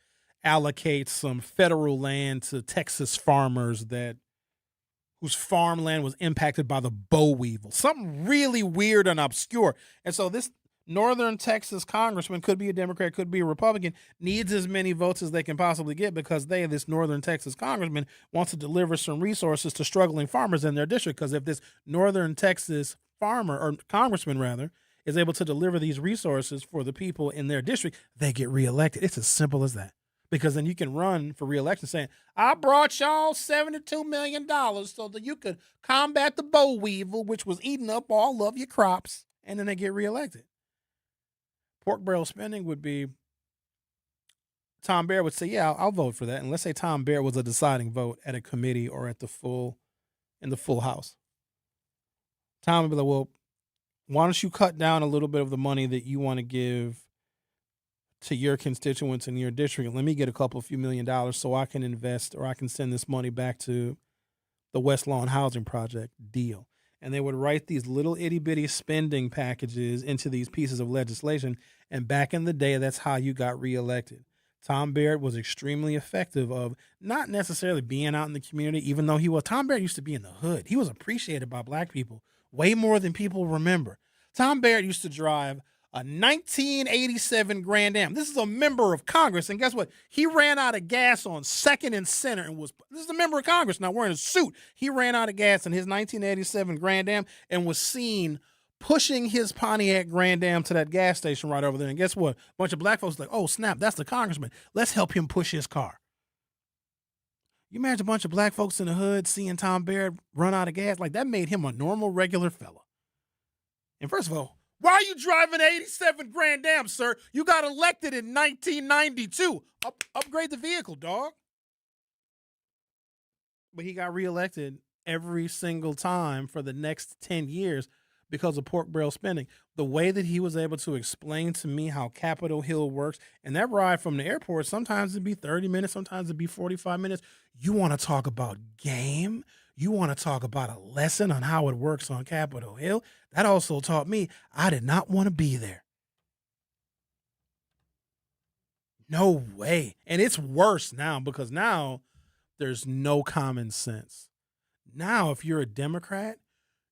allocate some federal land to Texas farmers whose farmland was impacted by the boll weevil. Something really weird and obscure. And so this northern Texas congressman, could be a Democrat, could be a Republican, needs as many votes as they can possibly get because this northern Texas congressman, wants to deliver some resources to struggling farmers in their district. Because if this northern Texas farmer, or congressman rather, is able to deliver these resources for the people in their district, they get reelected. It's as simple as that. Because then you can run for reelection saying, I brought y'all $72 million so that you could combat the boll weevil, which was eating up all of your crops, and then they get reelected. Pork barrel spending would be, Tom Baird would say, yeah, I'll vote for that. And let's say Tom Baird was a deciding vote at a committee or in the full House. Tom would be like, well, why don't you cut down a little bit of the money that you want to give to your constituents in your district? Let me get a few $1 million so I can invest, or I can send this money back to the West Lawn Housing Project. Deal. And they would write these little itty bitty spending packages into these pieces of legislation. And back in the day, that's how you got reelected. Tom Baird was extremely effective of not necessarily being out in the community, even though Tom Baird used to be in the hood. He was appreciated by black people way more than people remember. Tom Baird used to drive a 1987 Grand Am. This is a member of Congress, and guess what? He ran out of gas on 2nd and Center this is a member of Congress now wearing a suit. He ran out of gas in his 1987 Grand Am and was seen pushing his Pontiac Grand Am to that gas station right over there. And guess what? A bunch of black folks like, oh, snap, that's the congressman. Let's help him push his car. You imagine a bunch of black folks in the hood seeing Tom Baird run out of gas? Like, that made him a normal, regular fella. And first of all, why are you driving an 87 Grand Am, sir? You got elected in 1992. Upgrade the vehicle, dog. But he got reelected every single time for the next 10 years because of pork barrel spending. The way that he was able to explain to me how Capitol Hill works, and that ride from the airport, sometimes it'd be 30 minutes, sometimes it'd be 45 minutes. You want to talk about game? You want to talk about a lesson on how it works on Capitol Hill? That also taught me I did not want to be there. No way. And it's worse now because now there's no common sense. Now, if you're a Democrat,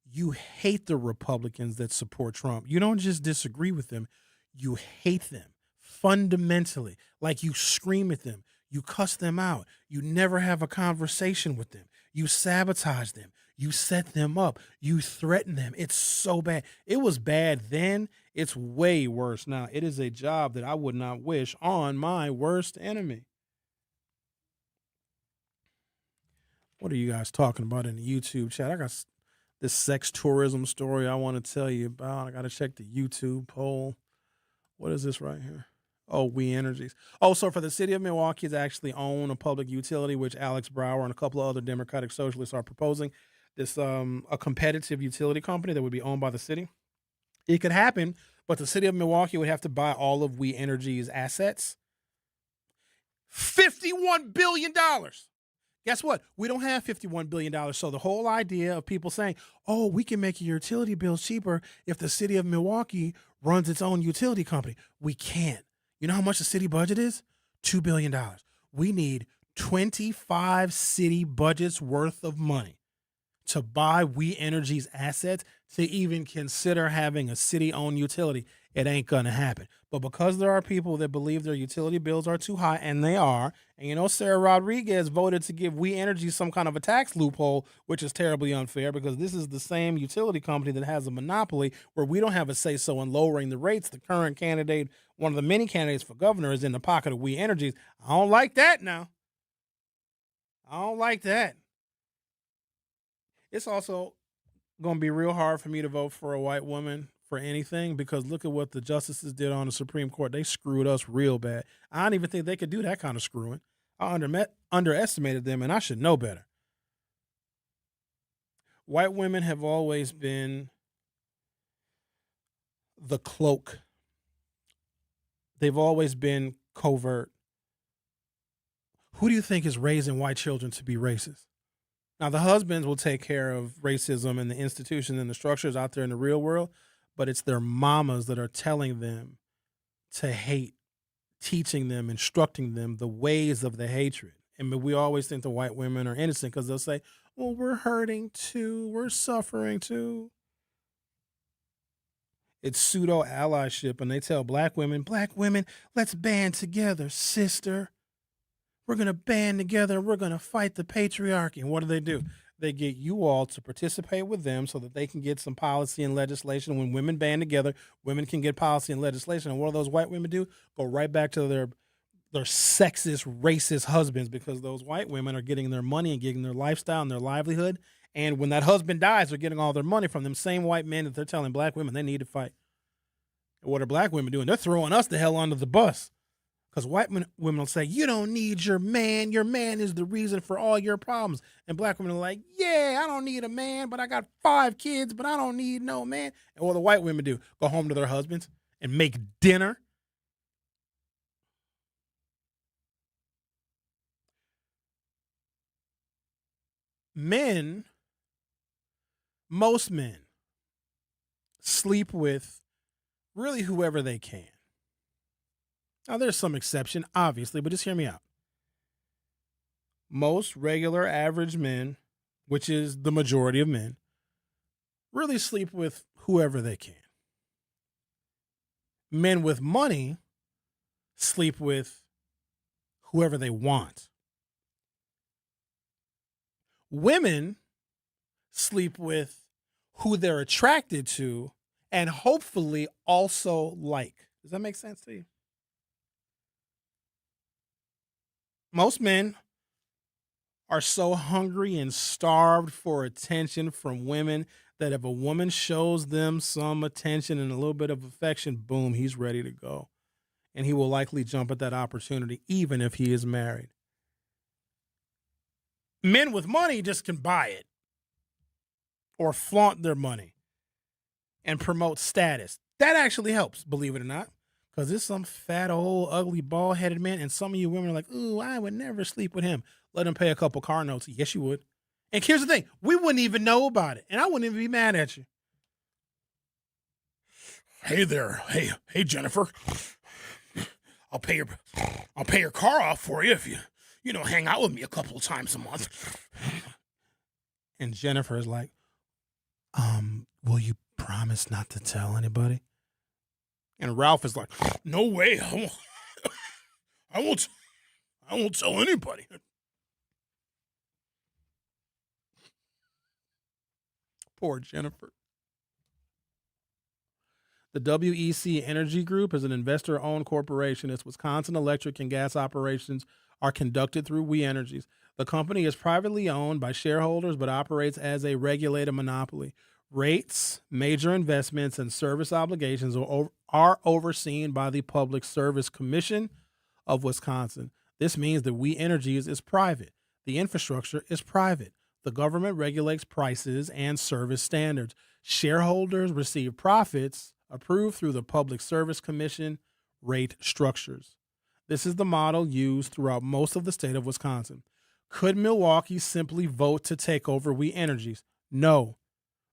you hate the Republicans that support Trump. You don't just disagree with them. You hate them fundamentally. Like, you scream at them. You cuss them out. You never have a conversation with them. You sabotage them. You set them up. You threaten them. It's so bad. It was bad then. It's way worse now. It is a job that I would not wish on my worst enemy. What are you guys talking about in the YouTube chat? I got this sex tourism story I want to tell you about. I got to check the YouTube poll. What is this right here? Oh, We Energies. Oh, so for the city of Milwaukee to actually own a public utility, which Alex Brower and a couple of other Democratic socialists are proposing, a competitive utility company that would be owned by the city. It could happen, but the city of Milwaukee would have to buy all of We Energy's assets. $51 billion. Guess what? We don't have $51 billion. So the whole idea of people saying, oh, we can make your utility bills cheaper if the city of Milwaukee runs its own utility company. We can't. You know how much the city budget is? $2 billion. We need 25 city budgets worth of money to buy We Energy's assets to even consider having a city-owned utility. It ain't going to happen. But because there are people that believe their utility bills are too high, and they are, and you know Sarah Rodriguez voted to give We Energy some kind of a tax loophole, which is terribly unfair because this is the same utility company that has a monopoly where we don't have a say-so in lowering the rates. The current candidate, one of the many candidates for governor, is in the pocket of We Energy. I don't like that now. I don't like that. It's also going to be real hard for me to vote for a white woman for anything because look at what the justices did on the Supreme Court. They screwed us real bad. I don't even think they could do that kind of screwing. I underestimated them, and I should know better. White women have always been the cloak. They've always been covert. Who do you think is raising white children to be racist? Now, the husbands will take care of racism and the institutions and the structures out there in the real world, but it's their mamas that are telling them to hate, teaching them, instructing them the ways of the hatred. And we always think the white women are innocent because they'll say, well, we're hurting too, we're suffering too. It's pseudo allyship, and they tell black women, let's band together, sister. We're going to band together and we're going to fight the patriarchy. And what do? They get you all to participate with them so that they can get some policy and legislation. When women band together, women can get policy and legislation. And what do those white women do? Go right back to their sexist, racist husbands because those white women are getting their money and getting their lifestyle and their livelihood. And when that husband dies, they're getting all their money from them same white men that they're telling black women they need to fight. And what are black women doing? They're throwing us the hell under the bus. Because white women will say, you don't need your man. Your man is the reason for all your problems. And black women are like, yeah, I don't need a man, but I got 5 kids, but I don't need no man. And what the white women do? Go home to their husbands and make dinner. Most men, sleep with really whoever they can. Now, there's some exception, obviously, but just hear me out. Most regular average men, which is the majority of men, really sleep with whoever they can. Men with money sleep with whoever they want. Women sleep with who they're attracted to and hopefully also like. Does that make sense to you? Most men are so hungry and starved for attention from women that if a woman shows them some attention and a little bit of affection, boom, he's ready to go. And he will likely jump at that opportunity, even if he is married. Men with money just can buy it or flaunt their money and promote status. That actually helps, believe it or not. Because there's some fat, old, ugly, bald-headed man, and some of you women are like, ooh, I would never sleep with him. Let him pay a couple car notes. Yes, you would. And here's the thing. We wouldn't even know about it, and I wouldn't even be mad at you. Hey there. Hey, Jennifer. I'll pay your car off for you if you hang out with me a couple of times a month. And Jennifer is like, will you promise not to tell anybody? And Ralph is like, no way. I won't tell anybody. Poor Jennifer. The WEC Energy Group is an investor-owned corporation. Its Wisconsin electric and gas operations are conducted through We Energies. The company is privately owned by shareholders but operates as a regulated monopoly. Rates, major investments, and service obligations are overseen by the Public Service Commission of Wisconsin. This means that We Energies is private. The infrastructure is private. The government regulates prices and service standards. Shareholders receive profits approved through the Public Service Commission rate structures. This is the model used throughout most of the state of Wisconsin. Could Milwaukee simply vote to take over We Energies? No.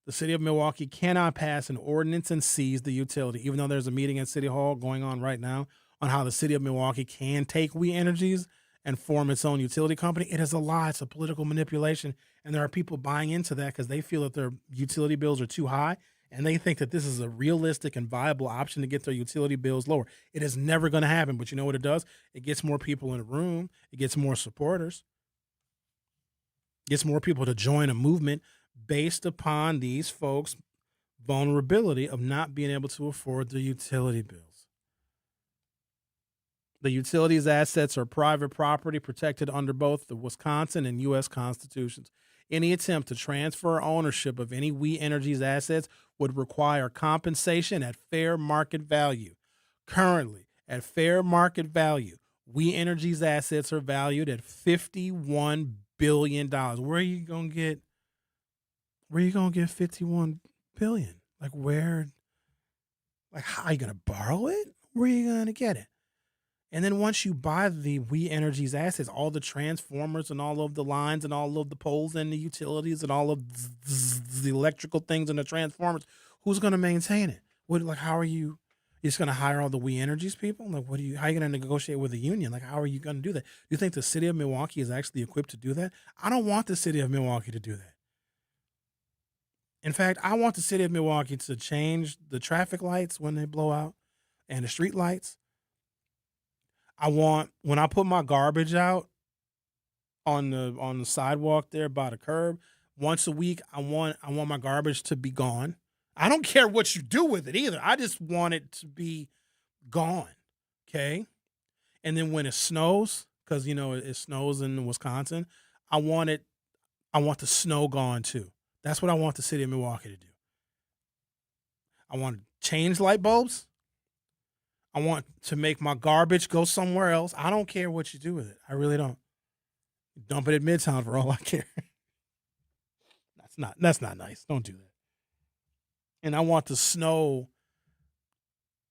The city of Milwaukee cannot pass an ordinance and seize the utility, even though there's a meeting at City Hall going on right now on how the city of Milwaukee can take We Energies and form its own utility company. It is a lie. It's a political manipulation. And there are people buying into that because they feel that their utility bills are too high, and they think that this is a realistic and viable option to get their utility bills lower. It is never going to happen, but you know what it does? It gets more people in a room. It gets more supporters. It gets more people to join a movement based upon these folks' vulnerability of not being able to afford their utility bills. The utilities assets are private property protected under both the Wisconsin and U.S. constitutions. Any attempt to transfer ownership of any We Energies assets would require compensation at fair market value. Currently, at fair market value, We Energies assets are valued at $51 billion. Where are you gonna get $51 billion? Like where? Like how are you gonna borrow it? Where are you gonna get it? And then once you buy the We Energies assets, all the transformers and all of the lines and all of the poles and the utilities and all of the electrical things and the transformers, who's going to maintain it? How are you just going to hire all the We Energies people? Like, how are you going to negotiate with the union? Like, how are you going to do that? Do you think the city of Milwaukee is actually equipped to do that? I don't want the city of Milwaukee to do that. In fact, I want the city of Milwaukee to change the traffic lights when they blow out and the street lights. I want, when I put my garbage out on the sidewalk there by the curb once a week, I want my garbage to be gone. I don't care what you do with it either. I just want it to be gone. Okay. And then when it snows, because it snows in Wisconsin, I want the snow gone too. That's what I want the city of Milwaukee to do. I want to change light bulbs. I want to make my garbage go somewhere else. I don't care what you do with it. I really don't. Dump it at Midtown for all I care. That's not nice. Don't do that. And I want the snow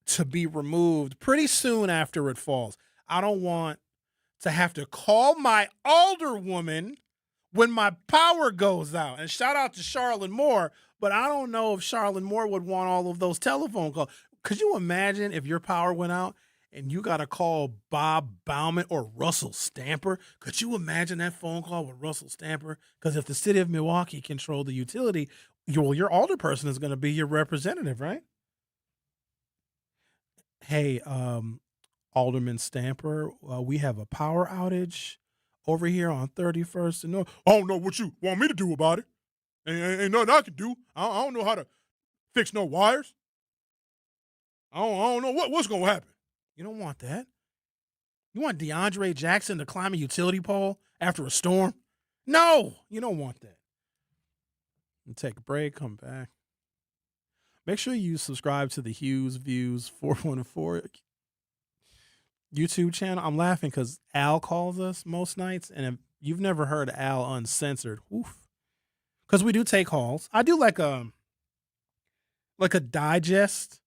to be removed pretty soon after it falls. I don't want to have to call my alderwoman when my power goes out. And shout out to Charlotte Moore, but I don't know if Charlotte Moore would want all of those telephone calls. Could you imagine if your power went out and you got to call Bob Bauman or Russell Stamper? Could you imagine that phone call with Russell Stamper? Because if the city of Milwaukee controlled the utility, your alderperson is going to be your representative, right? Hey, Alderman Stamper, we have a power outage over here on 31st. And I don't know what you want me to do about it. Ain't nothing I can do. I don't know how to fix no wires. I don't know what's going to happen. You don't want that. You want DeAndre Jackson to climb a utility pole after a storm? No, you don't want that. And take a break, come back. Make sure you subscribe to the Hughes Views 414 YouTube channel. I'm laughing because Al calls us most nights, and if you've never heard Al uncensored, because we do take calls. I do like a digest,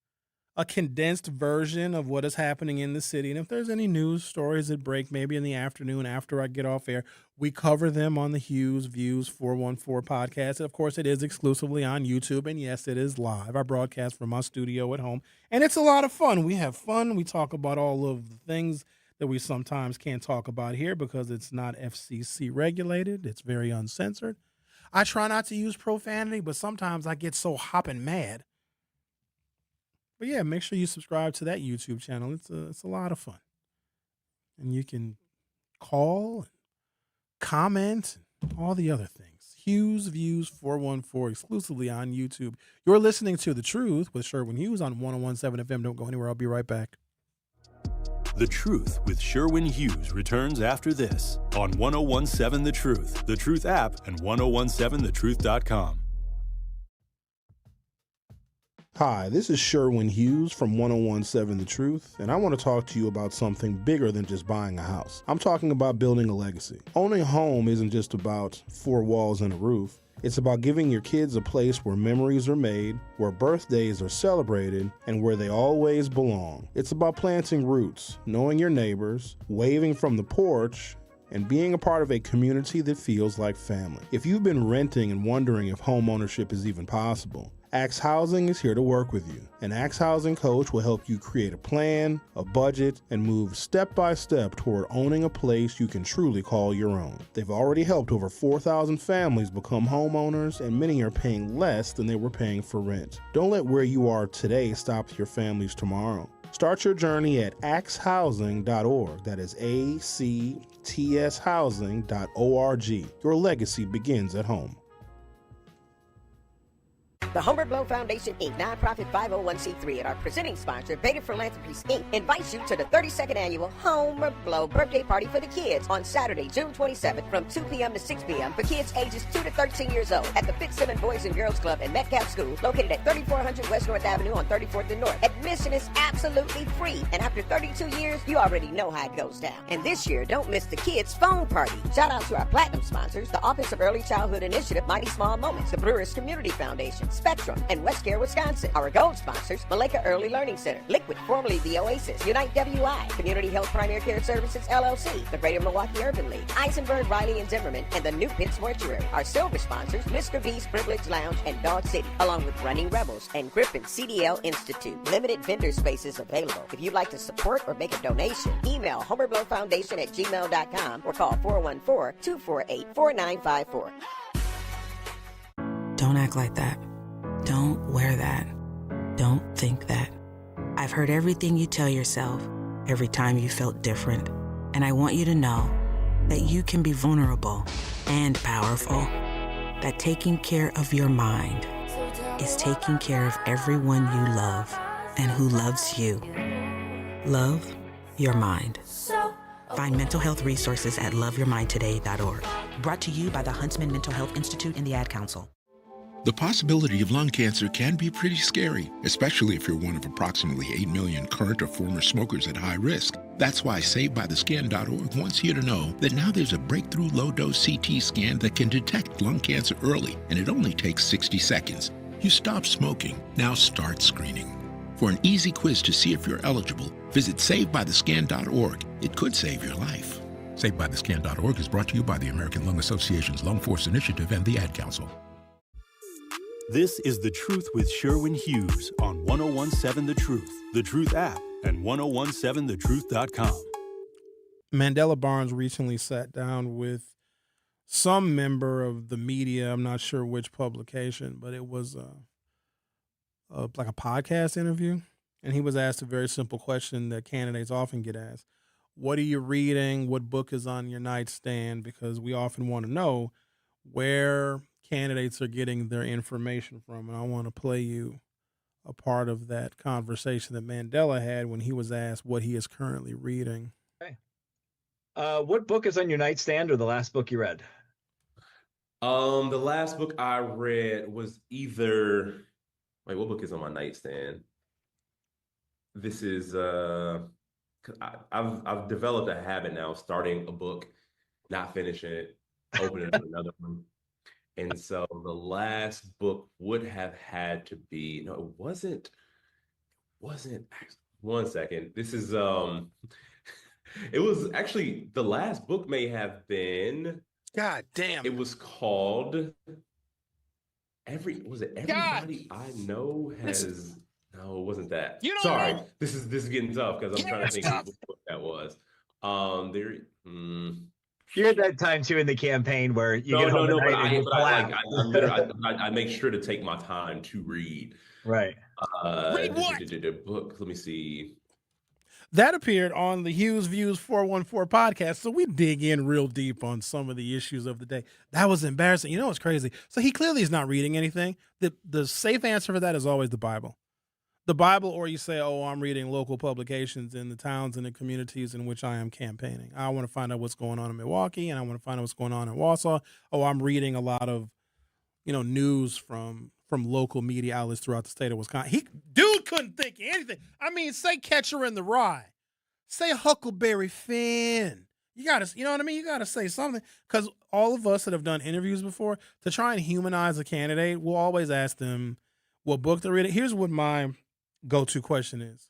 a condensed version of what is happening in the city. And if there's any news stories that break maybe in the afternoon after I get off air, we cover them on the Hughes Views 414 podcast. And of course, it is exclusively on YouTube. And yes, it is live. I broadcast from my studio at home. And it's a lot of fun. We have fun. We talk about all of the things that we sometimes can't talk about here because it's not FCC regulated. It's very uncensored. I try not to use profanity, but sometimes I get so hopping mad. But yeah, make sure you subscribe to that YouTube channel. It's a lot of fun. And you can call, and comment, and all the other things. Hughes Views 414 exclusively on YouTube. You're listening to The Truth with Sherwin Hughes on 101.7 FM. Don't go anywhere. I'll be right back.
The Truth with Sherwin Hughes returns after this on 101.7 The Truth app, and 1017thetruth.com.
Hi, this is Sherwin Hughes from 1017 The Truth, and I want to talk to you about something bigger than just buying a house. I'm talking about building a legacy. Owning a home isn't just about four walls and a roof. It's about giving your kids a place where memories are made, where birthdays are celebrated, and where they always belong. It's about planting roots, knowing your neighbors, waving from the porch, and being a part of a community that feels like family. If you've been renting and wondering if home ownership is even possible, Axe Housing is here to work with you. An Axe Housing coach will help you create a plan, a budget, and move step by step toward owning a place you can truly call your own. They've already helped over 4,000 families become homeowners, and many are paying less than they were paying for rent. Don't let where you are today stop your family's tomorrow. Start your journey at axehousing.org. That is ACTShousing.org. Your legacy begins at home.
The Homeward Blow Foundation, Inc., nonprofit 501c3, and our presenting sponsor, Beta Philanthropies, Inc., invites you to the 32nd annual Homeward Blow birthday party for the kids on Saturday, June 27th from 2 p.m. to 6 p.m. for kids ages 2 to 13 years old at the Fitzsimmons Boys and Girls Club in Metcalf School, located at 3400 West North Avenue on 34th and North. Admission is absolutely free, and after 32 years, you already know how it goes down. And this year, don't miss the kids' phone party. Shout out to our platinum sponsors, the Office of Early Childhood Initiative, Mighty Small Moments, the Brewers Community Foundation, Spectrum, and Westcare, Wisconsin. Our gold sponsors, Maleka Early Learning Center, Liquid, formerly the Oasis, Unite WI, Community Health Primary Care Services, LLC, the Greater Milwaukee Urban League, Eisenberg, Riley, and Zimmerman, and the New Pitts Mortuary. Our silver sponsors, Mr. B's Privilege Lounge and Dog City, along with Running Rebels and Griffin CDL Institute. Limited vendor spaces available. If you'd like to support or make a donation, email homerblowfoundation@gmail.com or call 414-248-4954.
Don't act like that. Don't wear that. Don't think that. I've heard everything you tell yourself every time you felt different. And I want you to know that you can be vulnerable and powerful. That taking care of your mind is taking care of everyone you love and who loves you. Love your mind. Find mental health resources at loveyourmindtoday.org. Brought to you by the Huntsman Mental Health Institute and the Ad Council.
The possibility of lung cancer can be pretty scary, especially if you're one of approximately 8 million current or former smokers at high risk. That's why SaveByTheScan.org wants you to know that now there's a breakthrough low-dose CT scan that can detect lung cancer early, and it only takes 60 seconds. You stop smoking, now start screening. For an easy quiz to see if you're eligible, visit SaveByTheScan.org. It could save your life. SaveByTheScan.org is brought to you by the American Lung Association's Lung Force Initiative and the Ad Council.
This is The Truth with Sherwin Hughes on 1017 The Truth app, and 1017thetruth.com.
Mandela Barnes recently sat down with some member of the media. I'm not sure which publication, but it was like a podcast interview. And he was asked a very simple question that candidates often get asked. What are you reading? What book is on your nightstand? Because we often want to know where candidates are getting their information from. And I want to play you a part of that conversation that Mandela had when he was asked what he is currently reading.
Okay. What book is on your nightstand, or the last book you read?
The last book I read was either, wait, what book is on my nightstand? This is I've developed a habit now of starting a book, not finishing it, opening up another one. And so the last book would have had to be, no, it wasn't, one second. This is, it was actually, the last book may have been,
God damn.
It was called, Everybody I Know Has, no, it wasn't that.
You don't
Sorry,
know.
this is getting tough because I'm trying to think of what book that was.
You're at that time too in the campaign where you get home at night and you
I make sure to take my time to read.
Right.
Read what? Book. Let me see.
That appeared on the Hughes Views 414 podcast, so we dig in real deep on some of the issues of the day. That was embarrassing. You know what's crazy? So he clearly is not reading anything. The safe answer for that is always the Bible. The Bible, or you say, oh, I'm reading local publications in the towns and the communities in which I am campaigning. I want to find out what's going on in Milwaukee, and I want to find out what's going on in Wausau. Oh, I'm reading a lot of, news from from local media outlets throughout the state of Wisconsin. Dude couldn't think of anything. I mean, say Catcher in the Rye. Say Huckleberry Finn. You know what I mean? You gotta say something. Because all of us that have done interviews before, to try and humanize a candidate, we'll always ask them what book they're reading. Here's what my go-to question is.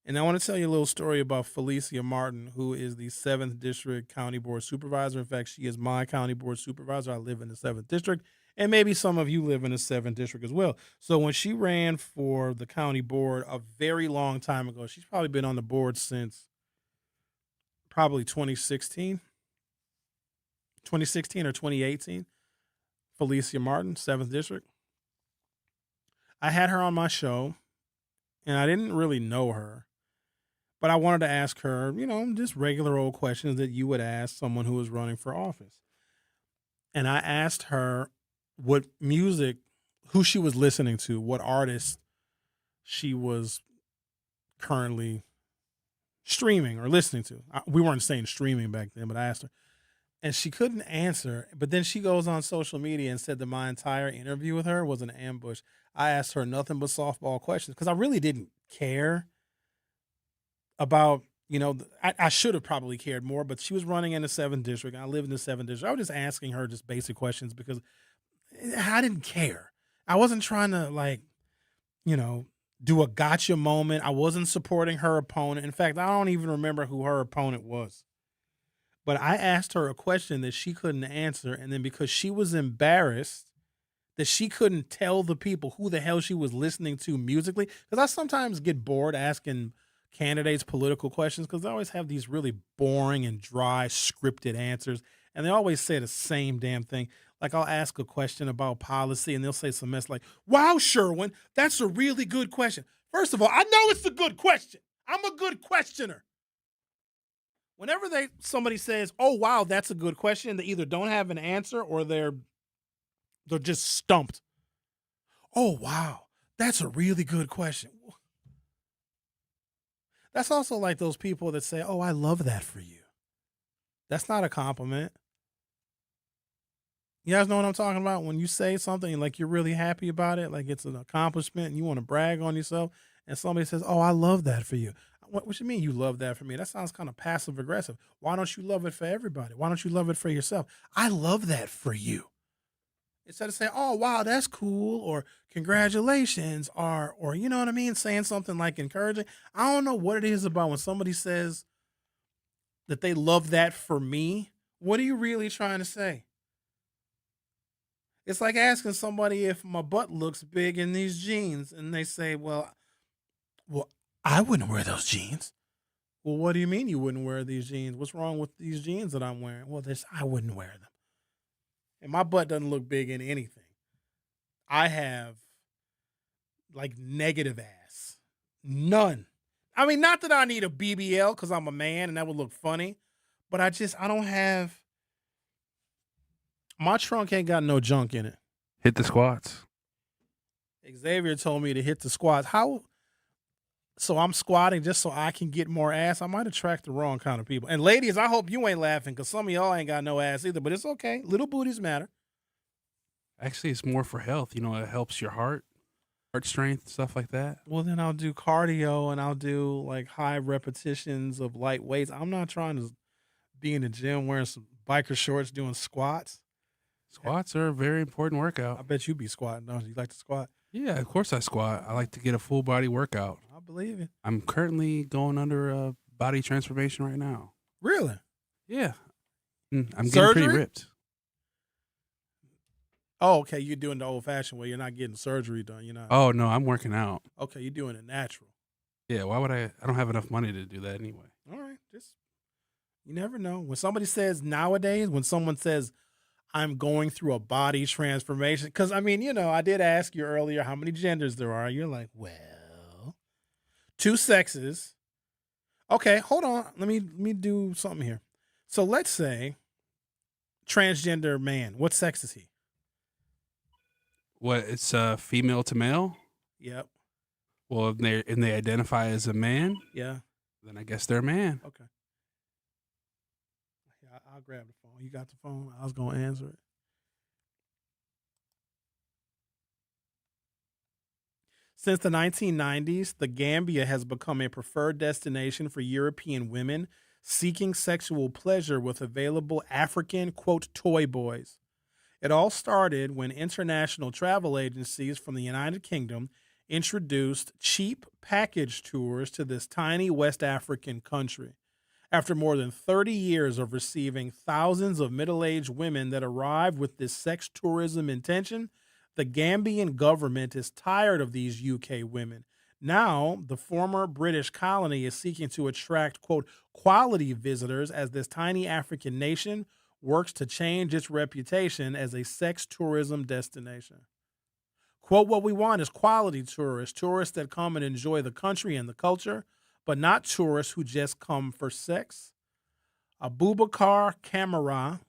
And I want to tell you a little story about Felicia Martin, who is the 7th District County Board Supervisor. In fact, she is my county board supervisor. I live in the 7th District, and maybe some of you live in the 7th District as well. So when she ran for the county board a very long time ago, she's probably been on the board since probably 2016 or 2018. Felicia Martin, 7th District. I had her on my show, and I didn't really know her. But I wanted to ask her, just regular old questions that you would ask someone who is running for office. And I asked her what music, who she was listening to, what artist she was currently streaming or listening to. We weren't saying streaming back then, but I asked her. And she couldn't answer. But then she goes on social media and said that my entire interview with her was an ambush. I asked her nothing but softball questions because I really didn't care about, I should have probably cared more, but she was running in the 7th District. I live in the 7th District. I was just asking her just basic questions because I didn't care. I wasn't trying to do a gotcha moment. I wasn't supporting her opponent. In fact, I don't even remember who her opponent was. But I asked her a question that she couldn't answer, and then because she was embarrassed that she couldn't tell the people who the hell she was listening to musically, because I sometimes get bored asking candidates political questions because they always have these really boring and dry scripted answers, and they always say the same damn thing. Like I'll ask a question about policy and they'll say some mess like, wow, Sherwin, that's a really good question. First of all, I know it's a good question. I'm a good questioner. Whenever somebody says, oh, wow, that's a good question, they either don't have an answer or they're just stumped. Oh, wow, that's a really good question. That's also like those people that say, oh, I love that for you. That's not a compliment. You guys know what I'm talking about? When you say something like you're really happy about it, like it's an accomplishment and you want to brag on yourself, and somebody says, oh, I love that for you. What you mean you love that for me? That sounds kind of passive aggressive. Why don't you love it for everybody? Why don't you love it for yourself? I love that for you. Instead of saying, oh, wow, that's cool, or congratulations, or you know what I mean, saying something like encouraging. I don't know what it is about when somebody says that they love that for me. What are you really trying to say? It's like asking somebody if my butt looks big in these jeans, and they say, well, I wouldn't wear those jeans. Well, what do you mean you wouldn't wear these jeans? What's wrong with these jeans that I'm wearing? Well, I wouldn't wear them. And my butt doesn't look big in anything. I have like negative ass. None. I mean, not that I need a BBL because I'm a man and that would look funny, but I don't have, my trunk ain't got no junk in it.
Hit the squats.
Xavier told me to hit the squats. So I'm squatting just so I can get more ass. I might attract the wrong kind of people. And ladies, I hope you ain't laughing because some of y'all ain't got no ass either, but it's okay. Little booties matter.
Actually, it's more for health. It helps your heart strength, stuff like that.
Well, then I'll do cardio and I'll do like high repetitions of light weights. I'm not trying to be in the gym wearing some biker shorts doing squats.
Squats are a very important workout.
I bet you be squatting, don't you? You like to squat?
Yeah, of course I squat. I like to get a full body workout.
I believe it.
I'm currently going under a body transformation right now.
Really?
Yeah. I'm getting pretty ripped.
Oh, okay. You're doing the old-fashioned way. You're not getting surgery done. You're not.
Oh, no, I'm working out.
Okay, you're doing it natural.
Yeah, why would I don't have enough money to do that anyway.
All right. You never know. When somebody says nowadays, when someone says, I'm going through a body transformation, because, I mean, I did ask you earlier how many genders there are. You're like, well, 2 sexes. Okay, hold on. Let me do something here. So let's say transgender man. What sex is he?
What, it's female to male?
Yep.
Well, if they identify as a man,
yeah,
then I guess they're a man.
Okay. Yeah, I'll grab the phone. You got the phone? I was going to answer it. Since the 1990s, the Gambia has become a preferred destination for European women seeking sexual pleasure with available African, quote, toy boys. It all started when international travel agencies from the United Kingdom introduced cheap package tours to this tiny West African country. After more than 30 years of receiving thousands of middle-aged women that arrived with this sex tourism intention, the Gambian government is tired of these UK women. Now, the former British colony is seeking to attract, quote, quality visitors as this tiny African nation works to change its reputation as a sex tourism destination. Quote, what we want is quality tourists that come and enjoy the country and the culture, but not tourists who just come for sex. Abubakar Kamara,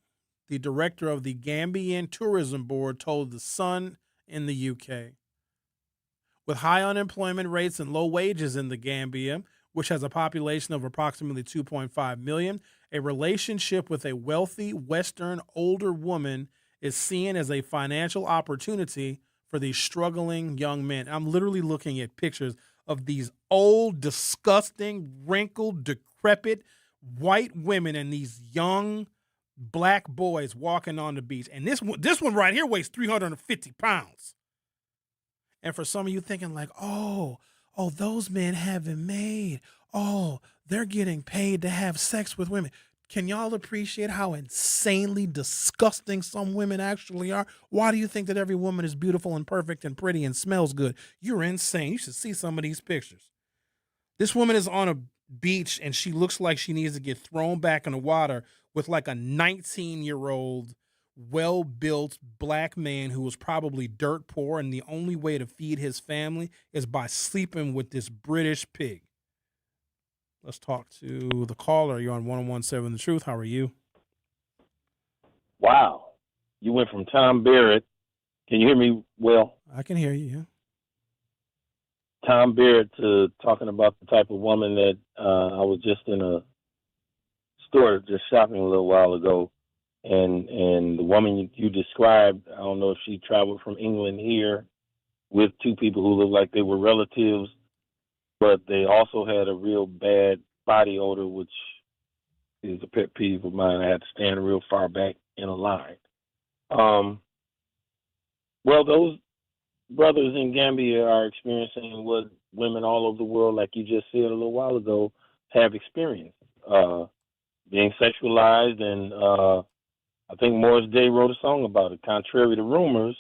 the director of the Gambian Tourism Board, told The Sun in the UK. With high unemployment rates and low wages in the Gambia, which has a population of approximately 2.5 million, a relationship with a wealthy Western older woman is seen as a financial opportunity for these struggling young men. I'm literally looking at pictures of these old, disgusting, wrinkled, decrepit white women and these young black boys walking on the beach. And this one right here weighs 350 pounds. And for some of you thinking like, oh, those men have it made. Oh, they're getting paid to have sex with women. Can y'all appreciate how insanely disgusting some women actually are? Why do you think that every woman is beautiful and perfect and pretty and smells good? You're insane. You should see some of these pictures. This woman is on a beach and she looks like she needs to get thrown back in the water with like a 19-year-old well-built black man who was probably dirt poor, and the only way to feed his family is by sleeping with this British pig. Let's talk to the caller. You're on 101.7 The Truth. How are you?
Wow. You went from Tom Barrett. Can you hear me well?
I can hear you, yeah.
Tom Barrett to talking about the type of woman that I was just in a store just shopping a little while ago. And the woman you described, I don't know if she traveled from England here with two people who looked like they were relatives, but they also had a real bad body odor, which is a pet peeve of mine. I had to stand real far back in a line. Well, those brothers in Gambia are experiencing what women all over the world, like you just said a little while ago, have experienced. Being sexualized, and I think Morris Day wrote a song about it. Contrary to rumors,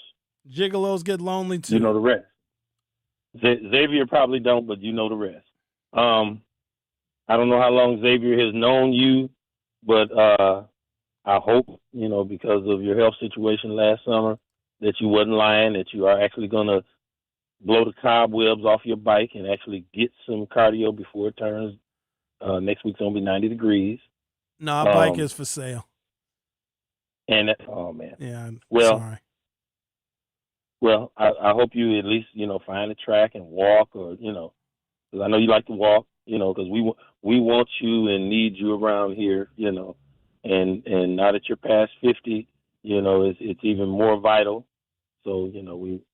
gigolos get lonely too.
You know the rest. Xavier probably don't, but you know the rest. I don't know how long Xavier has known you, but I hope, because of your health situation last summer, that you wasn't lying, that you are actually going to blow the cobwebs off your bike and actually get some cardio before it turns. Next week's going to be 90 degrees.
No, our bike is for sale.
And oh man,
yeah.
Sorry.
Sorry.
Well, I hope you at least find a track and walk, or because I know you like to walk, because we want you and need you around here, and now that you're past 50, it's even more vital. So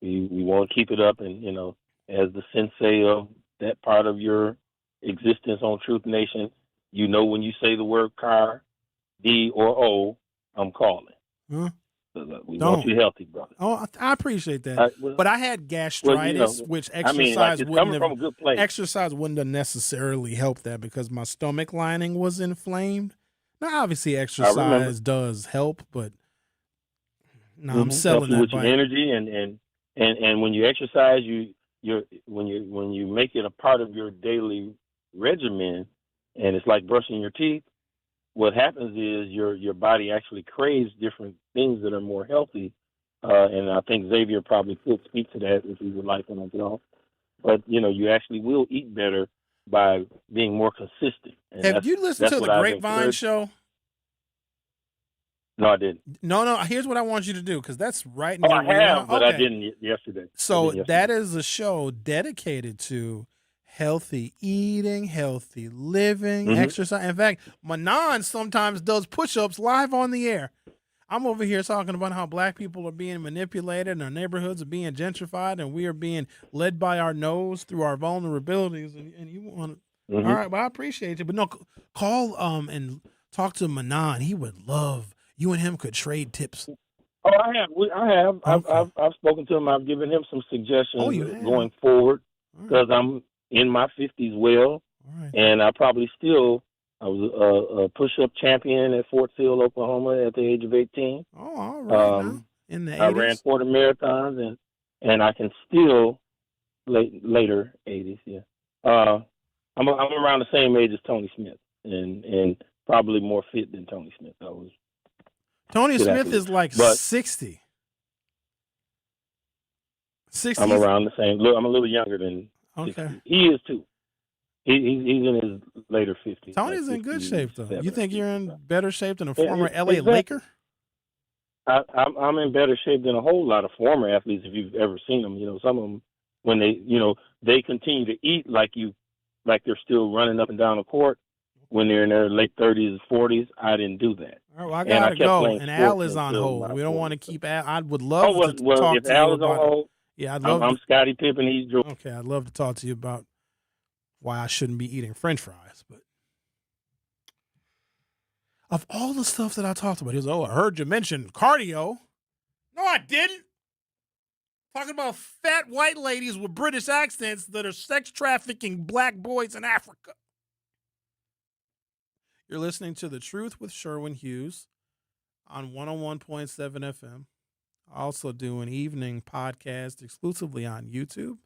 we want to keep it up, and as the sensei of that part of your existence on Truth Nation, when you say the word car, D or O, I'm calling.
Huh?
We want you healthy, brother.
Oh, I appreciate that. But I had gastritis, which exercise wouldn't have necessarily helped that because my stomach lining was inflamed. Now, obviously, exercise does help, but I'm selling that
with
bike.
Your energy and when you exercise, when you make it a part of your daily regimen, and it's like brushing your teeth. What happens is your body actually craves different things that are more healthy, and I think Xavier probably could speak to that if he would like to get off. But you actually will eat better by being more consistent. And
have you listened to the Grapevine show?
No, I didn't.
No. Here's what I want you to do, because that's right in
your
I have,
but I didn't yesterday.
So that is a show dedicated to healthy eating, healthy living, exercise. In fact, Manon sometimes does push-ups live on the air. I'm over here talking about how black people are being manipulated and our neighborhoods are being gentrified and we are being led by our nose through our vulnerabilities. And you want to, all right, well, I appreciate you. But no, call and talk to Manon. He would love, you and him could trade tips.
Oh, I have. Okay. I've spoken to him. I've given him some suggestions going forward because I'm in my 50s well. And I was a push-up champion at Fort Sill, Oklahoma at the age of 18.
Oh, all right. In the 80s?
I ran 40 marathons, and I can still, later 80s, yeah. I'm around the same age as Tony Smith and probably more fit than Tony Smith.
Tony Smith is like 60. 60.
I'm around the same. Look, I'm a little younger than 60. He is too. He's in his later 50s.
Tony's in good shape, though. You think you're in better shape than a former LA Laker?
I'm in better shape than a whole lot of former athletes if you've ever seen them. Some of them, when they continue to eat like they're still running up and down the court when they're in their late 30s, 40s. I didn't do that.
All right, well, I got to go, and Al is on hold. We don't want to keep Al. I would love to talk
if
to
Al
you
is on hold,
yeah, I'd love
I'm Scottie Pippen. He's Drew.
Okay, I'd love to talk to you about why I shouldn't be eating French fries. But of all the stuff that I talked about, he was, I heard you mention cardio. No, I didn't. Talking about fat white ladies with British accents that are sex trafficking black boys in Africa. You're listening to The Truth with Sherwin Hughes on 101.7 FM. I also do an evening podcast exclusively on YouTube.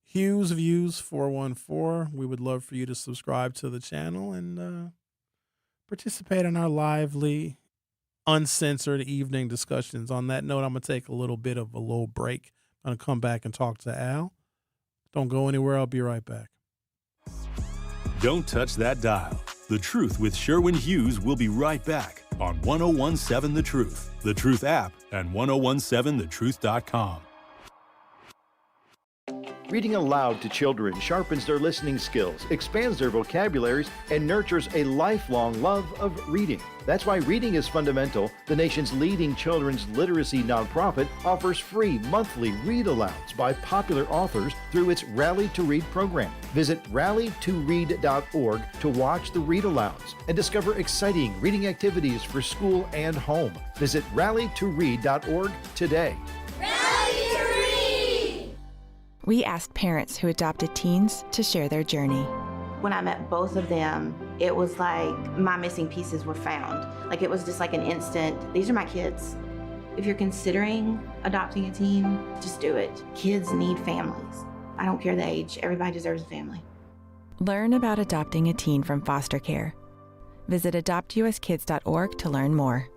Hughes Views 414. We would love for you to subscribe to the channel and participate in our lively, uncensored evening discussions. On that note, I'm going to take a little bit of a low break. I'm going to come back and talk to Al. Don't go anywhere. I'll be right back.
Don't touch that dial. The Truth with Sherwin Hughes will be right back on 101.7 The Truth app, and 1017thetruth.com.
Reading aloud to children sharpens their listening skills, expands their vocabularies, and nurtures a lifelong love of reading. That's why Reading is Fundamental, the nation's leading children's literacy nonprofit, offers free monthly read-alouds by popular authors through its Rally to Read program. Visit rallytoread.org to watch the read-alouds and discover exciting reading activities for school and home. Visit rallytoread.org today.
We asked parents who adopted teens to share their journey.
When I met both of them, it was like my missing pieces were found. Like it was just like an instant, these are my kids. If you're considering adopting a teen, just do it. Kids need families. I don't care the age, everybody deserves a family.
Learn about adopting a teen from foster care. Visit adoptuskids.org to learn more.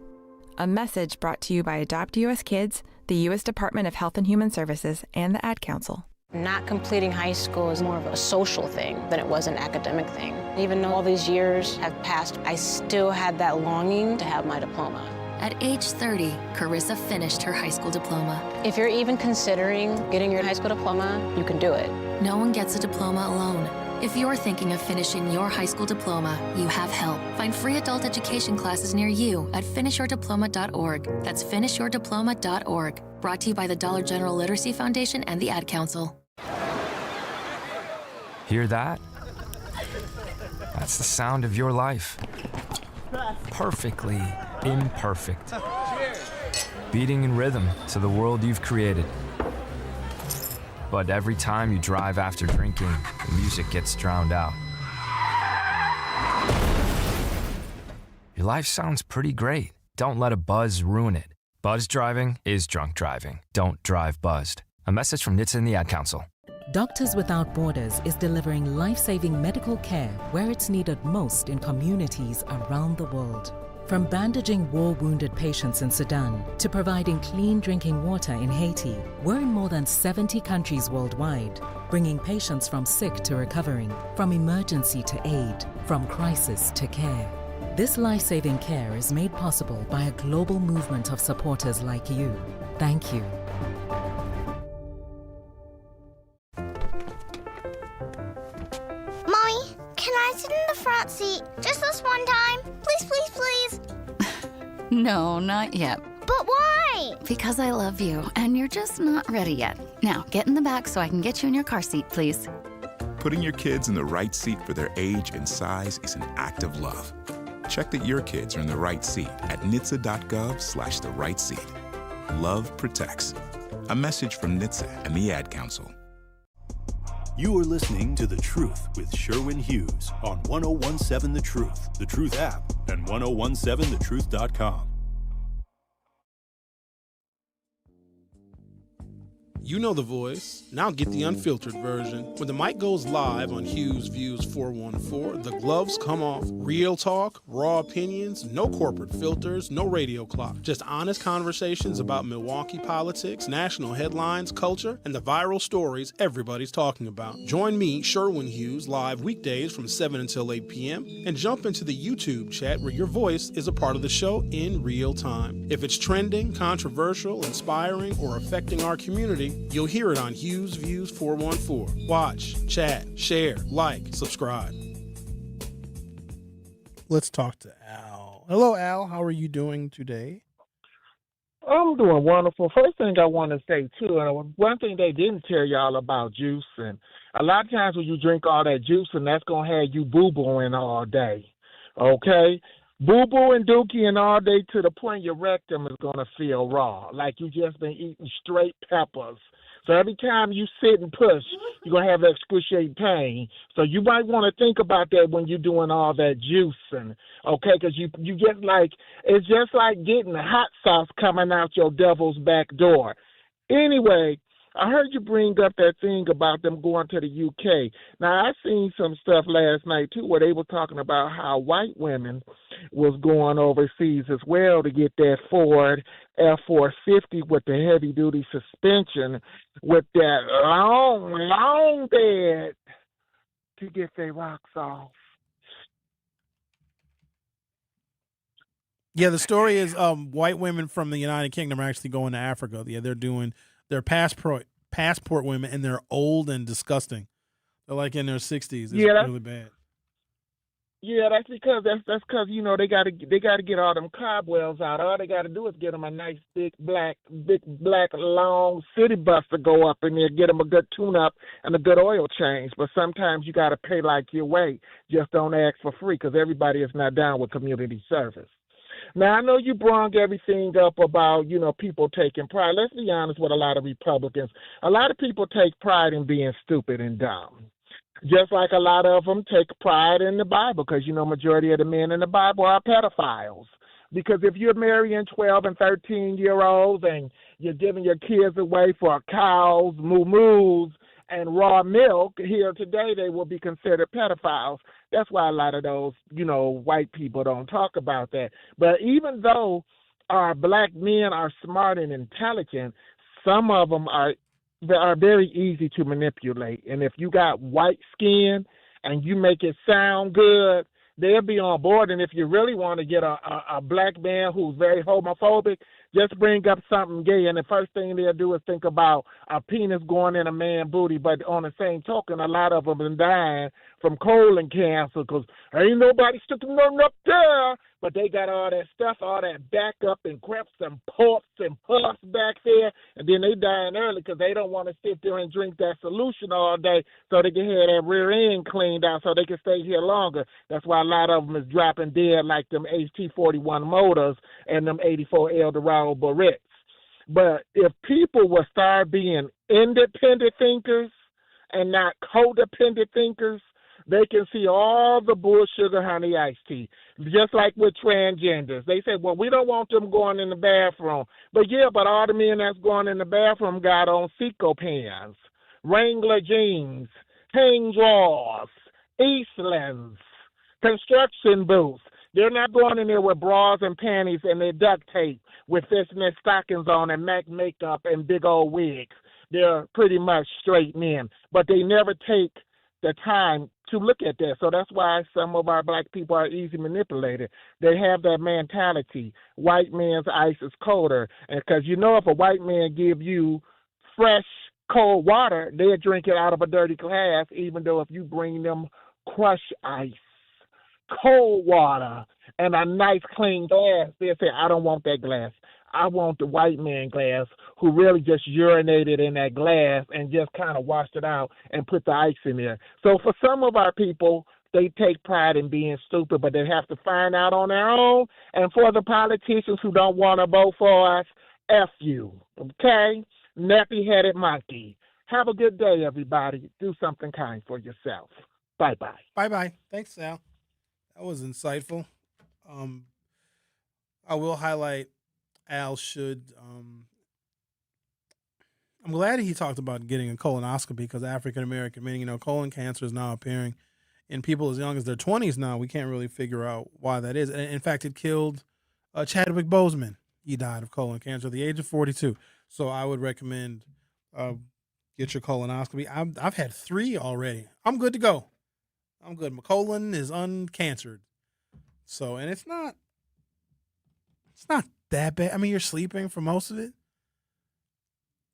A message brought to you by Adopt US Kids, the U.S. Department of Health and Human Services, and the Ad Council.
Not completing high school is more of a social thing than it was an academic thing. Even though all these years have passed, I still had that longing to have my diploma.
At age 30, Carissa finished her high school diploma.
If you're even considering getting your high school diploma, you can do it.
No one gets a diploma alone. If you're thinking of finishing your high school diploma, you have help. Find free adult education classes near you at finishyourdiploma.org. That's finishyourdiploma.org. Brought to you by the Dollar General Literacy Foundation and the Ad Council.
Hear that? That's the sound of your life. Perfectly imperfect. Beating in rhythm to the world you've created. But every time you drive after drinking, the music gets drowned out. Your life sounds pretty great. Don't let a buzz ruin it. Buzz driving is drunk driving. Don't drive buzzed. A message from NHTSA and the Ad Council.
Doctors Without Borders is delivering life-saving medical care where it's needed most in communities around the world. From bandaging war-wounded patients in Sudan to providing clean drinking water in Haiti, we're in more than 70 countries worldwide, bringing patients from sick to recovering, from emergency to aid, from crisis to care. This life-saving care is made possible by a global movement of supporters like you. Thank you.
Mommy, can I sit in the front seat just this one time? Please, please, please.
No, not yet.
But why?
Because I love you, and you're just not ready yet. Now, get in the back so I can get you in your car seat, please.
Putting your kids in the right seat for their age and size is an act of love. Check that your kids are in the right seat at NHTSA.gov/the right seat. Love protects. A message from NHTSA and the Ad Council.
You are listening to The Truth with Sherwin Hughes on 1017 The Truth app, and 1017thetruth.com.
You know the voice. Now get the unfiltered version. When the mic goes live on Hughes Views 414, the gloves come off. Real talk, raw opinions, no corporate filters, no radio clock. Just honest conversations about Milwaukee politics, national headlines, culture, and the viral stories everybody's talking about. Join me, Sherwin Hughes, live weekdays from 7 until 8 p.m. and jump into the YouTube chat where your voice is a part of the show in real time. If it's trending, controversial, inspiring, or affecting our community, you'll hear it on Hughes Views 414. Watch, chat, share, like, subscribe. Let's talk to Al. Hello, Al. How are you doing today?
I'm doing wonderful. First thing I want to say, too, and one thing they didn't tell y'all about juicing. A lot of times when you drink all that juicing, that's going to have you boo-booing all day, okay? Boo-booing, dookie, all day to the point your rectum is going to feel raw, like you just been eating straight peppers. So every time you sit and push, you're going to have excruciating pain. So you might want to think about that when you're doing all that juicing, okay? Because you just like, it's just like getting hot sauce coming out your devil's back door. Anyway, I heard you bring up that thing about them going to the UK. Now, I seen some stuff last night, too, where they were talking about how white women was going overseas as well to get that Ford F-450 with the heavy-duty suspension with that long bed to get their rocks off.
Yeah, the story is white women from the United Kingdom are actually going to Africa. Yeah, they're passport women, and they're old and disgusting. They're like in their 60s. It's really bad.
Yeah, that's because you know they gotta get all them cobwebs out. All they gotta do is get them a nice big black long city bus to go up in there, get them a good tune up and a good oil change. But sometimes you gotta pay like your way. Just don't ask for free because everybody is not down with community service. Now, I know you brought everything up about, you know, people taking pride. Let's be honest with a lot of Republicans. A lot of people take pride in being stupid and dumb. Just like a lot of them take pride in the Bible because, you know, majority of the men in the Bible are pedophiles. Because if you're marrying 12 and 13-year-olds and you're giving your kids away for cows, moo-moos, and raw milk, here today they will be considered pedophiles. That's why a lot of those, you know, white people don't talk about that. But even though our black men are smart and intelligent, some of them are very easy to manipulate. And if you got white skin and you make it sound good, they'll be on board. And if you really want to get a black man who's very homophobic, just bring up something gay, and the first thing they'll do is think about a penis going in a man's booty. But on the same token, a lot of them been dying from colon cancer because ain't nobody sticking nothing up there. But they got all that stuff, all that backup and creps and puffs and puffs back there, and then they dying early because they don't want to sit there and drink that solution all day so they can have that rear end cleaned out so they can stay here longer. That's why a lot of them is dropping dead like them HT41 motors and them 84 Eldorado Barrettes. But if people will start being independent thinkers and not codependent thinkers, they can see all the bull sugar honey iced tea. Just like with transgenders. They said, well, we don't want them going in the bathroom. But all the men that's going in the bathroom got on Seco pants, Wrangler jeans, hang drawers, Eastlands, construction boots. They're not going in there with bras and panties and their duct tape with fishnet stockings on and MAC makeup and big old wigs. They're pretty much straight men. But they never take the time to look at that. So that's why some of our black people are easy manipulated. They have that mentality. White man's ice is colder. And because you know if a white man give you fresh, cold water, they'll drink it out of a dirty glass, even though if you bring them crushed ice, cold water and a nice clean glass, they'll say, I don't want that glass. I want the white man glass who really just urinated in that glass and just kind of washed it out and put the ice in there. So for some of our people, they take pride in being stupid, but they have to find out on their own. And for the politicians who don't want to vote for us, F you, okay? Nappy-headed monkey. Have a good day, everybody. Do something kind for yourself. Bye-bye.
Bye-bye. Thanks, Sal. That was insightful. I will highlight Al should. I'm glad he talked about getting a colonoscopy because African American men, colon cancer is now appearing in people as young as their 20s now. We can't really figure out why that is. And in fact, it killed Chadwick Boseman. He died of colon cancer at the age of 42. So I would recommend get your colonoscopy. I've had 3 already. I'm good to go. I'm good. My colon is uncancered. So, and it's not that bad. I mean, you're sleeping for most of it.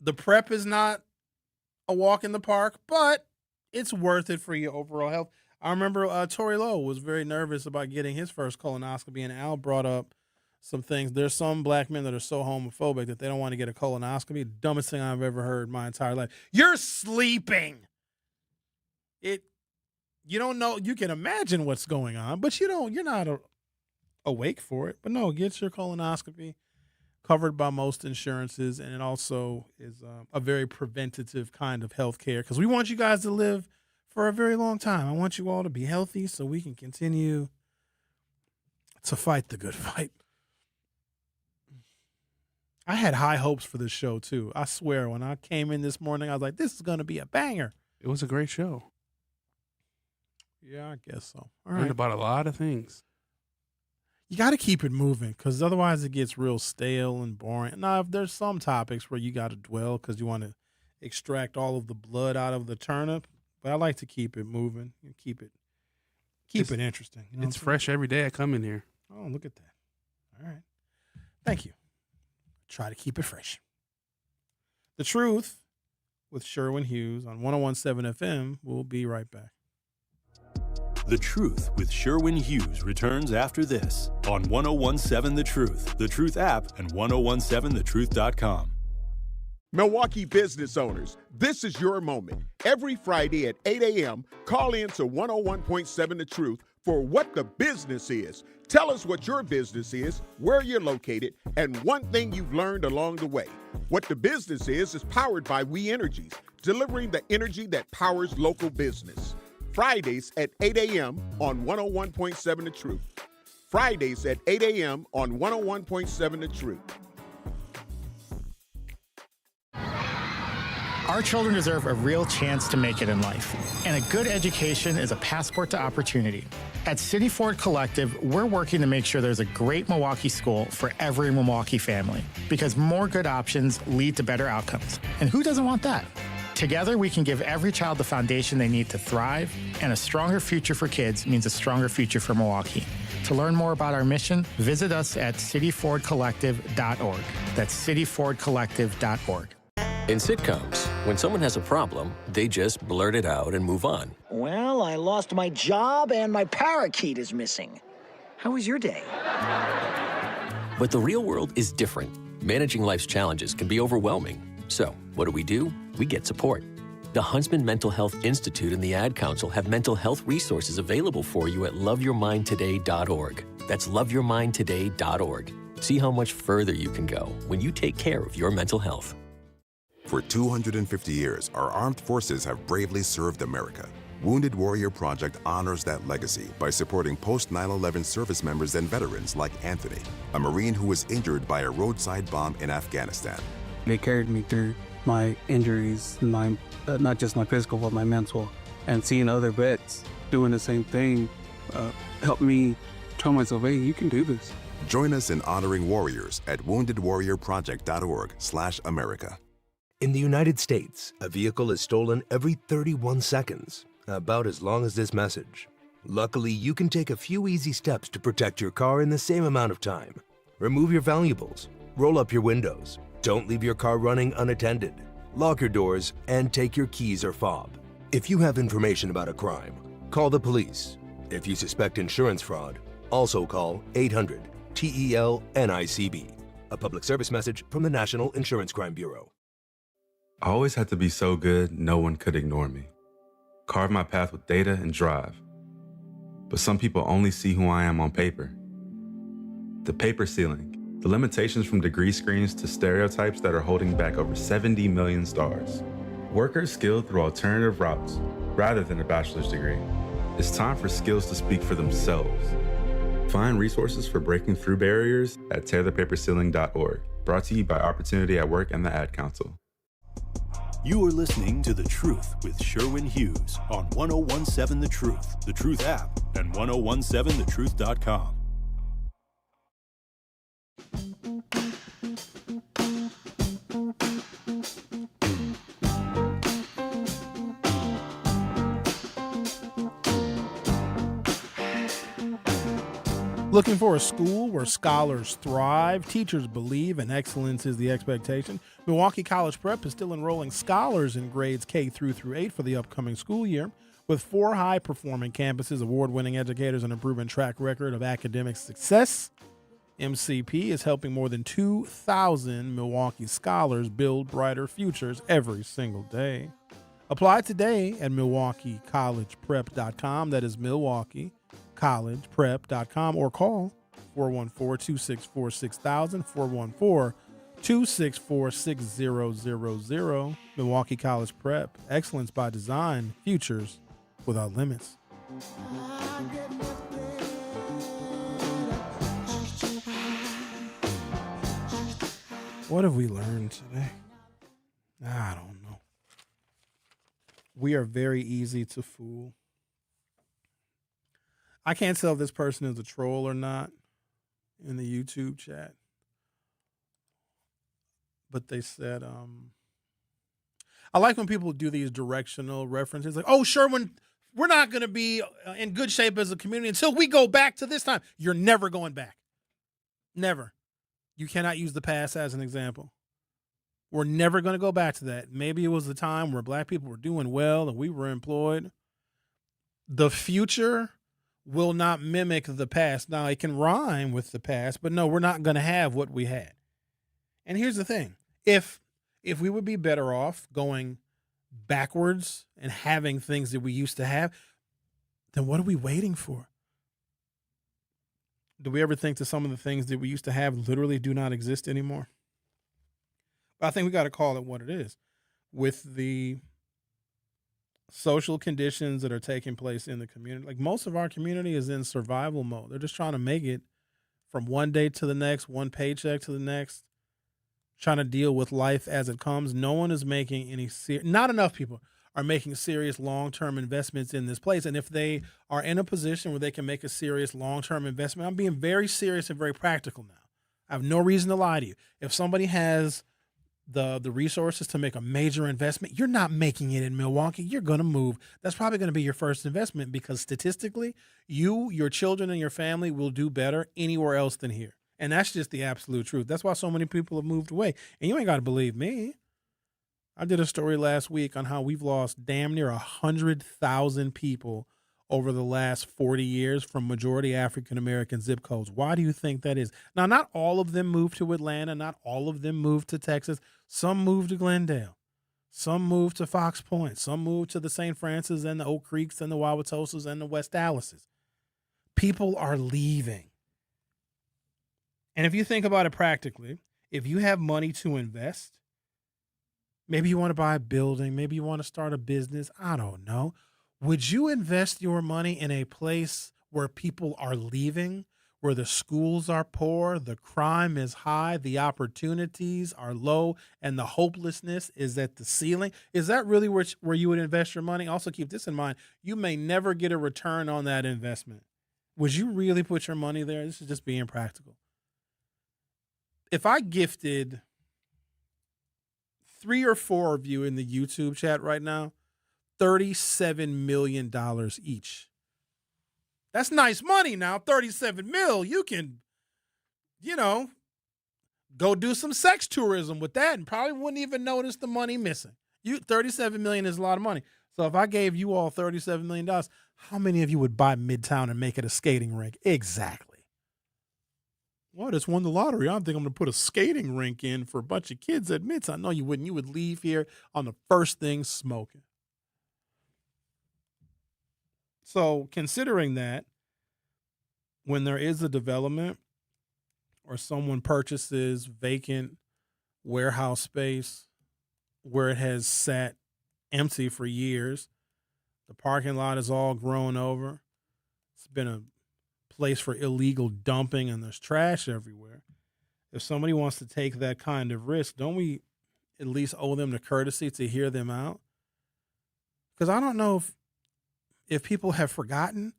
The prep is not a walk in the park, but it's worth it for your overall health. I remember Tory Lowe was very nervous about getting his first colonoscopy, and Al brought up some things. There's some black men that are so homophobic that they don't want to get a colonoscopy. The dumbest thing I've ever heard in my entire life. You're sleeping. You don't know. You can imagine what's going on, but you're not awake for it. But no, get your colonoscopy. Covered by most insurances, and it also is a very preventative kind of health care because we want you guys to live for a very long time. I want you all to be healthy so we can continue to fight the good fight. I had high hopes for this show, too. I swear, when I came in this morning, I was like, this is going to be a banger.
It was a great show.
Yeah, I guess so. All
Learned
right.
about a lot of things.
You got to keep it moving because otherwise it gets real stale and boring. Now, if there's some topics where you got to dwell because you want to extract all of the blood out of the turnip, but I like to keep it moving and keep it interesting. You know
It's fresh every day I come in here.
Oh, look at that. All right. Thank you. Try to keep it fresh. The Truth with Sherwin Hughes on 101.7 FM. We'll be right back.
The Truth with Sherwin Hughes returns after this on 101.7 The Truth app, and 1017thetruth.com.
Milwaukee business owners, this is your moment. Every Friday at 8 a.m., call in to 101.7 The Truth for What the Business Is. Tell us what your business is, where you're located, and one thing you've learned along the way. What the Business is powered by We Energies, delivering the energy that powers local business. Fridays at 8 a.m. on 101.7 The Truth. Fridays at 8 a.m. on 101.7 The Truth.
Our children deserve a real chance to make it in life, and a good education is a passport to opportunity. At City Ford Collective, we're working to make sure there's a great Milwaukee school for every Milwaukee family, because more good options lead to better outcomes. And who doesn't want that? Together, we can give every child the foundation they need to thrive, and a stronger future for kids means a stronger future for Milwaukee. To learn more about our mission, visit us at cityfordcollective.org. That's cityfordcollective.org.
In sitcoms, when someone has a problem, they just blurt it out and move on.
Well, I lost my job and my parakeet is missing. How was your day?
But the real world is different. Managing life's challenges can be overwhelming. So, what do? We get support. The Huntsman Mental Health Institute and the Ad Council have mental health resources available for you at loveyourmindtoday.org. That's loveyourmindtoday.org. See how much further you can go when you take care of your mental health.
For 250 years, our armed forces have bravely served America. Wounded Warrior Project honors that legacy by supporting post-9/11 service members and veterans like Anthony, a Marine who was injured by a roadside bomb in Afghanistan.
They carried me through my injuries, not just my physical, but my mental. And seeing other vets doing the same thing helped me tell myself, hey, you can do this.
Join us in honoring warriors at woundedwarriorproject.org/America.
In the United States, a vehicle is stolen every 31 seconds, about as long as this message. Luckily, you can take a few easy steps to protect your car in the same amount of time. Remove your valuables, roll up your windows, don't leave your car running unattended, lock your doors, and take your keys or fob. If you have information about a crime, call the police. If you suspect insurance fraud, also call 800-TEL-NICB. A public service message from the National Insurance Crime Bureau.
I always had to be so good, no one could ignore me. Carve my path with data and drive. But some people only see who I am on paper. The paper ceiling, the limitations from degree screens to stereotypes that are holding back over 70 million stars. Workers skilled through alternative routes rather than a bachelor's degree. It's time for skills to speak for themselves. Find resources for breaking through barriers at tearthepaperceiling.org. Brought to you by Opportunity at Work and the Ad Council.
You are listening to The Truth with Sherwin Hughes on 1017 The Truth app, and 1017thetruth.com.
Looking for a school where scholars thrive, teachers believe, and excellence is the expectation? Milwaukee College Prep is still enrolling scholars in grades K through 8 for the upcoming school year. With 4 high-performing campuses, award-winning educators, and a proven track record of academic success, MCP is helping more than 2,000 Milwaukee scholars build brighter futures every single day. Apply today at MilwaukeeCollegePrep.com. That is MilwaukeeCollegePrep.com, or call 414-264-6000, 414-264-6000. Milwaukee College Prep. Excellence by design. Futures without limits. What have we learned today? I don't know. We are very easy to fool. I can't tell if this person is a troll or not in the YouTube chat. But they said, I like when people do these directional references. Like, oh, Sherwin, we're not going to be in good shape as a community until we go back to this time. You're never going back. Never. You cannot use the past as an example. We're never going to go back to that. Maybe it was the time where black people were doing well and we were employed. The future will not mimic the past. Now, it can rhyme with the past, but no, we're not going to have what we had. And here's the thing. If we would be better off going backwards and having things that we used to have, then what are we waiting for? Do we ever think that some of the things that we used to have literally do not exist anymore? I think we got to call it what it is. With the social conditions that are taking place in the community, like most of our community is in survival mode. They're just trying to make it from one day to the next, one paycheck to the next, trying to deal with life as it comes. No one is making any not enough people are making serious long-term investments in this place. And if they are in a position where they can make a serious long-term investment, I'm being very serious and very practical now. I have no reason to lie to you. If somebody has the resources to make a major investment, you're not making it in Milwaukee. You're going to move. That's probably going to be your first investment because statistically, you, your children, and your family will do better anywhere else than here. And that's just the absolute truth. That's why so many people have moved away. And you ain't got to believe me. I did a story last week on how we've lost damn near 100,000 people over the last 40 years from majority African-American zip codes. Why do you think that is? Now, not all of them moved to Atlanta. Not all of them moved to Texas. Some moved to Glendale. Some moved to Fox Point. Some moved to the St. Francis and the Oak Creeks and the Wauwatosos and the West Dallases. People are leaving. And if you think about it practically, if you have money to invest, maybe you want to buy a building, maybe you want to start a business, I don't know. Would you invest your money in a place where people are leaving, where the schools are poor, the crime is high, the opportunities are low, and the hopelessness is at the ceiling? Is that really where you would invest your money? Also keep this in mind. You may never get a return on that investment. Would you really put your money there? This is just being practical. If I gifted 3 or 4 of you in the YouTube chat right now $37 million each. That's nice money now, $37 million. You can, go do some sex tourism with that and probably wouldn't even notice the money missing. $37 million is a lot of money. So if I gave you all $37 million, How many of you would buy Midtown and make it a skating rink? Exactly. Well, I just won the lottery. I think I'm going to put a skating rink in for a bunch of kids at Midtown. No, you wouldn't. You would leave here on the first thing smoking. So considering that, when there is a development or someone purchases vacant warehouse space where it has sat empty for years, the parking lot is all grown over, it's been a place for illegal dumping, and there's trash everywhere. If somebody wants to take that kind of risk, don't we at least owe them the courtesy to hear them out? Because I don't know if people have forgotten,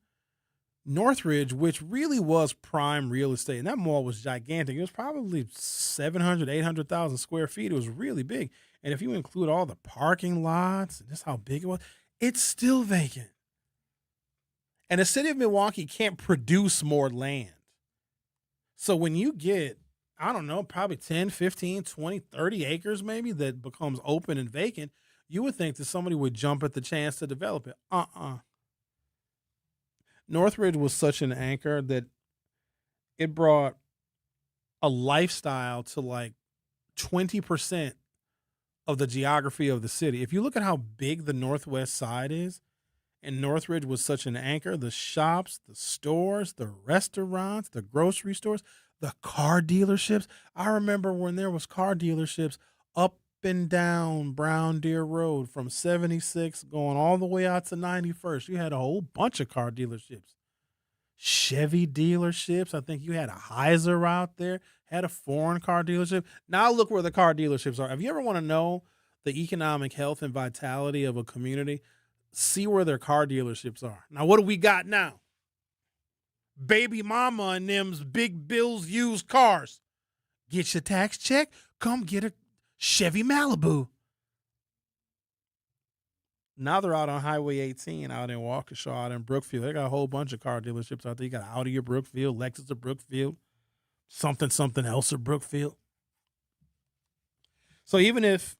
Northridge, which really was prime real estate, and that mall was gigantic. It was probably 700, 800,000 square feet. It was really big. And if you include all the parking lots and just how big it was, it's still vacant. And the city of Milwaukee can't produce more land. So when you get, I don't know, probably 10, 15, 20, 30 acres maybe that becomes open and vacant, you would think that somebody would jump at the chance to develop it. Northridge was such an anchor that it brought a lifestyle to like 20% of the geography of the city. If you look at how big the Northwest Side is, and Northridge was such an anchor, the shops, the stores, the restaurants, the grocery stores, the car dealerships. I remember when there was car dealerships up and down Brown Deer Road from 76 going all the way out to 91st. You had a whole bunch of car dealerships. Chevy dealerships. I think you had a Heiser out there, had a foreign car dealership. Now look where the car dealerships are. If you ever want to know the economic health and vitality of a community, see where their car dealerships are. Now, what do we got now? Baby mama and them's big bills used cars. Get your tax check? Come get a Chevy Malibu. Now they're out on Highway 18, out in Waukesha, out in Brookfield. They got a whole bunch of car dealerships out there. You got Audi of Brookfield, Lexus of Brookfield, something else of Brookfield. So even if,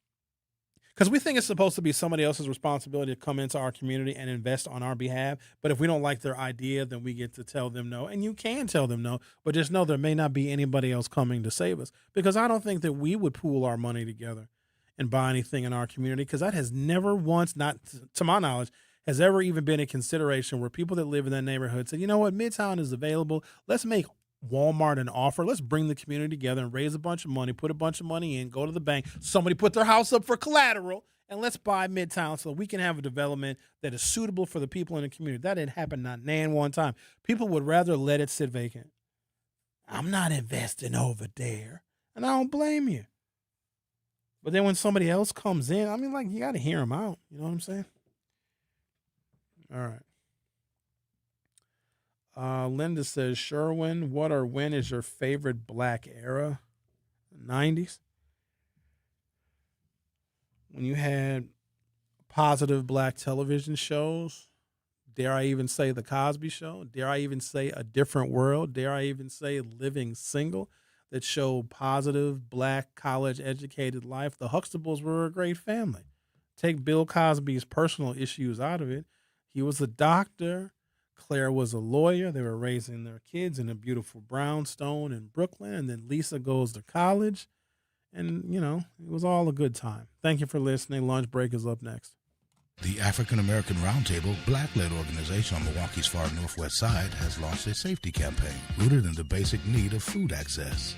because we think it's supposed to be somebody else's responsibility to come into our community and invest on our behalf, but if we don't like their idea, then we get to tell them no. And you can tell them no, but just know there may not be anybody else coming to save us, because I don't think that we would pool our money together and buy anything in our community, because that has never once, not to my knowledge, has ever even been a consideration where people that live in that neighborhood said, you know what, Midtown is available. Let's make Walmart an offer. Let's bring the community together and raise a bunch of money, put a bunch of money in, go to the bank. Somebody put their house up for collateral, and let's buy Midtown so we can have a development that is suitable for the people in the community. That didn't happen not nan one time. People would rather let it sit vacant. I'm not investing over there, and I don't blame you. But then when somebody else comes in, I mean, like, you got to hear them out. You know what I'm saying? All right. Linda says, Sherwin, what or when is your favorite black era? 90s? When you had positive black television shows, dare I even say The Cosby Show? Dare I even say A Different World? Dare I even say Living Single? That showed positive black college-educated life. The Huxtables were a great family. Take Bill Cosby's personal issues out of it. He was a doctor. Claire was a lawyer. They were raising their kids in a beautiful brownstone in Brooklyn. And then Lisa goes to college. And, you know, it was all a good time. Thank you for listening. Lunch break is up next.
The African American Roundtable, black-led organization on Milwaukee's far northwest side, has launched a safety campaign rooted in the basic need of food access.